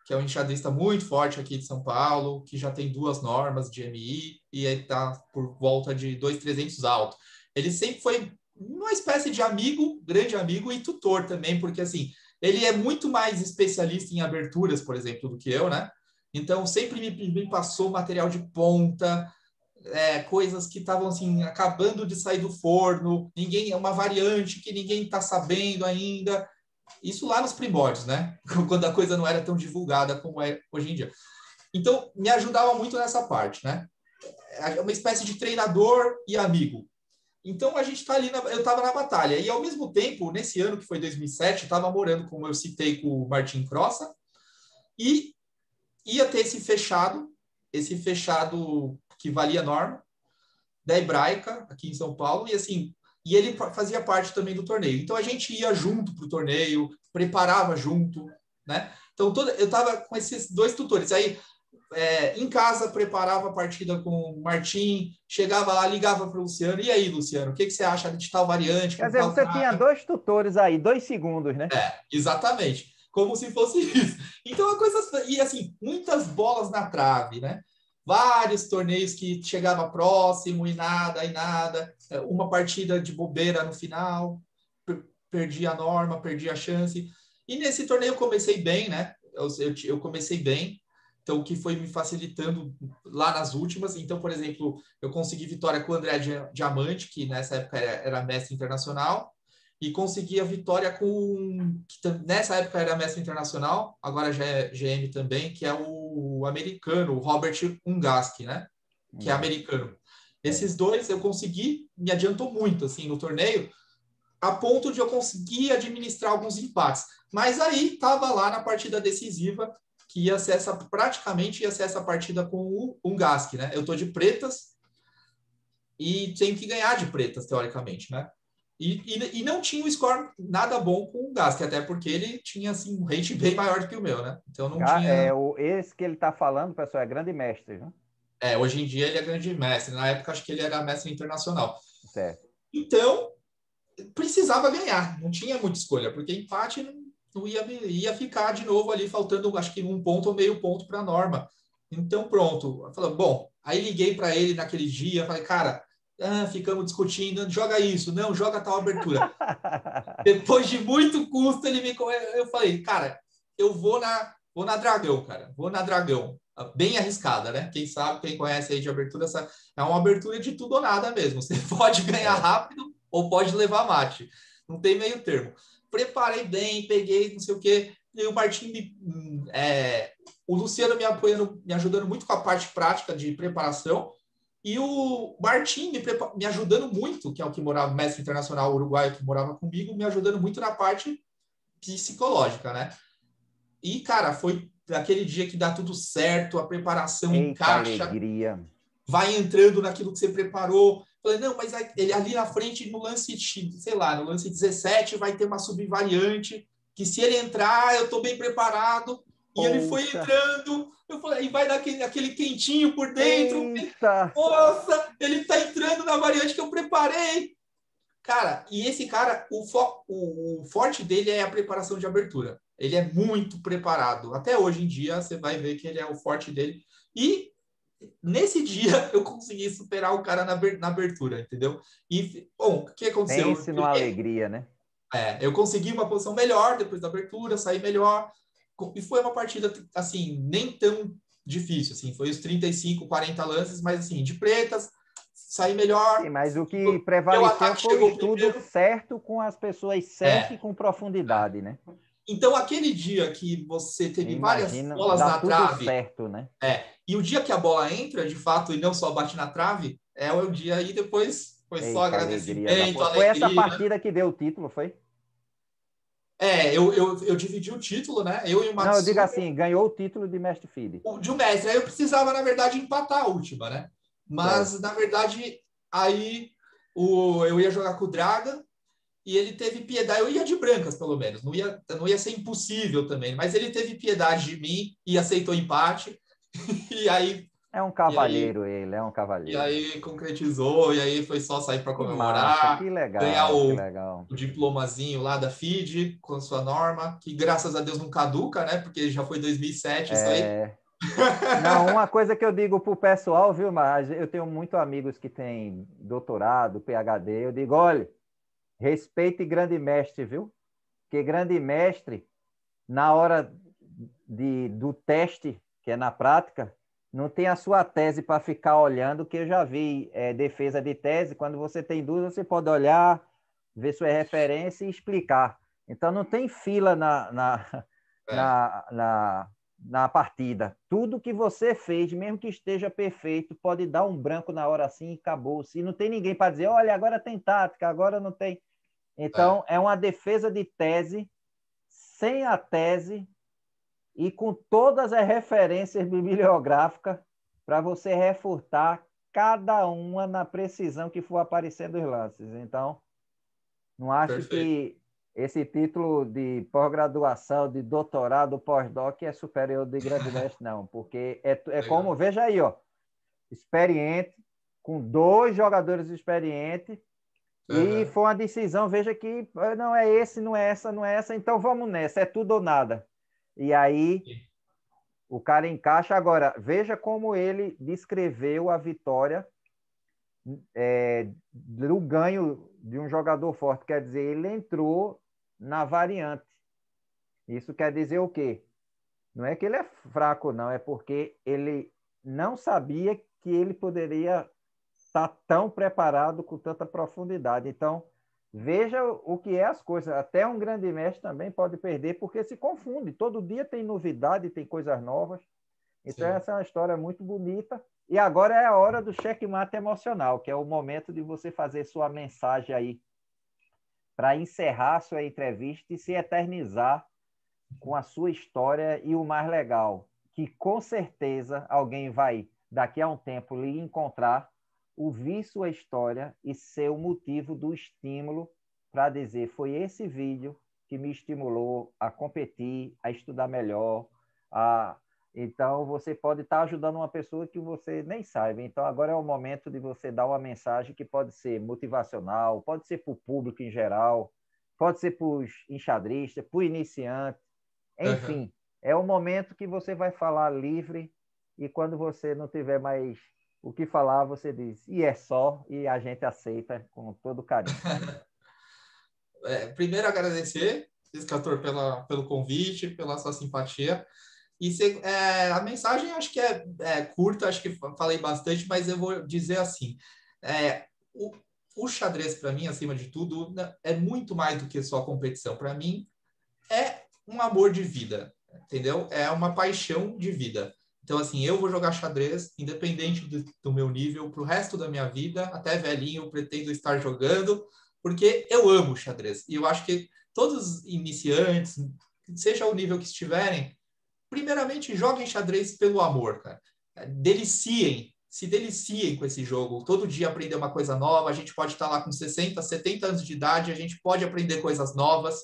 que é um enxadrista muito forte aqui de São Paulo, que já tem 2 normas de MI e está por volta de 2.300 alto. Ele sempre foi uma espécie de amigo, grande amigo e tutor também, porque assim, ele é muito mais especialista em aberturas, por exemplo, do que eu, né? Então, sempre me passou material de ponta, coisas que estavam assim acabando de sair do forno, ninguém é uma variante que ninguém está sabendo ainda. Isso lá nos primórdios, né? Quando a coisa não era tão divulgada como é hoje em dia. Então, me ajudava muito nessa parte, né? É uma espécie de treinador e amigo. Então, a gente está ali, eu estava na batalha. E, ao mesmo tempo, nesse ano que foi 2007, estava morando, como eu citei, com o Martin Crossa, e ia ter esse fechado que valia norma, da Hebraica, aqui em São Paulo, e assim, e ele fazia parte também do torneio. Então a gente ia junto para o torneio, preparava junto, né? Então eu estava com esses dois tutores. Aí em casa preparava a partida com o Martim, chegava lá, ligava para o Luciano. E aí, Luciano, o que você acha de tal variante Quer com dizer, tal você cara? tinha dois tutores aí, 2 segundos, né? Exatamente. Como se fosse isso. Então a coisa. E assim, muitas bolas na trave, né? Vários torneios que chegava próximo e nada, e nada. Uma partida de bobeira no final, perdi a norma, perdi a chance. E nesse torneio eu comecei bem, né? Eu comecei bem, então o que foi me facilitando lá nas últimas. Então, por exemplo, eu consegui vitória com o André Diamante, que nessa época era mestre internacional, e consegui a vitória que nessa época era mestre internacional, agora já é GM também, que é o americano, o Robert Ungaski, né? Que é americano. É. Esses dois eu consegui, me adiantou muito assim no torneio, a ponto de eu conseguir administrar alguns empates. Mas aí estava lá na partida decisiva, que praticamente ia ser essa partida com o Ungaski, né? Eu tô de pretas e tenho que ganhar de pretas, teoricamente, né? E não tinha um score nada bom com o Gasque, até porque ele tinha assim, um rate bem maior do que o meu, né? Então não tinha. Esse que ele está falando, pessoal, é grande mestre, né? Hoje em dia ele é grande mestre. Na época, acho que ele era mestre internacional. Certo. Então, precisava ganhar, não tinha muita escolha, porque empate não ia ficar de novo ali, faltando acho que 1 ponto ou meio ponto para a norma. Então, pronto. Eu falei, bom, aí liguei para ele naquele dia, falei, cara, ficamos discutindo, joga isso, não, joga tal abertura. Depois de muito custo, eu falei, cara, eu vou na Dragão, cara, vou na Dragão. Bem arriscada, né? Quem sabe, quem conhece aí de abertura, é uma abertura de tudo ou nada mesmo. Você pode ganhar rápido ou pode levar mate. Não tem meio termo. Preparei bem, peguei, não sei o quê. E o Martim, o Luciano me apoiando, me ajudando muito com a parte prática de preparação. E o Martim me ajudando muito, que é o que morava, mestre internacional uruguaio que morava comigo, me ajudando muito na parte psicológica, né? E, cara, foi aquele dia que dá tudo certo, a preparação Eita encaixa, alegria. vai entrando naquilo que você preparou. Falei, não, mas ele ali na frente, no lance, sei lá, no lance 17, vai ter uma subvariante, que se ele entrar, eu tô bem preparado. E ele foi entrando, eu falei, e vai dar aquele quentinho por dentro. Eita! Nossa, ele tá entrando na variante que eu preparei. Cara, e esse cara, o forte dele é a preparação de abertura. Ele é muito preparado. Até hoje em dia, você vai ver que ele é o forte dele. E nesse dia, eu consegui superar o cara na abertura, entendeu? E, bom, o que aconteceu? Pense numa alegria, né? Eu consegui uma posição melhor depois da abertura, saí melhor. E foi uma partida, assim, nem tão difícil, assim. Foi os 35, 40 lances, mas, assim, de pretas, saí melhor. Sim, mas o que Meu prevaleceu ataque foi o chegou estudo primeiro. certo com as pessoas certas e com profundidade, né? Então, aquele dia que você teve várias Imagina, bolas dá na tudo trave, certo, né? e o dia que a bola entra, de fato, e não só bate na trave, é o dia aí depois foi só Eita, alegria da agradecimento, porra. Foi essa alegria. partida que deu o título, foi? Eu dividi o título, né? Eu e o Não, eu digo Matsuda, assim, ganhou o título de mestre Fide. de um mestre. Aí eu precisava, na verdade, empatar a última, né? Certo. Mas, na verdade, aí eu ia jogar com o Draga e ele teve piedade. Eu ia de brancas, pelo menos. Não ia ser impossível também. Mas ele teve piedade de mim e aceitou o empate. E aí, É um e aí, cavalheiro ele, é um e cavalheiro. aí concretizou. E aí foi só sair para Que massa, comemorar, que ganhar legal, que legal. o diplomazinho lá da FIDE com a sua norma, que graças a Deus não caduca, né? Porque já foi 2007 isso aí. É... Não, uma coisa que eu digo pro pessoal, viu, mas eu tenho muitos amigos que têm doutorado, PhD, eu digo, olha, respeite grande mestre, viu? Porque grande mestre, na hora do teste, que é na prática, não tem a sua tese para ficar olhando, que eu já vi defesa de tese, quando você tem dúvida, você pode olhar, ver sua referência e explicar. Então, não tem fila É, na partida. Tudo que você fez, mesmo que esteja perfeito, pode dar um branco na hora assim e acabou. Se não tem ninguém para dizer, olha, agora tem tática, agora não tem. é, Então, é uma defesa de tese, sem a tese e com todas as referências bibliográficas para você refutar cada uma na precisão que for aparecendo os lances. Então, não acho perfeito. que esse título de pós-graduação, de doutorado, pós-doc é superior de grande mestre, não, porque é como, Legal. veja aí, ó, experiente, com 2 jogadores experientes, e Uhum. foi uma decisão, veja que não é esse, não é essa, não é essa, então vamos nessa, é tudo ou nada. E aí o cara encaixa. Agora, veja como ele descreveu a vitória do ganho de um jogador forte. Quer dizer, ele entrou na variante. Isso quer dizer o quê? Não é que ele é fraco, não, é porque ele não sabia que ele poderia estar tão preparado com tanta profundidade. Então, veja o que é as coisas. Até um grande mestre também pode perder porque se confunde. Todo dia tem novidade, tem coisas novas. Então, Sim. essa é uma história muito bonita. E agora é a hora do checkmate emocional, que é o momento de você fazer sua mensagem aí para encerrar sua entrevista e se eternizar com a sua história. E o mais legal, que com certeza alguém vai, daqui a um tempo, lhe encontrar, ouvir sua história e ser o motivo do estímulo para dizer, foi esse vídeo que me estimulou a competir, a estudar melhor. Então, você pode estar ajudando uma pessoa que você nem sabe. Então, agora é o momento de você dar uma mensagem que pode ser motivacional, pode ser para o público em geral, pode ser para os enxadristas, para o iniciante. Aham. Enfim, é o momento que você vai falar livre e quando você não tiver mais o que falar, você diz, e é só, e a gente aceita com todo carinho. Primeiro, agradecer, Piscator, pelo convite, pela sua simpatia. E a mensagem acho que é curta, acho que falei bastante, mas eu vou dizer assim: é, o, o xadrez, para mim, acima de tudo, né, é muito mais do que só competição. Para mim, é um amor de vida, entendeu? É uma paixão de vida. Então, assim, eu vou jogar xadrez, independente do meu nível, para o resto da minha vida, até velhinho, eu pretendo estar jogando, porque eu amo xadrez. E eu acho que todos os iniciantes, seja o nível que estiverem, primeiramente, joguem xadrez pelo amor, cara. Se deliciem com esse jogo. Todo dia aprender uma coisa nova. A gente pode estar lá com 60, 70 anos de idade, a gente pode aprender coisas novas.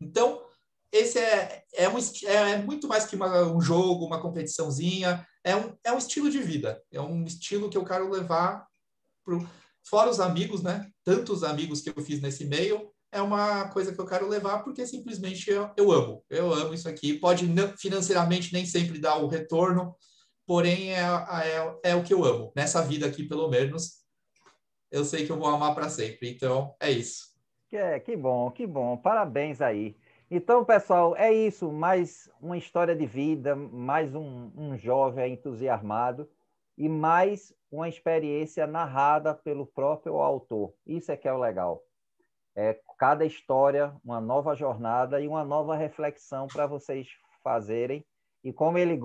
Então, esse é muito mais que um jogo, uma competiçãozinha. É um estilo de vida. É um estilo que eu quero levar pro, fora os amigos, né? Tantos amigos que eu fiz nesse meio, é uma coisa que eu quero levar porque simplesmente eu amo. Eu amo isso aqui. Pode financeiramente nem sempre dar o retorno, porém é o que eu amo. Nessa vida aqui, pelo menos, eu sei que eu vou amar para sempre. Então, é isso. Que bom, que bom. Parabéns aí. Então, pessoal, é isso. Mais uma história de vida, mais um jovem entusiasmado e mais uma experiência narrada pelo próprio autor. Isso é que é o legal. É cada história, uma nova jornada e uma nova reflexão para vocês fazerem. E como ele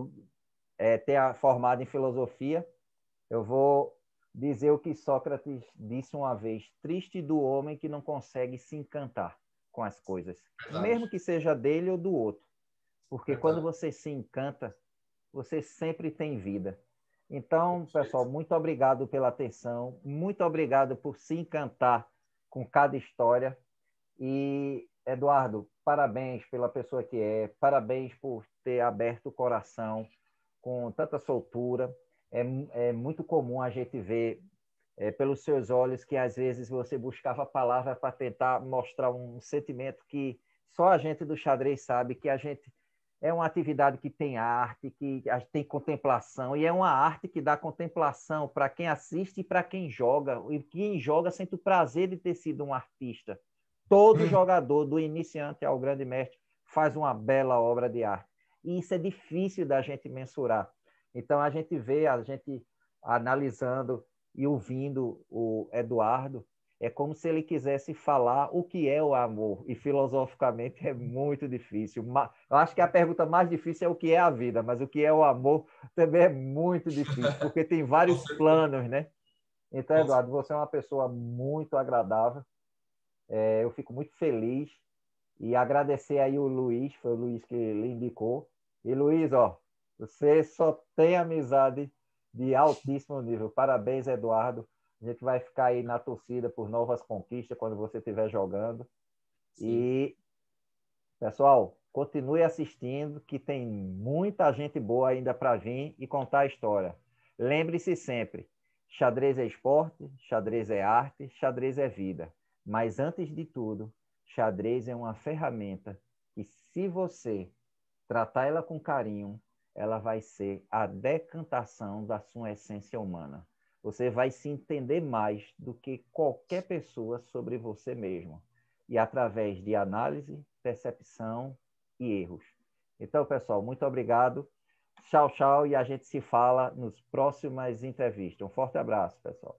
tem formado em filosofia, eu vou dizer o que Sócrates disse uma vez: triste do homem que não consegue se encantar com as coisas, Verdade. mesmo que seja dele ou do outro. Porque quando Verdade. você se encanta, você sempre tem vida. Então, pessoal, muito obrigado pela atenção, muito obrigado por se encantar com cada história. E, Eduardo, parabéns pela pessoa que é, parabéns por ter aberto o coração com tanta soltura. É muito comum a gente ver pelos seus olhos que às vezes você buscava palavras para tentar mostrar um sentimento que só a gente do xadrez sabe que a gente é uma atividade que tem arte, que tem contemplação, e é uma arte que dá contemplação para quem assiste e para quem joga. E quem joga sente o prazer de ter sido um artista. Todo jogador, do iniciante ao grande mestre, faz uma bela obra de arte. E isso é difícil da gente mensurar. Então, a gente vê, a gente analisando e ouvindo o Eduardo, é como se ele quisesse falar o que é o amor. E filosoficamente é muito difícil. Eu acho que a pergunta mais difícil é o que é a vida, mas o que é o amor também é muito difícil, porque tem Com vários certeza. planos, né? Então, Com Eduardo, você é uma pessoa muito agradável. Eu fico muito feliz e agradecer aí o Luiz, foi o Luiz que lhe indicou. E Luiz, ó, você só tem amizade de altíssimo nível. Parabéns, Eduardo. A gente vai ficar aí na torcida por novas conquistas quando você estiver jogando. Sim. E, pessoal, continue assistindo, que tem muita gente boa ainda para vir e contar a história. Lembre-se sempre: xadrez é esporte, xadrez é arte, xadrez é vida. Mas, antes de tudo, xadrez é uma ferramenta que, se você tratar ela com carinho, ela vai ser a decantação da sua essência humana. Você vai se entender mais do que qualquer pessoa sobre você mesmo. E através de análise, percepção e erros. Então, pessoal, muito obrigado. Tchau, tchau. E a gente se fala nos próximas entrevistas. Um forte abraço, pessoal.